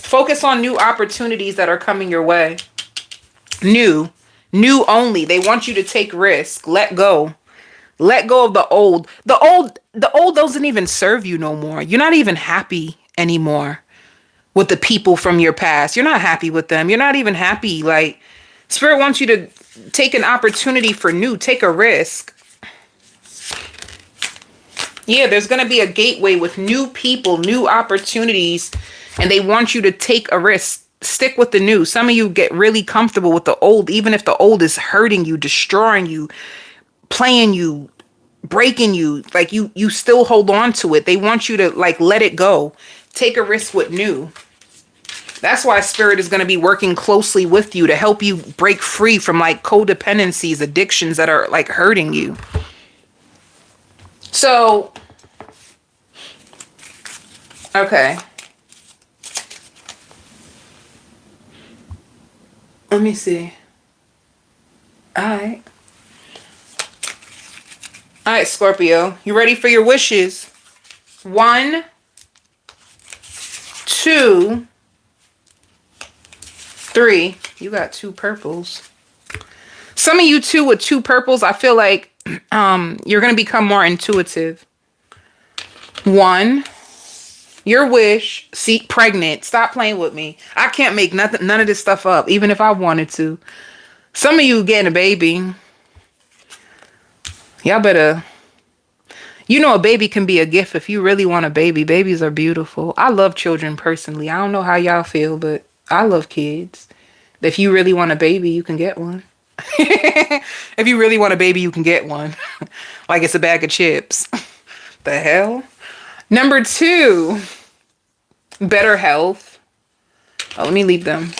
Speaker 1: Focus on new opportunities that are coming your way. New only. They want you to take risk. Let go. Let go of the old. The old doesn't even serve you no more. You're not even happy anymore with the people from your past. You're not happy with them. You're not even happy. Like, Spirit wants you to take an opportunity for new. Take a risk. Yeah, there's going to be a gateway with new people, new opportunities. And they want you to take a risk. Stick with the new. Some of you get really comfortable with the old, even if the old is hurting you, destroying you, playing you, breaking you. Like, you still hold on to it. They want you to, like, let it go. Take a risk with new. That's why Spirit is going to be working closely with you to help you break free from, like, codependencies, addictions that are, like, hurting you. So, okay. Let me see. All right, Scorpio. You ready for your wishes? 1, 2, 3. You got 2 purples. Some of you too with 2 purples, I feel like you're going to become more intuitive. 1. Your wish, seek pregnant. Stop playing with me. I can't make none of this stuff up, even if I wanted to. Some of you getting a baby. Y'all better You know, a baby can be a gift if you really want a baby. Babies are beautiful. I love children personally. I don't know how y'all feel, but I love kids. If you really want a baby, you can get one. If you really want a baby, you can get one. Like it's a bag of chips. The hell? Number 2, better health. Oh, let me leave them.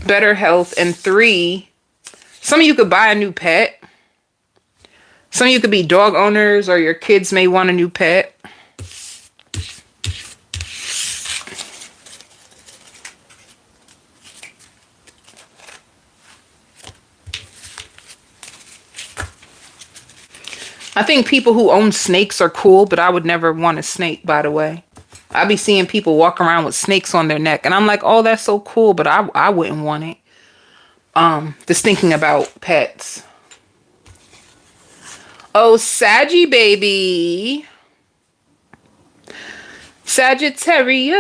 Speaker 1: Better health. And 3, some of you could buy a new pet. Some of you could be dog owners, or your kids may want a new pet. I think people who own snakes are cool, but I would never want a snake, by the way. I be seeing people walk around with snakes on their neck, and I'm like, oh, that's so cool, but I wouldn't want it. Just thinking about pets. Oh, Saggy baby. Sagittarius.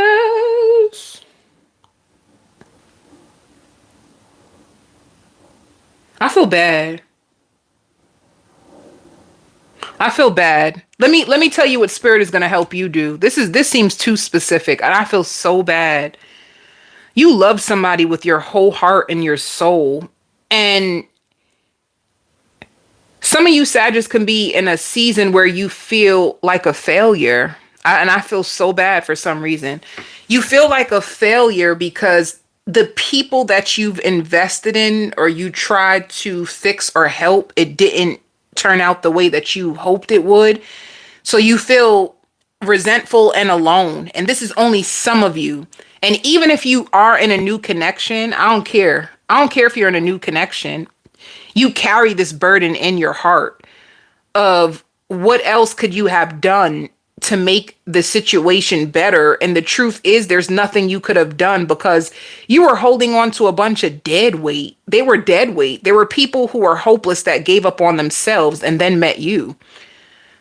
Speaker 1: I feel bad. I feel bad. Let me tell you what spirit is going to help you do. This seems too specific, and I feel so bad. You love somebody with your whole heart and your soul, and some of you Sagittarius can be in a season where you feel like a failure. And I feel so bad for some reason. You feel like a failure because the people that you've invested in or you tried to fix or help, it didn't turn out the way that you hoped it would. So you feel resentful and alone. And this is only some of you. And even if you are in a new connection, I don't care. I don't care if you're in a new connection. You carry this burden in your heart of what else could you have done to make the situation better. And the truth is there's nothing you could have done because you were holding on to a bunch of dead weight. They were dead weight. There were people who were hopeless that gave up on themselves and then met you.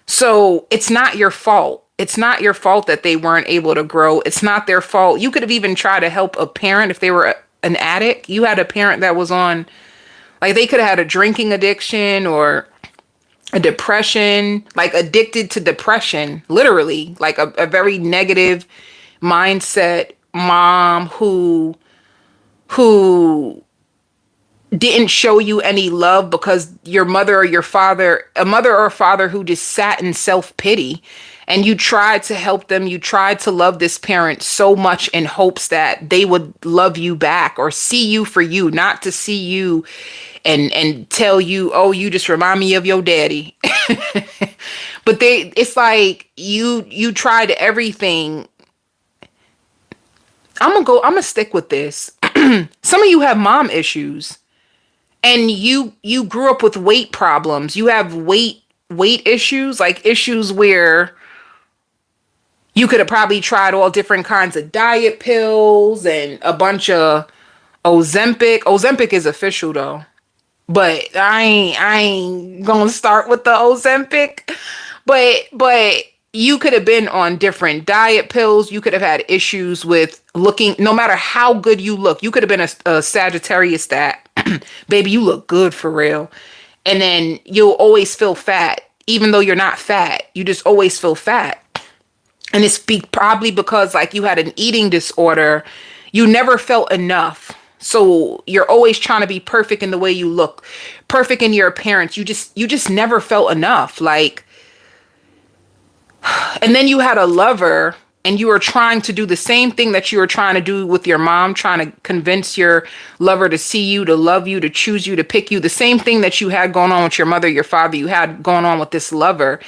Speaker 1: So it's not your fault. It's not your fault that they weren't able to grow. It's not their fault. You could have even tried to help a parent if they were an addict. You had a parent that was on, like they could have had a drinking addiction or a depression, like addicted to depression, literally, like a very negative mindset mom who didn't show you any love because your mother or your father, a mother or a father who just sat in self-pity, and you tried to help them. You tried to love this parent so much in hopes that they would love you back or see you for you, not to see you and tell you, oh, you just remind me of your daddy. But it's like you tried everything. I'm gonna stick with this. Some of you have mom issues, and you grew up with weight problems. You have weight issues, like issues where you could have probably tried all different kinds of diet pills and a bunch of Ozempic. Ozempic is official though. But I ain't gonna start with the Ozempic. But you could have been on different diet pills. You could have had issues with looking, no matter how good you look. You could have been a Sagittarius that, baby, you look good for real. And then you'll always feel fat, even though you're not fat. You just always feel fat. And it's probably because like you had an eating disorder. You never felt enough. So you're always trying to be perfect in the way you look, perfect in your appearance. You just never felt enough. Like, and then you had a lover and you were trying to do the same thing that you were trying to do with your mom, trying to convince your lover to see you, to love you, to choose you, to pick you. The same thing that you had going on with your mother, your father, you had going on with this lover.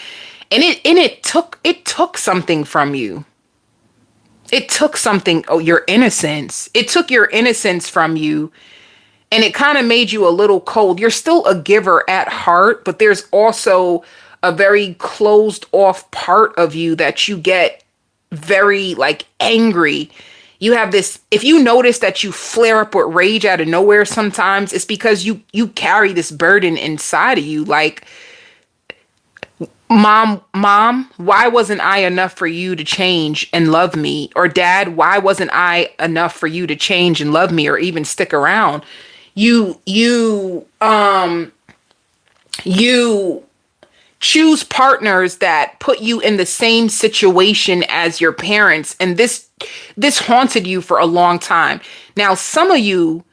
Speaker 1: And it took something from you. It took something, your innocence. It took your innocence from you, and it kind of made you a little cold. You're still a giver at heart, but there's also a very closed off part of you that you get very like angry. You have this, if you notice that you flare up with rage out of nowhere sometimes, it's because you carry this burden inside of you. Like, Mom, why wasn't I enough for you to change and love me? Or Dad, why wasn't I enough for you to change and love me or even stick around? You choose partners that put you in the same situation as your parents. And this haunted you for a long time. Now, some of you,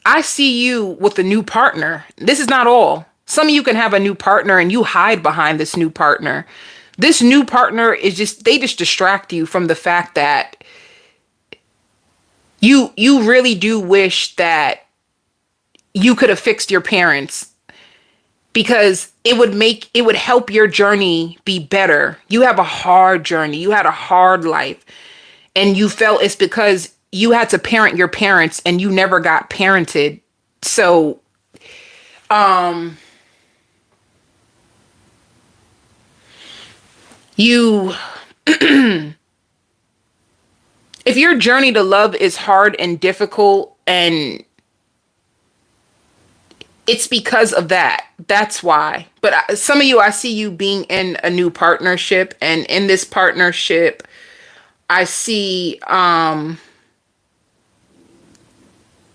Speaker 1: I see you with a new partner. This is not all. Some of you can have a new partner and you hide behind this new partner. This new partner is just, they just distract you from the fact that you really do wish that you could have fixed your parents, because it would help your journey be better. You have a hard journey. You had a hard life, and you felt it's because you had to parent your parents and you never got parented. So, you, if your journey to love is hard and difficult, and it's because of that. That's why. But some of you, I see you being in a new partnership, and in this partnership, I see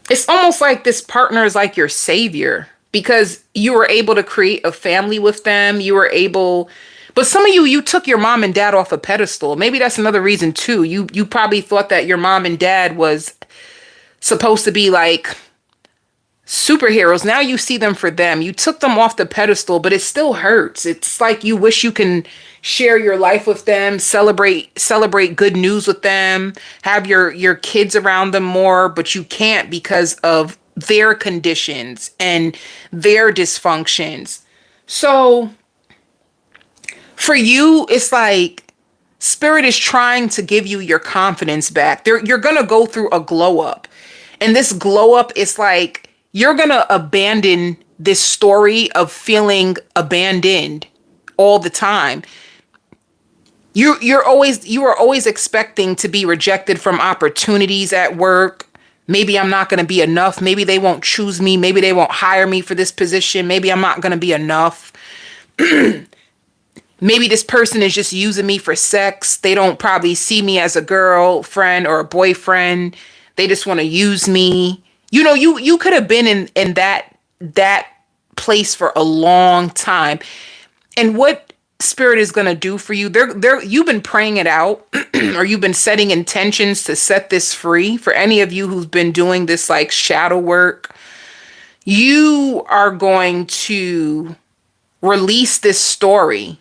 Speaker 1: it's almost like this partner is like your savior, because you were able to create a family with them. You were able, but some of you, you took your mom and dad off a pedestal. Maybe that's another reason too. You probably thought that your mom and dad was supposed to be like superheroes. Now you see them for them. You took them off the pedestal, but it still hurts. It's like you wish you can share your life with them, celebrate good news with them, have your kids around them more, but you can't because of their conditions and their dysfunctions. So for you, it's like spirit is trying to give you your confidence back. You're going to go through a glow up. And this glow up is like, you're going to abandon this story of feeling abandoned all the time. You are always expecting to be rejected from opportunities at work. Maybe I'm not going to be enough. Maybe they won't choose me. Maybe they won't hire me for this position. Maybe I'm not going to be enough. Maybe this person is just using me for sex. They don't probably see me as a girlfriend or a boyfriend. They just want to use me. You know, you could have been in that place for a long time. And what spirit is going to do for you, you've been praying it out or you've been setting intentions to set this free. For any of you who's been doing this like shadow work, you are going to release this story.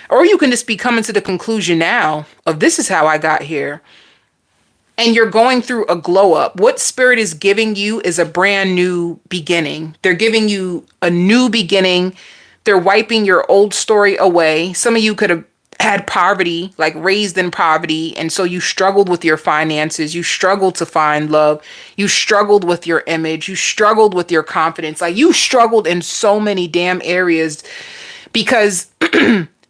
Speaker 1: Or you can just be coming to the conclusion now of, this is how I got here. And you're going through a glow up. What spirit is giving you is a brand new beginning. They're giving you a new beginning. They're wiping your old story away. Some of you could have had poverty, like raised in poverty. And so you struggled with your finances. You struggled to find love. You struggled with your image. You struggled with your confidence. Like, you struggled in so many damn areas because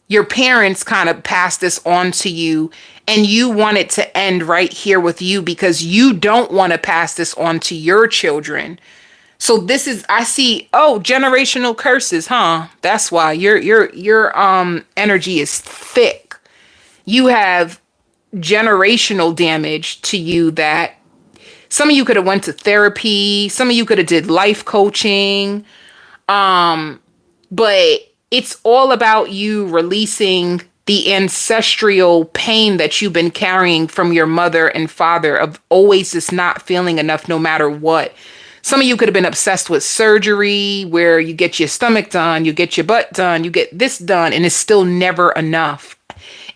Speaker 1: your parents kind of passed this on to you, and you want it to end right here with you because you don't want to pass this on to your children. So this is, I see, oh, generational curses, huh? That's why your energy is thick. You have generational damage to you that some of you could have went to therapy, some of you could have did life coaching, but it's all about you releasing the ancestral pain that you've been carrying from your mother and father of always just not feeling enough no matter what. Some of you could have been obsessed with surgery where you get your stomach done, you get your butt done, you get this done, and it's still never enough.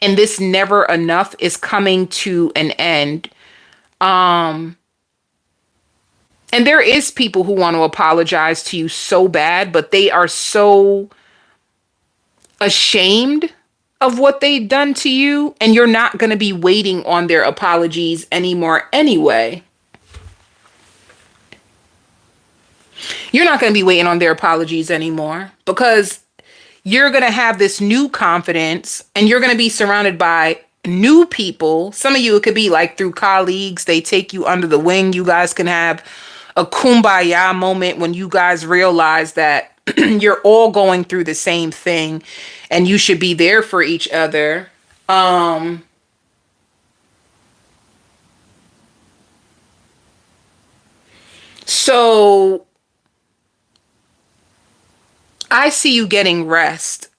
Speaker 1: And this never enough is coming to an end. And there is people who want to apologize to you so bad, but they are so ashamed of what they've done to you, and you're not going to be waiting on their apologies anymore anyway. You're not going to be waiting on their apologies anymore because you're going to have this new confidence and you're going to be surrounded by new people. Some of you, it could be like through colleagues. They take you under the wing. You guys can have a kumbaya moment when you guys realize that you're all going through the same thing and you should be there for each other. So I see you getting rest.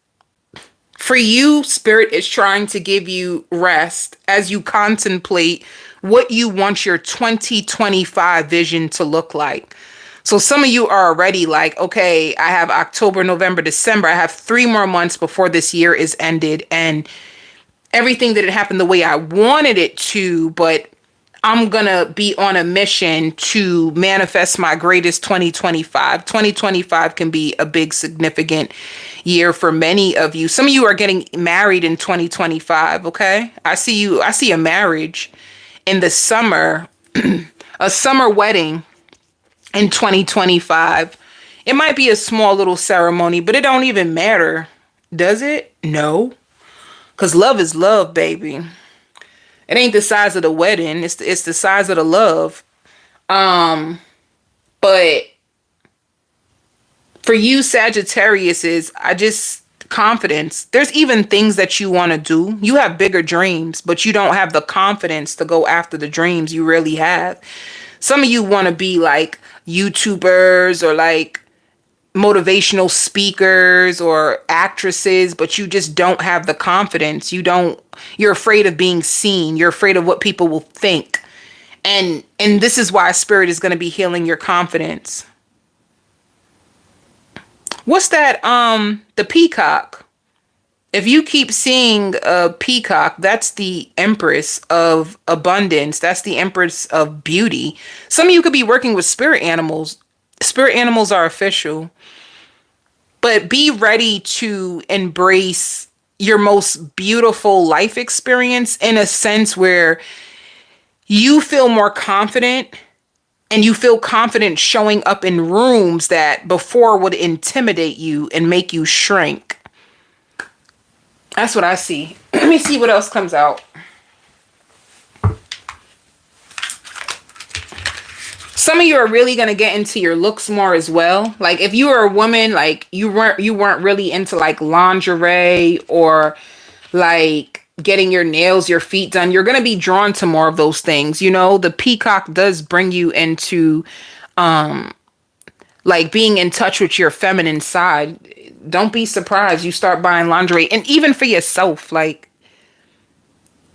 Speaker 1: For you, Spirit is trying to give you rest as you contemplate what you want your 2025 vision to look like. So some of you are already like, okay, I have October, November, December. I have 3 more months before this year is ended. And everything didn't happen the way I wanted it to, but I'm going to be on a mission to manifest my greatest 2025. 2025 can be a big, significant year for many of you. Some of you are getting married in 2025, okay? I see a marriage in the summer, a summer wedding in 2025. It might be a small little ceremony, but it don't even matter, does it? No. Because love is love, baby. It ain't the size of the wedding. It's the size of the love. But for you, Sagittarius, is I just confidence. There's even things that you want to do. You have bigger dreams, but you don't have the confidence to go after the dreams you really have. Some of you want to be like YouTubers or like motivational speakers or actresses, but you just don't have the confidence. You're afraid of being seen. You're afraid of what people will think. And this is why Spirit is going to be healing your confidence. What's that? The peacock. If you keep seeing a peacock, that's the empress of abundance. That's the empress of beauty. Some of you could be working with spirit animals. Spirit animals are official. But be ready to embrace your most beautiful life experience in a sense where you feel more confident, and you feel confident showing up in rooms that before would intimidate you and make you shrink. That's what I see. Let me see what else comes out. Some of you are really going to get into your looks more as well. Like if you were a woman, like you weren't really into like lingerie or like getting your nails, your feet done, you're going to be drawn to more of those things. You know, the peacock does bring you into like being in touch with your feminine side. Don't be surprised you start buying lingerie. And even for yourself, like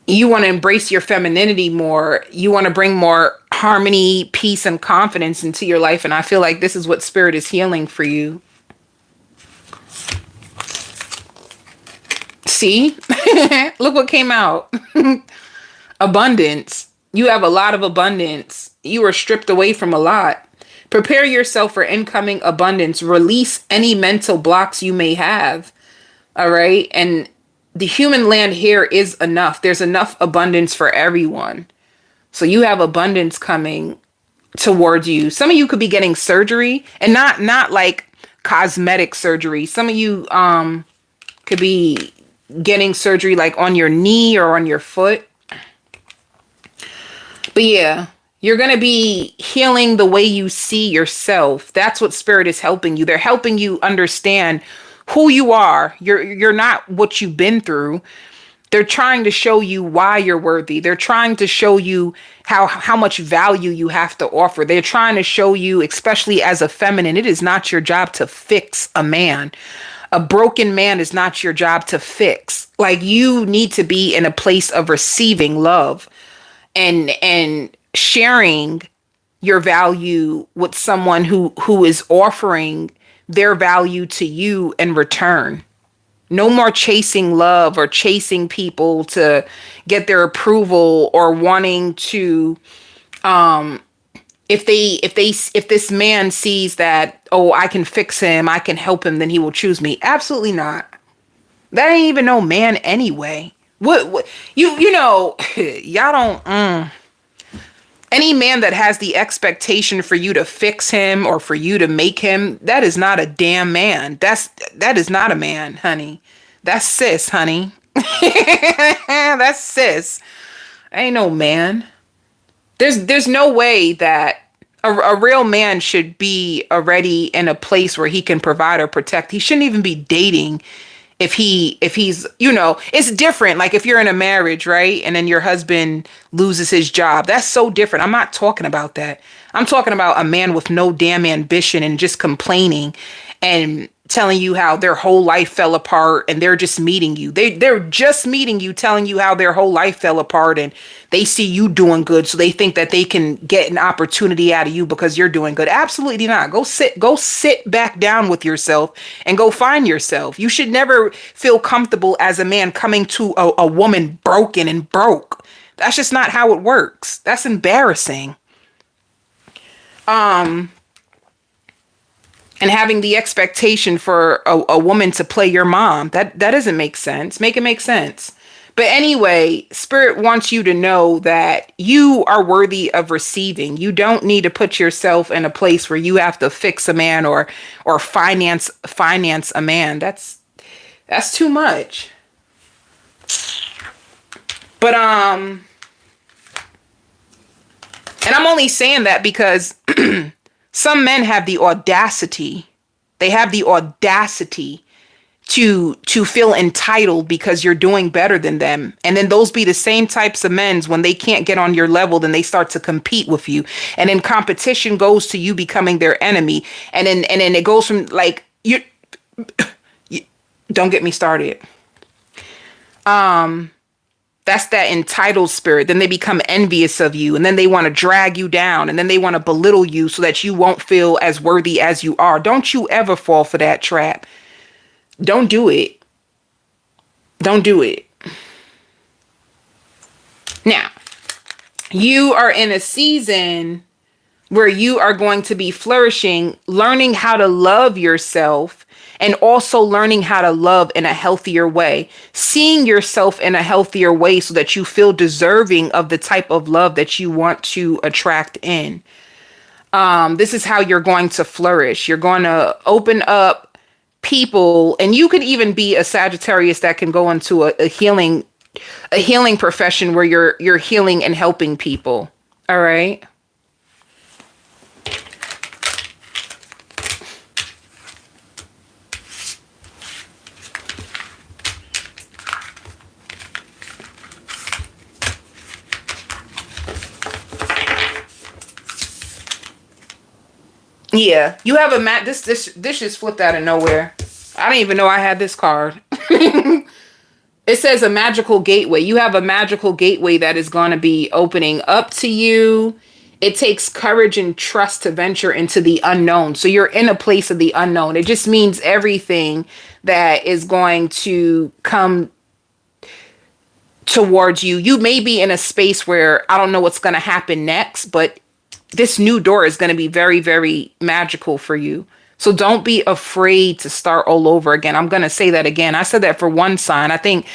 Speaker 1: you want to embrace your femininity more. You want to bring more harmony, peace, and confidence into your life. And I feel like this is what Spirit is healing for you. See? Look what came out. Abundance. You have a lot of abundance. You were stripped away from a lot. Prepare yourself for incoming abundance. Release any mental blocks you may have. All right? And the human land here is enough. There's enough abundance for everyone. So you have abundance coming towards you. Some of you could be getting surgery, and not like cosmetic surgery. Some of you could be getting surgery like on your knee or on your foot. But yeah, you're going to be healing the way you see yourself. That's what Spirit is helping you. They're helping you understand who you are. You're not what you've been through. They're trying to show you why you're worthy. They're trying to show you how much value you have to offer. They're trying to show you, especially as a feminine, it is not your job to fix a man. A broken man is not your job to fix. Like you need to be in a place of receiving love and sharing your value with someone who is offering their value to you in return. No more chasing love or chasing people to get their approval or wanting to if this man sees that, oh, I can fix him, I can help him, then he will choose me. Absolutely not. That ain't even no man anyway. What you know, y'all don't any man that has the expectation for you to fix him or for you to make him, that is not a damn man. That is not a man, honey. That's sis, honey. That's sis. Ain't no man. There's no way that a real man should be already in a place where he can provide or protect. He shouldn't even be dating if he's, you know, it's different. Like if you're in a marriage, right? And then your husband loses his job. That's so different. I'm not talking about that. I'm talking about a man with no damn ambition and just complaining and telling you how their whole life fell apart and they're just meeting you. They're just meeting you, telling you how their whole life fell apart and they see you doing good. So they think that they can get an opportunity out of you because you're doing good. Absolutely not. Go sit back down with yourself and go find yourself. You should never feel comfortable as a man coming to a woman broken and broke. That's just not how it works. That's embarrassing. And having the expectation for a woman to play your mom, that doesn't make sense. Make it make sense. But anyway, Spirit wants you to know that you are worthy of receiving. You don't need to put yourself in a place where you have to fix a man or finance a man. That's too much. But and I'm only saying that because some men have the audacity. They have the audacity to feel entitled because you're doing better than them. And then those be the same types of men when they can't get on your level, then they start to compete with you. And then competition goes to you becoming their enemy. And then it goes from like you don't get me started. That's that entitled spirit. Then they become envious of you and then they want to drag you down and then they want to belittle you so that you won't feel as worthy as you are. Don't you ever fall for that trap. Don't do it. Don't do it. Now, you are in a season where you are going to be flourishing, learning how to love yourself and also learning how to love in a healthier way, seeing yourself in a healthier way so that you feel deserving of the type of love that you want to attract in. This is how you're going to flourish. You're going to open up people, and you could even be a Sagittarius that can go into a healing profession where you're healing and helping people. All right. Yeah, you have a this just flipped out of nowhere. I didn't even know I had this card. It says a magical gateway. You have a magical gateway that is going to be opening up to you. It takes courage and trust to venture into the unknown. So you're in a place of the unknown. It just means everything that is going to come towards you. You may be in a space where I don't know what's going to happen next, but this new door is going to be very, very magical for you. So don't be afraid to start all over again. I'm going to say that again. I said that for one sign. I think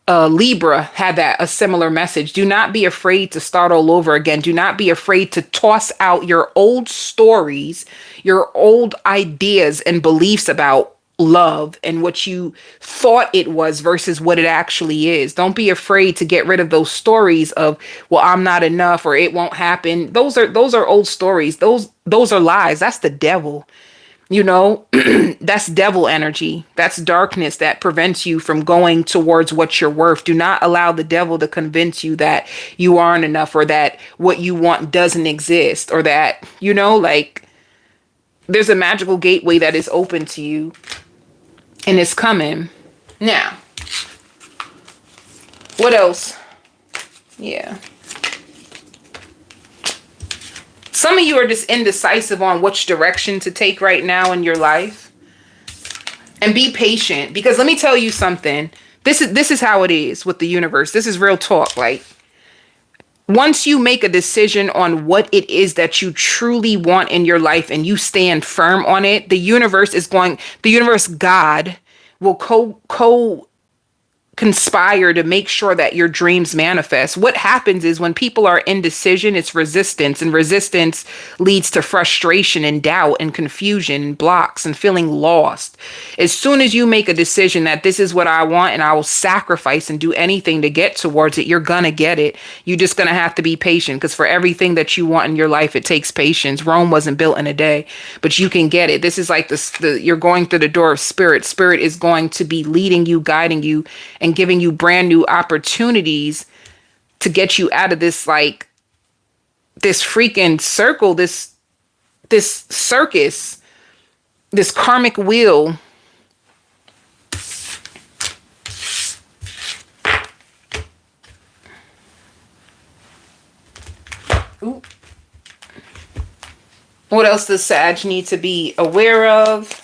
Speaker 1: Libra had a similar message. Do not be afraid to start all over again. Do not be afraid to toss out your old stories, your old ideas and beliefs about love and what you thought it was versus what it actually is. Don't be afraid to get rid of those stories of, well, I'm not enough or it won't happen. Those are old stories. Those are lies. That's the devil. You know, that's devil energy. That's darkness that prevents you from going towards what you're worth. Do not allow the devil to convince you that you aren't enough or that what you want doesn't exist or that, you know, like there's a magical gateway that is open to you. And it's coming. Now, what else? Yeah. Some of you are just indecisive on which direction to take right now in your life. And be patient. Because let me tell you something. This is how it is with the universe. This is real talk. Like, once you make a decision on what it is that you truly want in your life and you stand firm on it, the universe, God, will conspire to make sure that your dreams manifest. What happens is when people are indecision, it's resistance, and resistance leads to frustration and doubt and confusion and blocks and feeling lost. As soon as you make a decision that this is what I want and I will sacrifice and do anything to get towards it, you're gonna get it. You're just gonna have to be patient, because for everything that you want in your life, it takes patience. Rome wasn't built in a day, but you can get it. This is like you're going through the door of spirit. Spirit is going to be leading you, guiding you, and giving you brand new opportunities to get you out of this, like, this freaking circle, this circus this karmic wheel. Ooh. What else does Sag need to be aware of?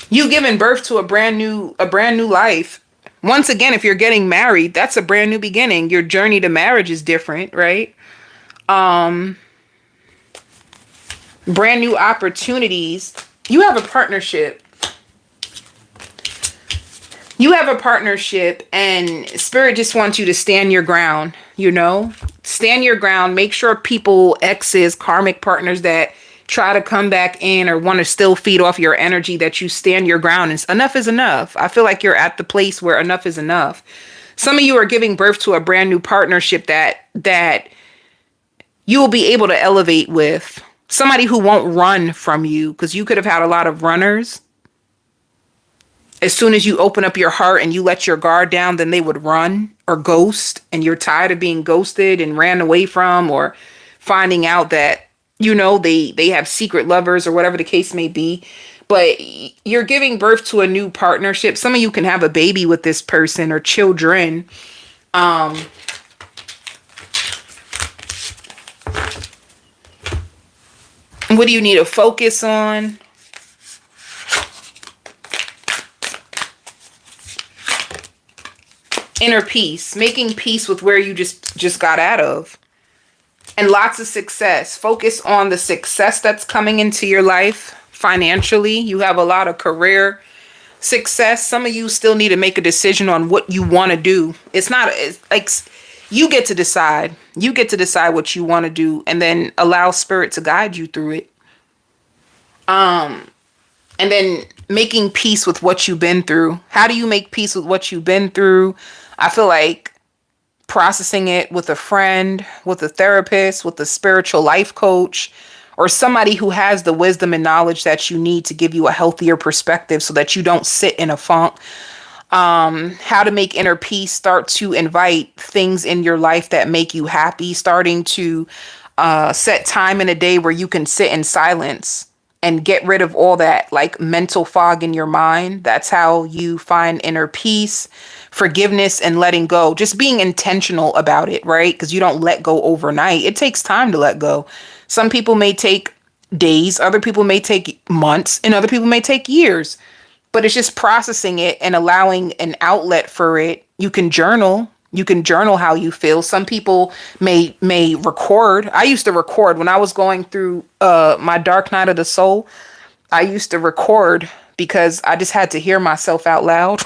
Speaker 1: You giving birth to a brand new life. Once again, if you're getting married, that's a brand new beginning. Your journey to marriage is different, right? Brand new opportunities. You have a partnership. You have a partnership, and Spirit just wants you to stand your ground, you know? Stand your ground. Make sure people, exes, karmic partners that try to come back in or want to still feed off your energy, that you stand your ground. And enough is enough. I feel like you're at the place where enough is enough. Some of you are giving birth to a brand new partnership that you will be able to elevate with. Somebody who won't run from you, because you could have had a lot of runners. As soon as you open up your heart and you let your guard down, then they would run or ghost, and you're tired of being ghosted and ran away from, or finding out that, you know, they have secret lovers or whatever the case may be. But you're giving birth to a new partnership. Some of you can have a baby with this person or children. What do you need to focus on? Inner peace, making peace with where you just got out of. And lots of success. Focus on the success that's coming into your life financially. You have a lot of career success. Some of you still need to make a decision on what you want to do. It's like you get to decide. You get to decide what you want to do, and then allow Spirit to guide you through it. And then making peace with what you've been through. How do you make peace with what you've been through? I feel like processing it with a friend, with a therapist, with a spiritual life coach, or somebody who has the wisdom and knowledge that you need to give you a healthier perspective so that you don't sit in a funk. How to make inner peace. Start to invite things in your life that make you happy. Starting to set time in a day where you can sit in silence and get rid of all that like mental fog in your mind. That's how you find inner peace, forgiveness, and letting go. Just being intentional about it, right? Because you don't let go overnight. It takes time to let go. Some people may take days, other people may take months, and other people may take years. But it's just processing it and allowing an outlet for it. You can journal. You can journal how you feel. Some people may record. I used to record when I was going through my dark night of the soul. I used to record because I just had to hear myself out loud.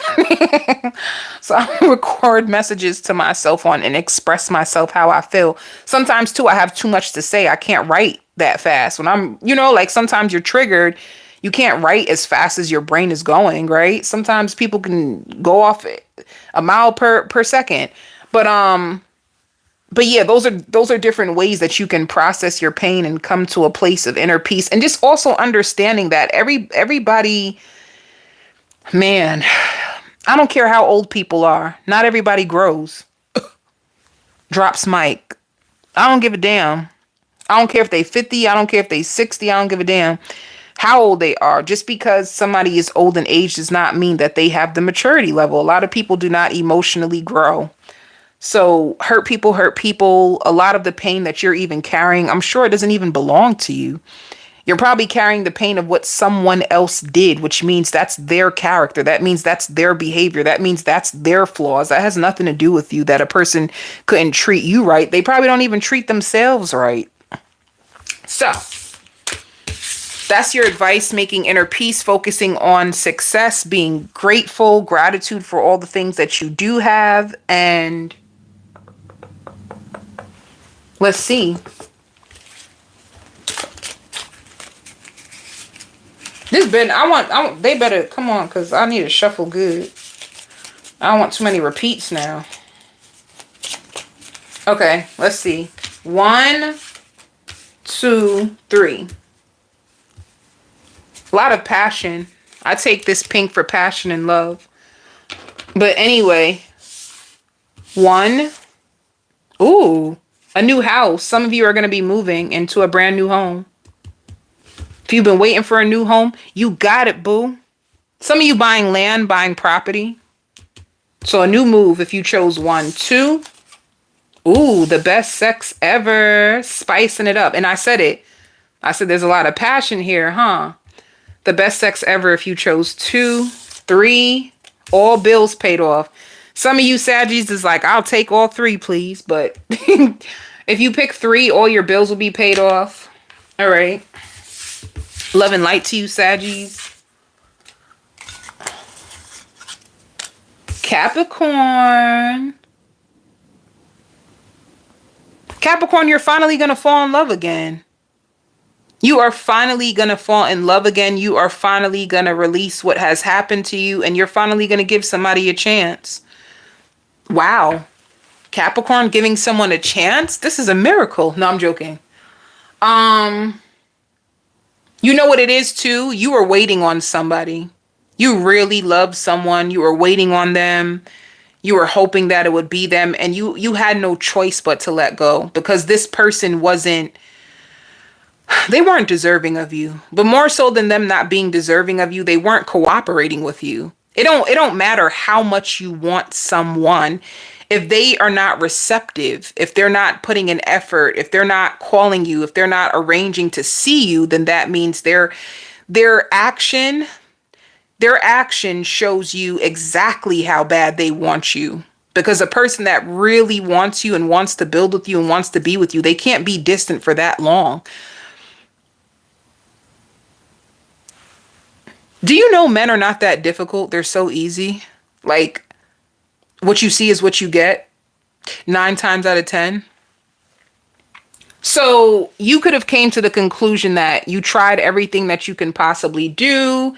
Speaker 1: So I record messages to myself on and express myself how I feel. Sometimes too, I have too much to say. I can't write that fast. When I'm, you know, like sometimes you're triggered. You can't write as fast as your brain is going, right? Sometimes people can go off a mile per second. But yeah, those are different ways that you can process your pain and come to a place of inner peace. And just also understanding that everybody, man, I don't care how old people are. Not everybody grows. Drops mic. I don't give a damn. I don't care if they 50. I don't care if they 60. I don't give a damn how old they are. Just because somebody is old in age does not mean that they have the maturity level. A lot of people do not emotionally grow. So hurt people. A lot of the pain that you're even carrying, I'm sure it doesn't even belong to you. You're probably carrying the pain of what someone else did, which means that's their character. That means that's their behavior. That means that's their flaws. That has nothing to do with you, that a person couldn't treat you right. They probably don't even treat themselves right. So that's your advice, making inner peace, focusing on success, being grateful, gratitude for all the things that you do have. And let's see. They better come on, because I need to shuffle good. I don't want too many repeats now. Okay, let's see. 1, 2, 3. A lot of passion. I take this pink for passion and love. But anyway, 1. Ooh, A new house. Some of you are going to be moving into a brand new home. If you've been waiting for a new home, you got it, boo. Some of you buying land, buying property. So a new move if you chose 1. 2. Ooh, the best sex ever. Spicing it up. And I said it. I said there's a lot of passion here, huh? The best sex ever if you chose 2. 3. All bills paid off. Some of you Saggies is like, I'll take all 3, please. But if you pick 3, all your bills will be paid off. All right. Love and light to you, Saggies. Capricorn. Capricorn, you're finally going to fall in love again. You are finally going to fall in love again. You are finally going to release what has happened to you, and you're finally going to give somebody a chance. Wow. Capricorn giving someone a chance? This is a miracle. No, I'm joking. You know what it is too? You were waiting on somebody. You really loved someone. You were waiting on them. You were hoping that it would be them, and you had no choice but to let go, because this person they weren't deserving of you. But more so than them not being deserving of you, they weren't cooperating with you. It don't matter how much you want someone. If they are not receptive, if they're not putting an effort, if they're not calling you, if they're not arranging to see you, then that means their action shows you exactly how bad they want you. Because a person that really wants you and wants to build with you and wants to be with you, they can't be distant for that long. Do you know men are not that difficult? They're so easy. Like, what you see is what you get 9 times out of 10. So you could have came to the conclusion that you tried everything that you can possibly do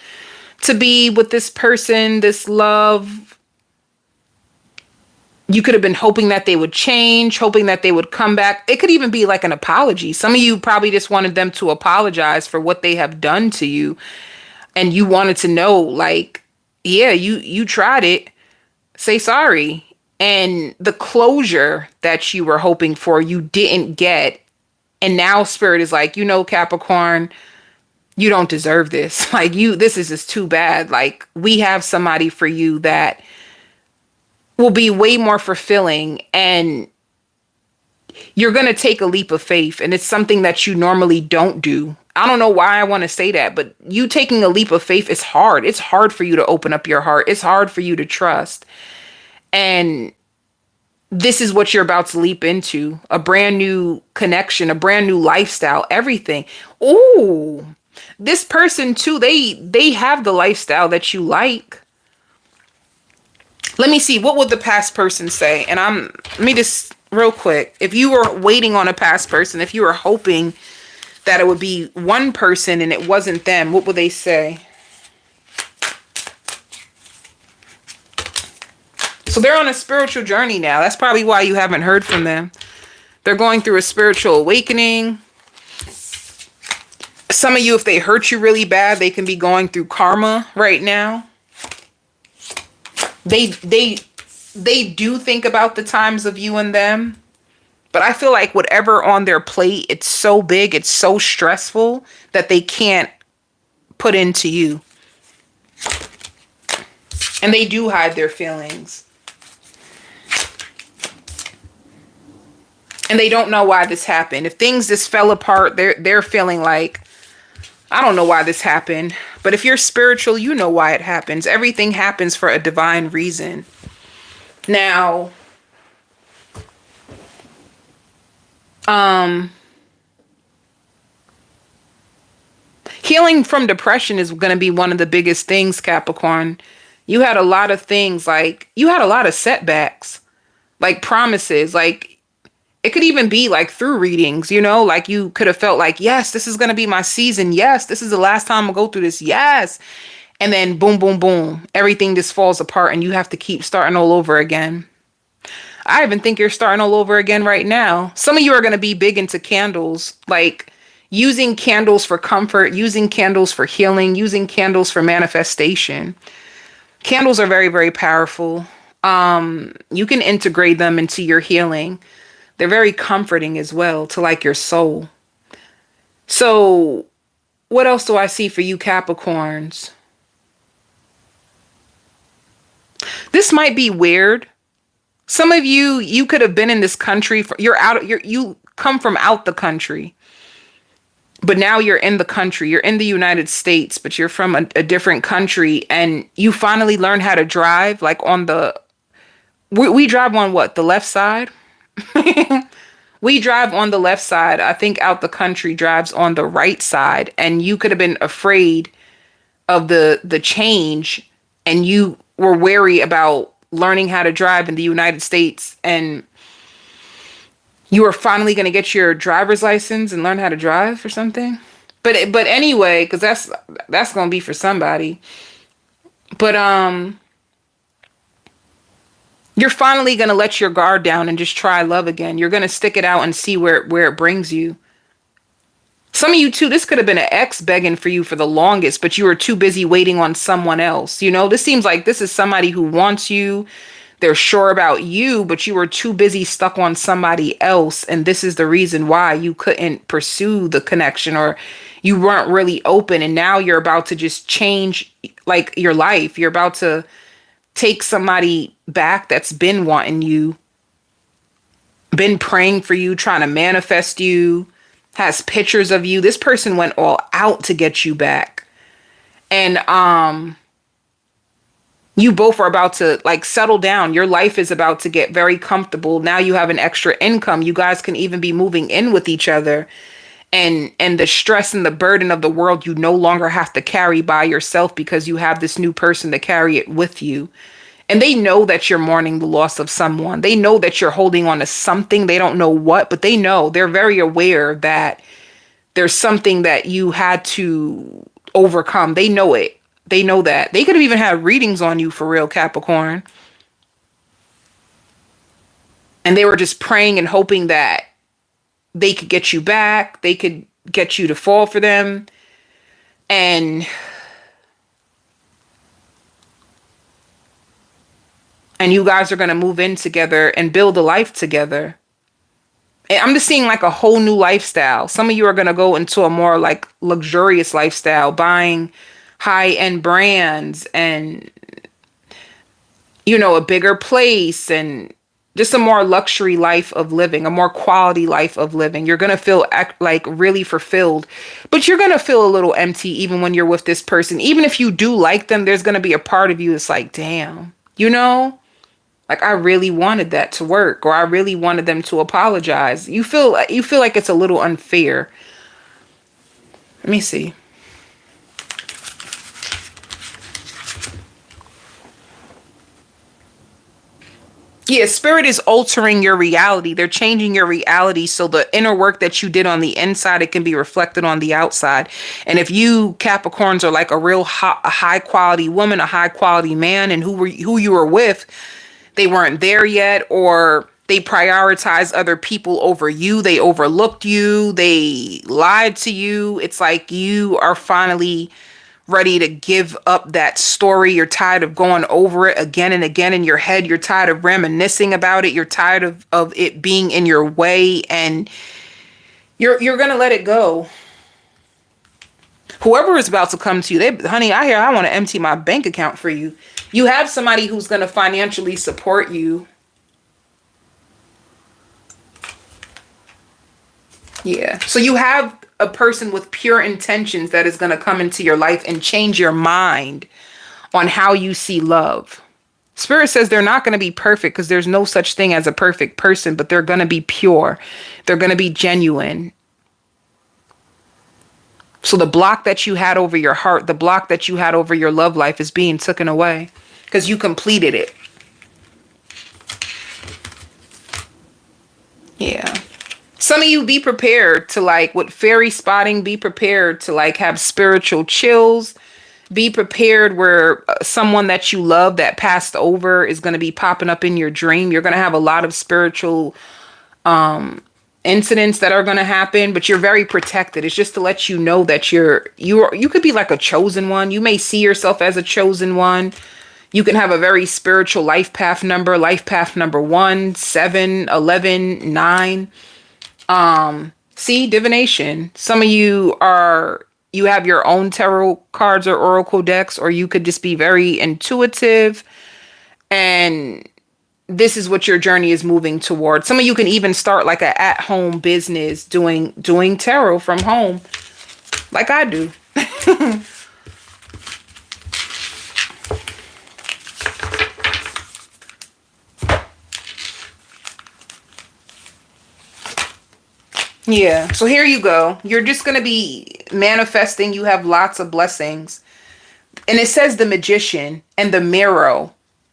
Speaker 1: to be with this person, this love. You could have been hoping that they would change, hoping that they would come back. It could even be like an apology. Some of you probably just wanted them to apologize for what they have done to you. And you wanted to know, like, yeah, you tried it. Say sorry. And the closure that you were hoping for, you didn't get. And now Spirit is like, Capricorn, you don't deserve this. Like, this is just too bad. Like, we have somebody for you that will be way more fulfilling, and you're going to take a leap of faith. And it's something that you normally don't do. I don't know why I want to say that, but you taking a leap of faith is hard. It's hard for you to open up your heart. It's hard for you to trust. And this is what you're about to leap into. A brand new connection, a brand new lifestyle, everything. Ooh, this person too, they have the lifestyle that you like. Let me see. What would the past person say? And let me just real quick. If you were waiting on a past person, if you were hoping that it would be one person and it wasn't them, what would they say? So they're on a spiritual journey now. That's probably why you haven't heard from them. They're going through a spiritual awakening. Some of you, if they hurt you really bad, they can be going through karma right now. They do think about the times of you and them. But I feel like whatever on their plate, it's so big, it's so stressful that they can't put into you. And they do hide their feelings. And they don't know why this happened. If things just fell apart, they're feeling like, I don't know why this happened. But if you're spiritual, you know why it happens. Everything happens for a divine reason. Now, healing from depression is going to be one of the biggest things, Capricorn. You had a lot of things, like, you had a lot of setbacks, like promises, like, it could even be like through readings, like you could have felt like, yes, this is going to be my season. Yes, this is the last time I'll go through this. Yes. And then boom, boom, boom. Everything just falls apart and you have to keep starting all over again. I even think you're starting all over again right now. Some of you are going to be big into candles, like using candles for comfort, using candles for healing, using candles for manifestation. Candles are very, very powerful. You can integrate them into your healing. They're very comforting as well to like your soul. So what else do I see for you Capricorns? This might be weird. Some of you, you could have been in this country. You come from out the country, but now you're in the country. You're in the United States, but you're from a different country, and you finally learn how to drive. Like we drive on what? The left side? We drive on the left side. I think out the country drives on the right side, and you could have been afraid of the change, and you were wary about learning how to drive in the United States, and you are finally going to get your driver's license and learn how to drive or something. But anyway, because that's going to be for somebody. But you're finally going to let your guard down and just try love again. You're going to stick it out and see where it brings you. Some of you too, this could have been an ex begging for you for the longest, but you were too busy waiting on someone else. You know, this seems like this is somebody who wants you. They're sure about you, but you were too busy stuck on somebody else. And this is the reason why you couldn't pursue the connection, or you weren't really open. And now you're about to just change like your life. You're about to take somebody back that's been wanting you, been praying for you, trying to manifest you, has pictures of you. This person went all out to get you back. And you both are about to like settle down. Your life is about to get very comfortable. Now you have an extra income. You guys can even be moving in with each other. And the stress and the burden of the world you no longer have to carry by yourself, because you have this new person to carry it with you. And they know that you're mourning the loss of someone. They know that you're holding on to something. They don't know what, but they know. They're very aware that there's something that you had to overcome. They know it. They know that. They could have even had readings on you for real, Capricorn. And they were just praying and hoping that they could get you back. They could get you to fall for them. And you guys are going to move in together and build a life together. And I'm just seeing like a whole new lifestyle. Some of you are going to go into a more like luxurious lifestyle, buying high-end brands and, you know, a bigger place and just a more luxury life of living, a more quality life of living. You're going to feel like really fulfilled, but you're going to feel a little empty even when you're with this person. Even if you do like them, there's going to be a part of you that's like, damn, you know? Like, I really wanted that to work, or I really wanted them to apologize. You feel like it's a little unfair. Let me see. Yeah, spirit is altering your reality. They're changing your reality so the inner work that you did on the inside, it can be reflected on the outside. And if you Capricorns are like a real high quality woman, a high quality man, and who you were with, they weren't there yet, or they prioritized other people over you. They overlooked you. They lied to you. It's like you are finally ready to give up that story. You're tired of going over it again and again in your head. You're tired of reminiscing about it. You're tired of it being in your way, and you're going to let it go. Whoever is about to come to you, honey, I want to empty my bank account for you. You have somebody who's going to financially support you. Yeah. So you have a person with pure intentions that is going to come into your life and change your mind on how you see love. Spirit says they're not going to be perfect, because there's no such thing as a perfect person, but they're going to be pure. They're going to be genuine. So the block that you had over your heart, the block that you had over your love life is being taken away because you completed it. Yeah. Some of you be prepared to like with fairy spotting, be prepared to like have spiritual chills. Be prepared where someone that you love that passed over is going to be popping up in your dream. You're going to have a lot of spiritual incidents that are going to happen, but you're very protected. It's just to let you know that you could be like a chosen one. You may see yourself as a chosen one. You can have a very spiritual life path number 1, 7, 11, 9. See, divination. Some of you have your own tarot cards or oracle decks, or you could just be very intuitive, and this is what your journey is moving towards. Some of you can even start like a at-home business doing tarot from home, like I do. Yeah, so here you go. You're just going to be manifesting. You have lots of blessings. And it says the magician and the mirror.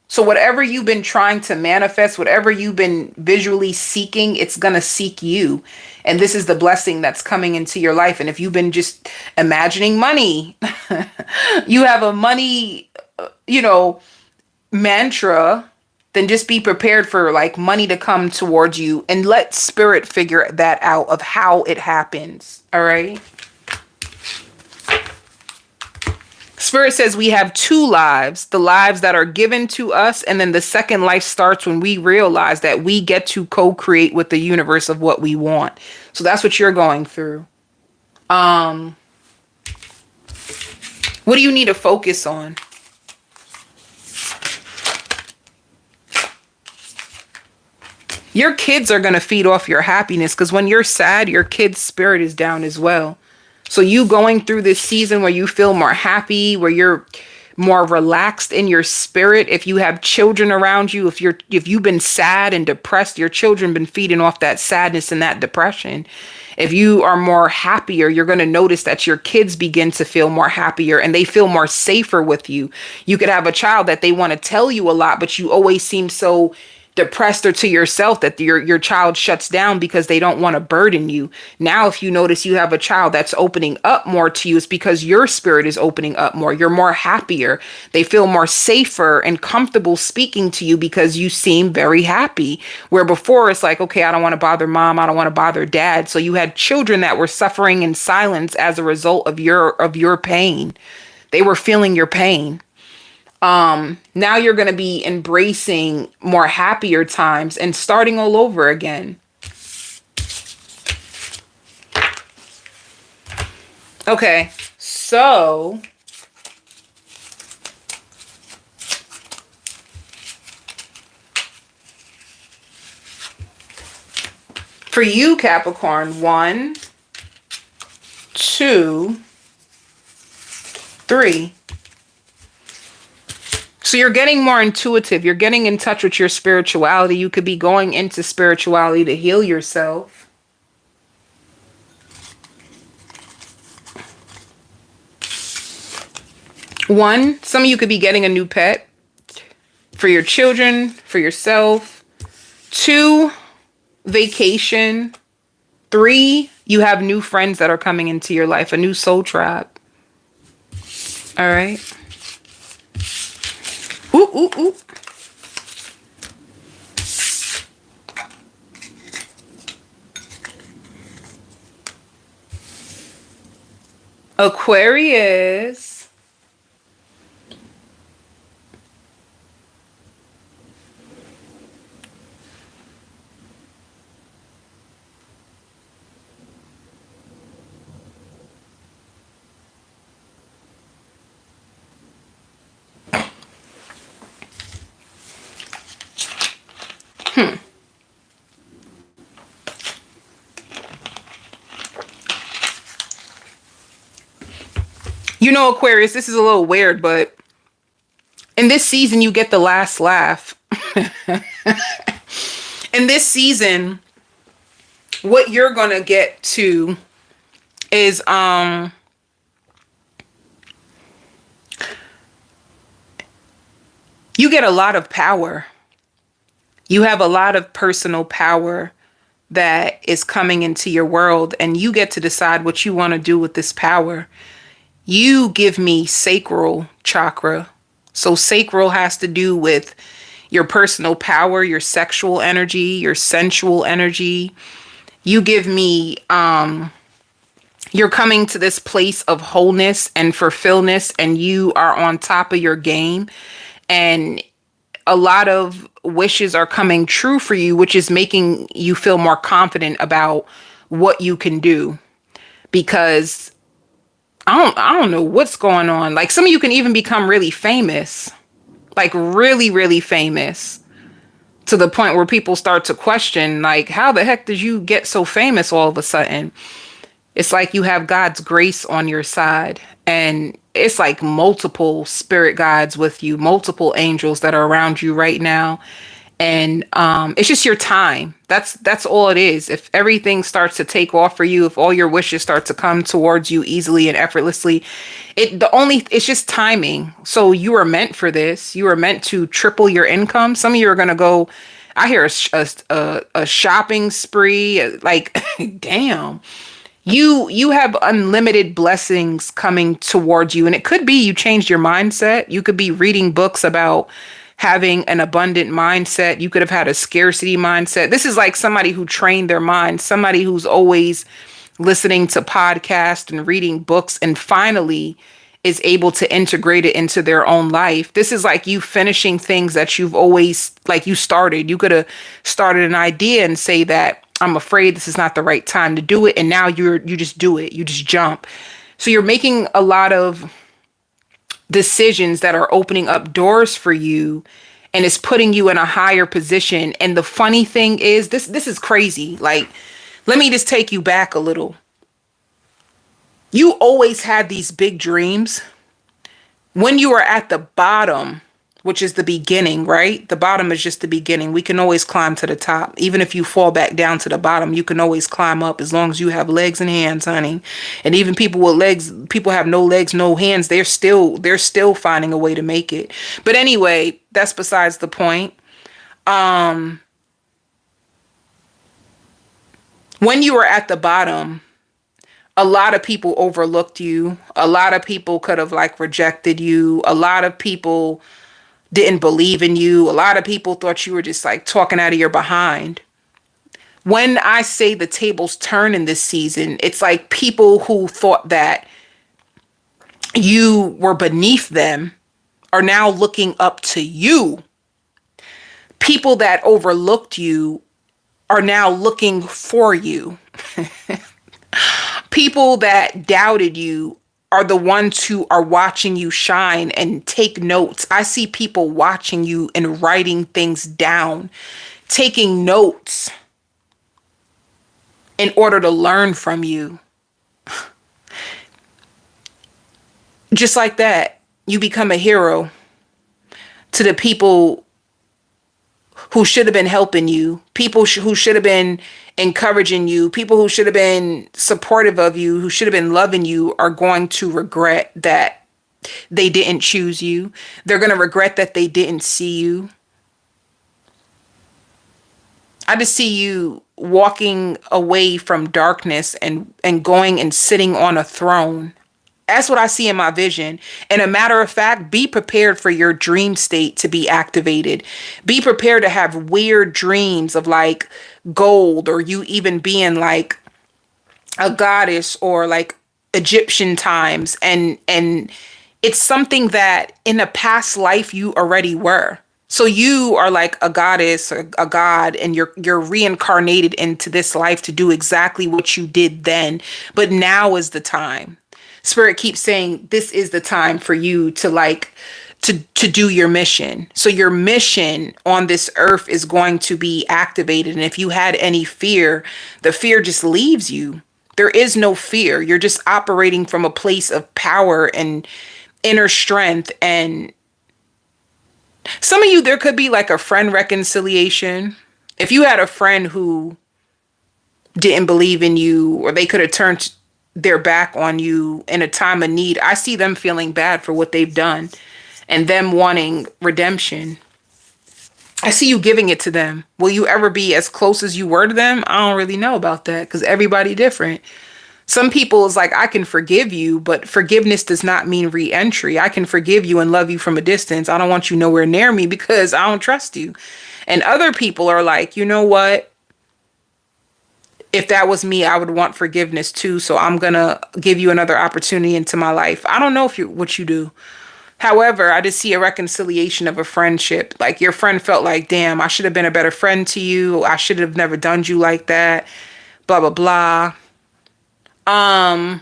Speaker 1: So whatever you've been trying to manifest, whatever you've been visually seeking, it's going to seek you. And this is the blessing that's coming into your life. And if you've been just imagining money, you have a money, mantra, then just be prepared for like money to come towards you and let spirit figure that out of how it happens. All right. Spirit says we have 2 lives, the lives that are given to us. And then the second life starts when we realize that we get to co-create with the universe of what we want. So that's what you're going through. What do you need to focus on? Your kids are going to feed off your happiness, because when you're sad, your kid's spirit is down as well. So you going through this season where you feel more happy, where you're more relaxed in your spirit. If you have children around you, if you've been sad and depressed, your children been feeding off that sadness and that depression. If you are more happier, you're going to notice that your kids begin to feel more happier and they feel more safer with you. You could have a child that they want to tell you a lot, but you always seem so depressed or to yourself that your child shuts down because they don't want to burden you. Now, if you notice you have a child that's opening up more to you, it's because your spirit is opening up more. You're more happier. They feel more safer and comfortable speaking to you because you seem very happy. Where before it's like, okay, I don't want to bother mom. I don't want to bother dad. So you had children that were suffering in silence as a result of your pain. They were feeling your pain. Now you're going to be embracing more happier times and starting all over again. Okay, so for you, Capricorn, 1, 2, 3. So you're getting more intuitive. You're getting in touch with your spirituality. You could be going into spirituality to heal yourself. One, some of you could be getting a new pet for your children, for yourself. 2, vacation. 3, you have new friends that are coming into your life, a new soul tribe. All right. Ooh, ooh, ooh. Aquarius. You know, Aquarius, this is a little weird, but in this season, you get the last laugh. In this season, what you're going to get to is, you get a lot of power. You have a lot of personal power that is coming into your world, and you get to decide what you want to do with this power. You give me sacral chakra. So sacral has to do with your personal power, your sexual energy, your sensual energy. You give me, you're coming to this place of wholeness and fulfillment, and you are on top of your game. and a lot of wishes are coming true for you, which is making you feel more confident about what you can do. Because I don't know what's going on. Like, some of you can even become really famous, like really, really famous, to the point where people start to question, like, how the heck did you get so famous all of a sudden? It's like you have God's grace on your side, and it's like multiple spirit guides with you, multiple angels that are around you right now. And it's just your time. That's all it is. If everything starts to take off for you, if all your wishes start to come towards you easily and effortlessly, it's just timing. So you were meant for this. You were meant to triple your income. Some of you are gonna go. I hear a shopping spree. Like, damn. You have unlimited blessings coming towards you, and it could be you changed your mindset. You could be reading books about having an abundant mindset. You could have had a scarcity mindset. This is like somebody who trained their mind, somebody who's always listening to podcasts and reading books, and finally is able to integrate it into their own life. This is like you finishing things that you've always, like, you started. You could have started an idea and say that, I'm afraid this is not the right time to do it. And now you just do it. You just jump. So you're making a lot of decisions that are opening up doors for you, and it's putting you in a higher position. And the funny thing is, this is crazy. Like, let me just take you back a little. You always had these big dreams when you were at the bottom, which is the beginning, right? The bottom is just the beginning. We can always climb to the top. Even if you fall back down to the bottom, you can always climb up as long as you have legs and hands, honey. And even people with legs, people have no legs, no hands, they're still finding a way to make it. But anyway, that's besides the point. When you were at the bottom, a lot of people overlooked you. A lot of people could have, like, rejected you. A lot of people didn't believe in you. A lot of people thought you were just, like, talking out of your behind. When I say the tables turn in this season, it's like people who thought that you were beneath them are now looking up to you. People that overlooked you are now looking for you. People that doubted you are the ones who are watching you shine and take notes. I see people watching you and writing things down, taking notes in order to learn from you. Just like that, you become a hero to the people who should have been helping you, people who should have been encouraging you, people who should have been supportive of you, who should have been loving you, are going to regret that they didn't choose you. They're going to regret that they didn't see you. I just see you walking away from darkness and going and sitting on a throne. That's what I see in my vision. And a matter of fact, be prepared for your dream state to be activated. Be prepared to have weird dreams of, like, gold, or you even being like a goddess, or like Egyptian times. And it's something that in a past life you already were. So you are like a goddess or a god, and you're reincarnated into this life to do exactly what you did then. But now is the time. Spirit keeps saying this is the time for you to, like, to do your mission. So your mission on this earth is going to be activated. And if you had any fear, the fear just leaves you. There is no fear. You're just operating from a place of power and inner strength. And some of you, there could be like a friend reconciliation. If you had a friend who didn't believe in you, or they could have turned their back on you in a time of need, I see them feeling bad for what they've done and them wanting redemption. I see you giving it to them. Will you ever be as close as you were to them? I don't really know about that, because everybody different. Some people is like, I can forgive you, but forgiveness does not mean re-entry. I can forgive you and love you from a distance. I don't want you nowhere near me because I don't trust you. And other people are like, you know what? If that was me, I would want forgiveness too. So I'm going to give you another opportunity into my life. I don't know what you do. However, I just see a reconciliation of a friendship. Like your friend felt like, damn, I should have been a better friend to you. I should have never done you like that. Blah, blah, blah. I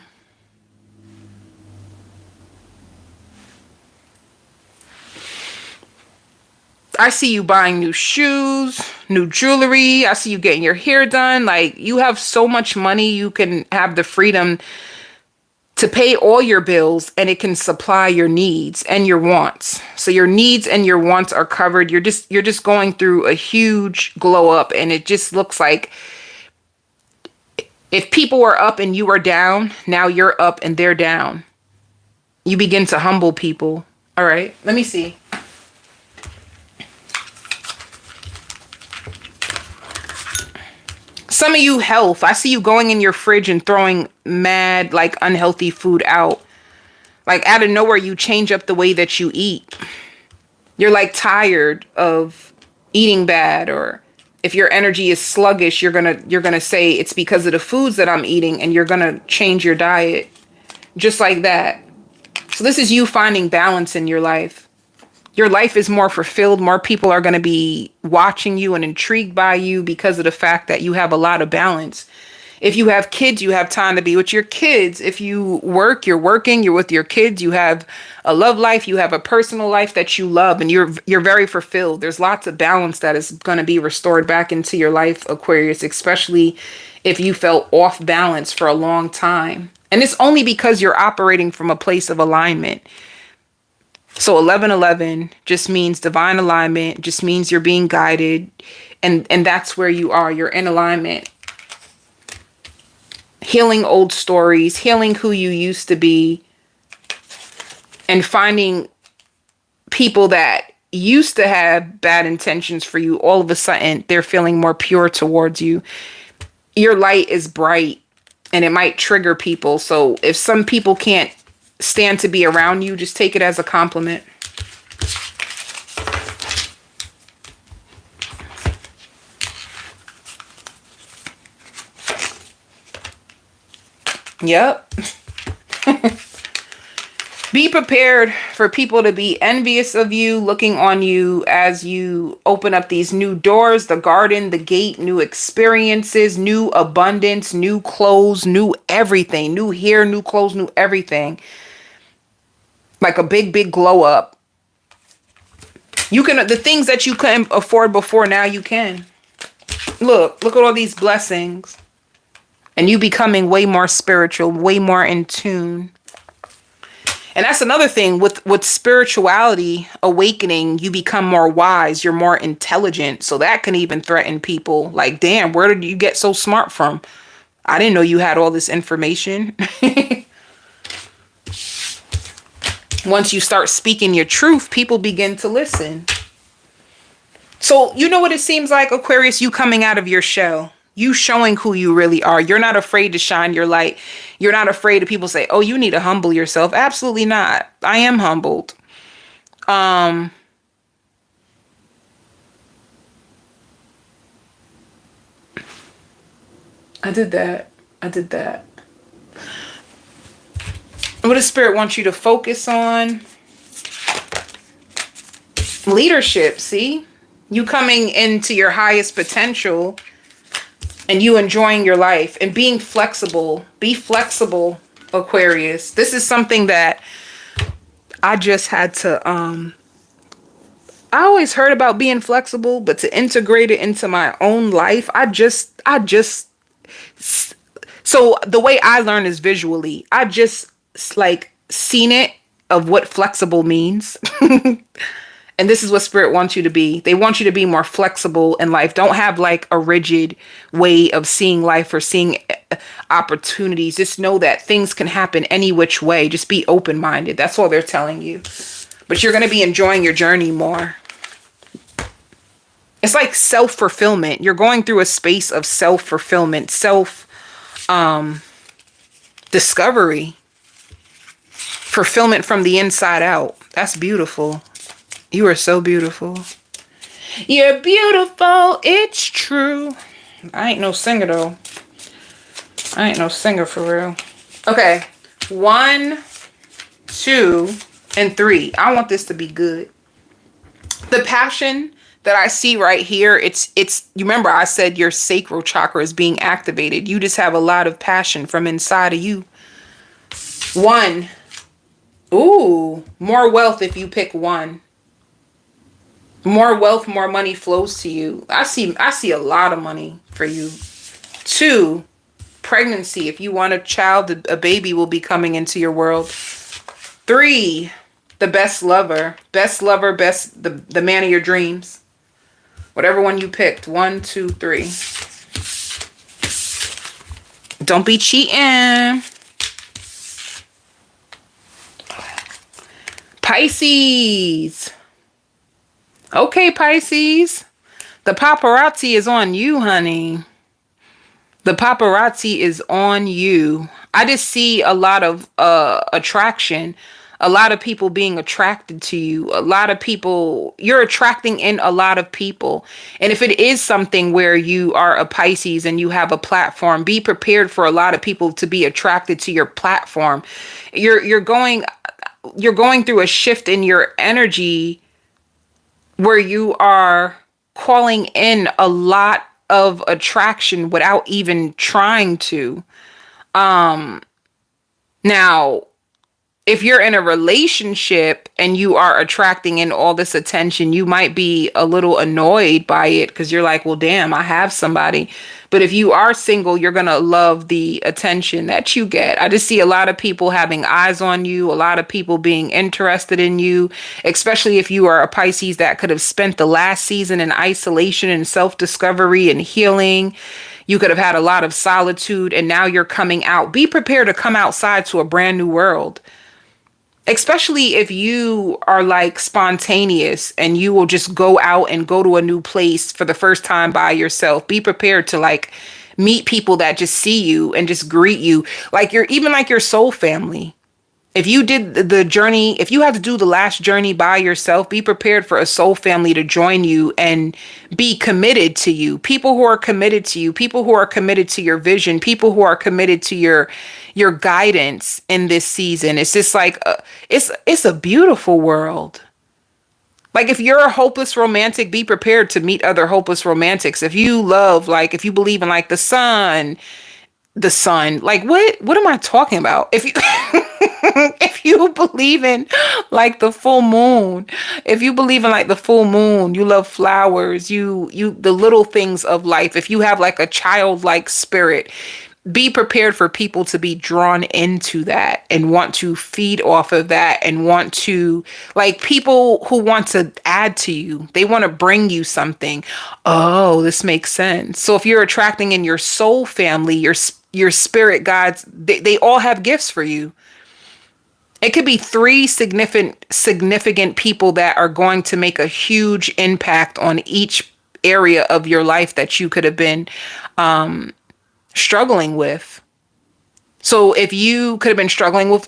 Speaker 1: see you buying new shoes, new jewelry. I see you getting your hair done. Like you have so much money, you can have the freedom to pay all your bills and it can supply your needs and your wants. So your needs and your wants are covered. You're just going through a huge glow up, and it just looks like if people were up and you are down, now you're up and they're down. You begin to humble people. All right, let me see. Some of you health. I see you going in your fridge and throwing mad, like unhealthy food out. Like out of nowhere, you change up the way that you eat. You're like tired of eating bad, or if your energy is sluggish, you're gonna say it's because of the foods that I'm eating, and you're gonna change your diet just like that. So this is you finding balance in your life. Your life is more fulfilled. More people are going to be watching you and intrigued by you because of the fact that you have a lot of balance. If you have kids, you have time to be with your kids. If you work, you're working, you're with your kids. You have a love life. You have a personal life that you love, and you're very fulfilled. There's lots of balance that is going to be restored back into your life, Aquarius, especially if you felt off balance for a long time. And it's only because you're operating from a place of alignment. So 1111 just means divine alignment, just means you're being guided, and that's where you are. You're in alignment. Healing old stories, healing who you used to be, and finding people that used to have bad intentions for you. All of a sudden, they're feeling more pure towards you. Your light is bright, and it might trigger people. So if some people can't stand to be around you, just take it as a compliment. Yep. Be prepared for people to be envious of you, looking on you as you open up these new doors, the garden, the gate, new experiences, new abundance, new clothes, new everything, new hair, new clothes, new everything. Like a big, big glow up. You can, the things that you couldn't afford before, now you can. Look at all these blessings. And you becoming way more spiritual, way more in tune. And that's another thing with spirituality, awakening, you become more wise, you're more intelligent. So that can even threaten people. Like, damn, where did you get so smart from? I didn't know you had all this information. Once you start speaking your truth, people begin to listen. So you know what it seems like, Aquarius? You coming out of your shell. You showing who you really are. You're not afraid to shine your light. You're not afraid of people say, oh, you need to humble yourself. Absolutely not. I am humbled. I did that. What does Spirit want you to focus on? Leadership, see? You coming into your highest potential and you enjoying your life and being flexible. Be flexible, Aquarius. This is something that I just had to, I always heard about being flexible, but to integrate it into my own life, so the way I learn is visually. I just like seen it of what flexible means. And this is what Spirit wants you to be. They want you to be more flexible in life. Don't have like a rigid way of seeing life or seeing opportunities. Just know that things can happen any which way. Just be open-minded. That's all they're telling you. But you're going to be enjoying your journey more. It's like self-fulfillment. You're going through a space of self-fulfillment, discovery, fulfillment from the inside out. That's beautiful. You are so beautiful. You're beautiful. It's true. I ain't no singer though. I ain't no singer for real. Okay. 1, 2, And 3, I want this to be good. The passion that I see right here, you remember I said your sacral chakra is being activated. You just have a lot of passion from inside of you. 1. Ooh, more wealth if you pick 1. More wealth, more money flows to you. I see a lot of money for you. 2, pregnancy. If you want a child, a baby will be coming into your world. 3, the best lover, the man of your dreams. Whatever one you picked. 1, 2, 3. Don't be cheating. Pisces. Okay, Pisces. The paparazzi is on you, honey. The paparazzi is on you. I just see a lot of attraction. A lot of people being attracted to you. A lot of people, you're attracting in a lot of people. And if it is something where you are a Pisces and you have a platform, be prepared for a lot of people to be attracted to your platform. You're going through a shift in your energy where you are calling in a lot of attraction without even trying to. Now, if you're in a relationship and you are attracting in all this attention, you might be a little annoyed by it because you're like, well, damn, I have somebody. But if you are single, you're going to love the attention that you get. I just see a lot of people having eyes on you, a lot of people being interested in you, especially if you are a Pisces that could have spent the last season in isolation and self-discovery and healing. You could have had a lot of solitude and now you're coming out. Be prepared to come outside to a brand new world. Especially if you are like spontaneous and you will just go out and go to a new place for the first time by yourself. Be prepared to like meet people that just see you and just greet you. Like you're even like your soul family. If you did the journey, if you have to do the last journey by yourself, be prepared for a soul family to join you and be committed to you. People who are committed to you, people who are committed to your vision, people who are committed to your guidance in this season. It's just like, it's a beautiful world. Like if you're a hopeless romantic, be prepared to meet other hopeless romantics. If you love, like if you believe in like the sun, like what am I talking about? If you if you believe in like the full moon, you love flowers, you the little things of life. If you have like a childlike spirit, be prepared for people to be drawn into that and want to feed off of that and want to, like, people who want to add to you. They want to bring you something. Oh, this makes sense. So if you're attracting in your soul family, your spirit guides, they all have gifts for you. It could be 3 significant people that are going to make a huge impact on each area of your life that you could have been struggling with. So if you could have been struggling with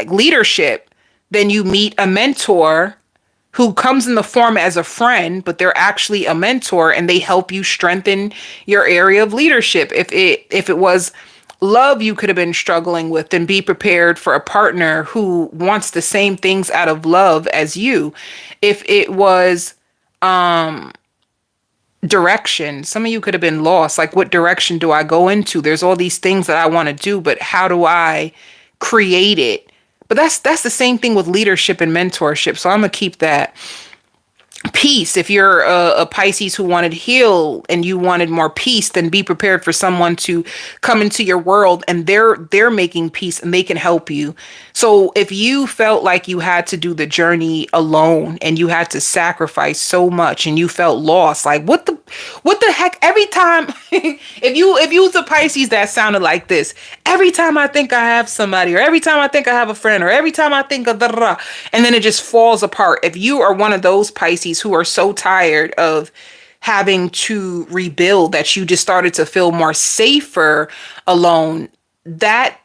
Speaker 1: leadership, then you meet a mentor who comes in the form as a friend, but they're actually a mentor and they help you strengthen your area of leadership. If it was love you could have been struggling with, then be prepared for a partner who wants the same things out of love as you. If it was direction, some of you could have been lost. Like, what direction do I go into? There's all these things that I want to do, but how do I create it? But that's the same thing with leadership and mentorship. So I'm gonna keep that. Peace. If you're a Pisces who wanted heal and you wanted more peace, then be prepared for someone to come into your world and they're making peace and they can help you. So if you felt like you had to do the journey alone and you had to sacrifice so much and you felt lost, like what the heck? Every time if you was a Pisces that sounded like this, every time I think I have somebody, or every time I think I have a friend, or every time I think of and then it just falls apart. If you are one of those Pisces who are so tired of having to rebuild that you just started to feel more safer alone, that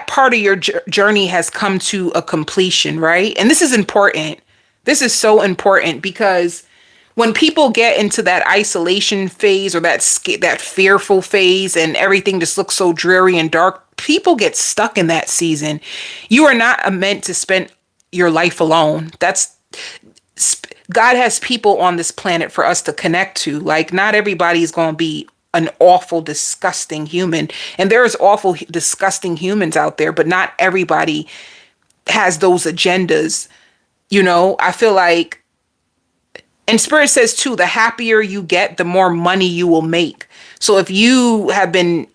Speaker 1: part of your journey has come to a completion, right? And this is important. This is so important because when people get into that isolation phase or that fearful phase and everything just looks so dreary and dark, people get stuck in that season. You are not meant to spend your life alone. God has people on this planet for us to connect to. Like, not everybody is going to be an awful, disgusting human. And there's awful, disgusting humans out there, but not everybody has those agendas. You know, I feel like, and Spirit says too, the happier you get, the more money you will make. So if you've been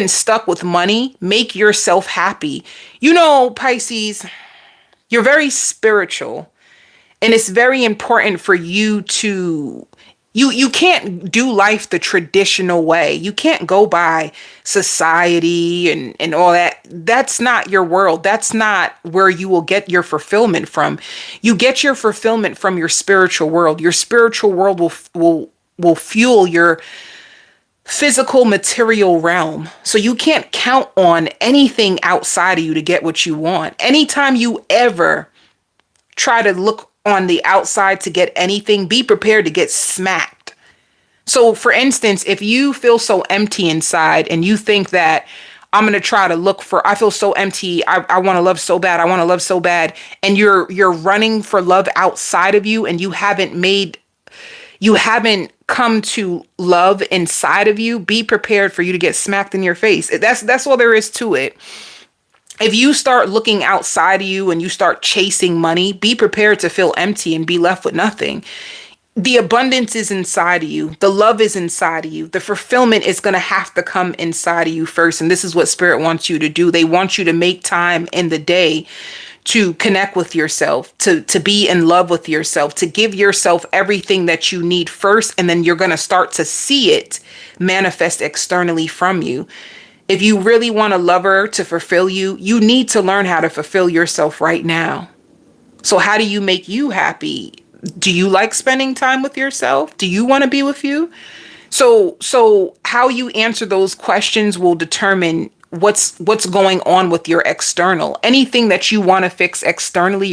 Speaker 1: stuck with money, make yourself happy. You know, Pisces, you're very spiritual. And it's very important for you to, you can't do life the traditional way. You can't go by society and all that. That's not your world. That's not where you will get your fulfillment from. You get your fulfillment from your spiritual world. Your spiritual world will fuel your physical material realm. So you can't count on anything outside of you to get what you want. Anytime you ever try to look on the outside to get anything, be prepared to get smacked. So for instance, if you feel so empty inside and you think that I'm going to try to look for, I feel so empty, I want to love so bad, I want to love so bad, and you're running for love outside of you, and you haven't come to love inside of you, be prepared for you to get smacked in your face. That's all there is to it. If you start looking outside of you and you start chasing money, be prepared to feel empty and be left with nothing. The abundance is inside of you. The love is inside of you. The fulfillment is going to have to come inside of you first. And this is what Spirit wants you to do. They want you to make time in the day to connect with yourself, to be in love with yourself, to give yourself everything that you need first. And then you're going to start to see it manifest externally from you. If you really want a lover to fulfill you, you need to learn how to fulfill yourself right now. So how do you make you happy? Do you like spending time with yourself? Do you want to be with you? So how you answer those questions will determine what's going on with your external. Anything that you want to fix externally,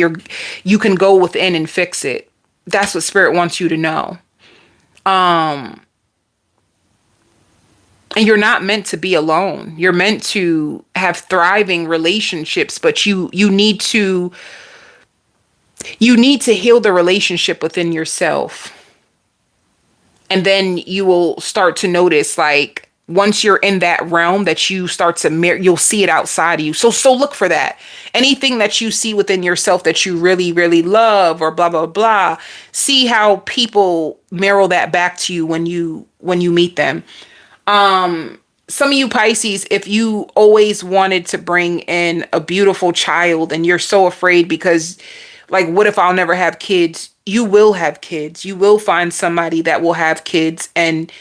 Speaker 1: you can go within and fix it. That's what Spirit wants you to know. And you're not meant to be alone. You're meant to have thriving relationships, but you need to heal the relationship within yourself. And then you will start to notice, like, once you're in that realm that you start to you'll see it outside of you. So look for that. Anything that you see within yourself that you really, really love, or blah, blah, blah, see how people mirror that back to you when you meet them. Some of you Pisces, if you always wanted to bring in a beautiful child and you're so afraid because, like, what if I'll never have kids? You will have kids. You will find somebody that will have kids and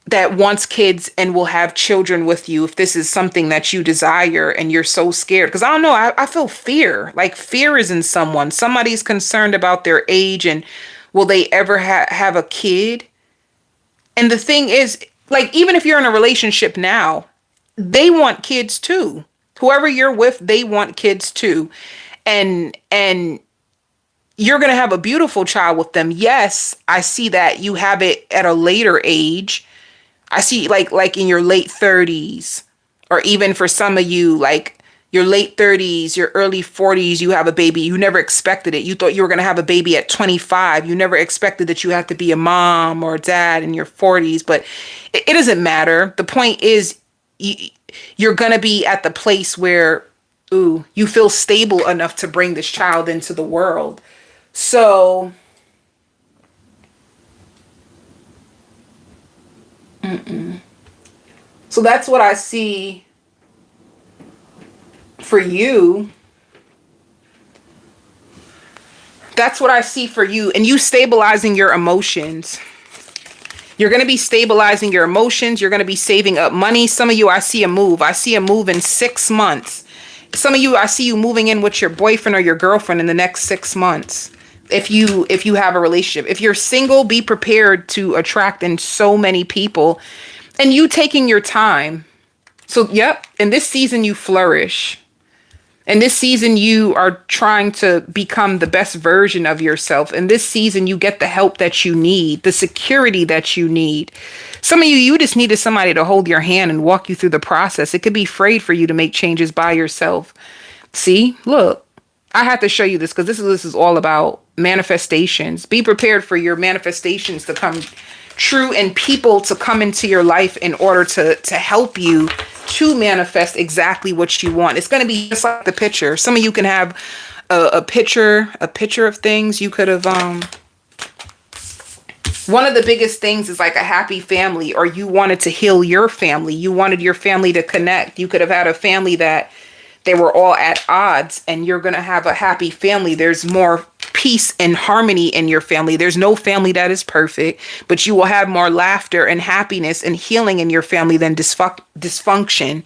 Speaker 1: that wants kids and will have children with you if this is something that you desire and you're so scared. Because I don't know, I feel fear. Like, fear is in someone. Somebody's concerned about their age and will they ever have a kid? And the thing is, like, even if you're in a relationship now, they want kids too. Whoever you're with, they want kids too. And you're going to have a beautiful child with them. Yes, I see that you have it at a later age. I see like in your late 30s, or even for some of you, like your late 30s, your early 40s, you have a baby. You never expected it. You thought you were going to have a baby at 25. You never expected that you have to be a mom or a dad in your 40s, but it doesn't matter. The point is you're going to be at the place where, you feel stable enough to bring this child into the world. So, so that's what I see for you. That's what I see for you. And you stabilizing your emotions. You're going to be stabilizing your emotions. You're going to be saving up money. Some of you, I see a move. I see a move in 6 months. Some of you, I see you moving in with your boyfriend or your girlfriend in the next 6 months. If you have a relationship. If you're single, be prepared to attract in so many people. And you taking your time. So, yep, in this season, you flourish. In this season, you are trying to become the best version of yourself. In this season, you get the help that you need, the security that you need. Some of you just needed somebody to hold your hand and walk you through the process. It could be afraid for you to make changes by yourself. See, look, I have to show you this because this is all about manifestations. Be prepared for your manifestations to come true and people to come into your life in order to help you to manifest exactly what you want. It's going to be just like the picture. Some of you can have a picture of things. You could have one of the biggest things is like a happy family, or you wanted to heal your family. You wanted your family to connect. You could have had a family that they were all at odds, and you're going to have a happy family. There's more peace and harmony in your family. There's no family that is perfect, but you will have more laughter and happiness and healing in your family than dysfunction.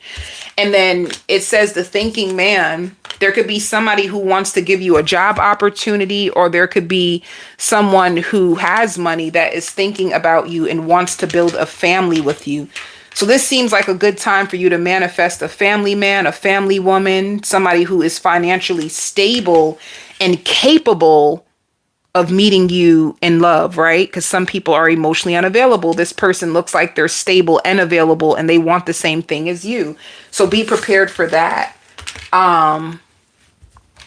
Speaker 1: And then it says the thinking man. There could be somebody who wants to give you a job opportunity, or there could be someone who has money that is thinking about you and wants to build a family with you. So this seems like a good time for you to manifest a family man, a family woman, somebody who is financially stable and capable of meeting you in love, right? Because some people are emotionally unavailable. This person looks like they're stable and available, and they want the same thing as you. So be prepared for that.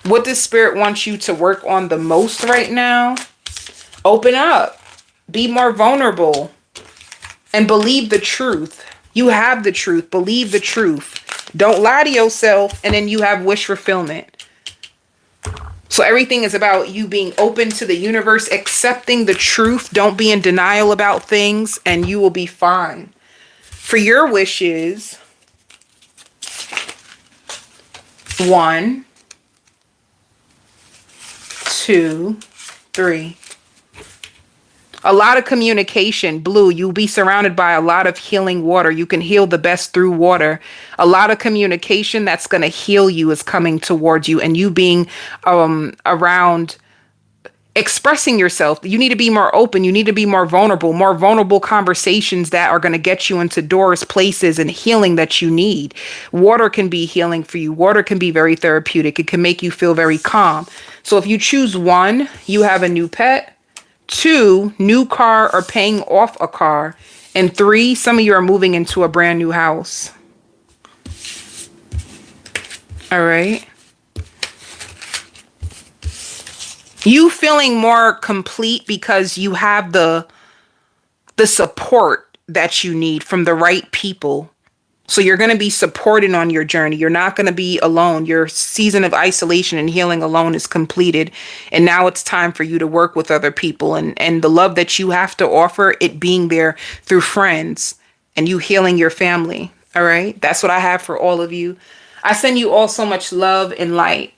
Speaker 1: What does Spirit want you to work on the most right now? Open up. Be more vulnerable. And believe the truth. You have the truth. Believe the truth. Don't lie to yourself, and then you have wish fulfillment. So everything is about you being open to the universe, accepting the truth. Don't be in denial about things, and you will be fine. For your wishes, 1, 2, 3. A lot of communication. Blue, you'll be surrounded by a lot of healing water. You can heal the best through water. A lot of communication that's going to heal you is coming towards you, and you being around expressing yourself. You need to be more open. You need to be more vulnerable conversations that are going to get you into doors, places, and healing that you need. Water can be healing for you. Water can be very therapeutic. It can make you feel very calm. So if you choose 1, you have a new pet. 2, new car or paying off a car. And 3, some of you are moving into a brand new house. All right. You feeling more complete because you have the support that you need from the right people. So you're going to be supported on your journey. You're not going to be alone. Your season of isolation and healing alone is completed. And now it's time for you to work with other people. And the love that you have to offer, it being there through friends and you healing your family. All right. That's what I have for all of you. I send you all so much love and light.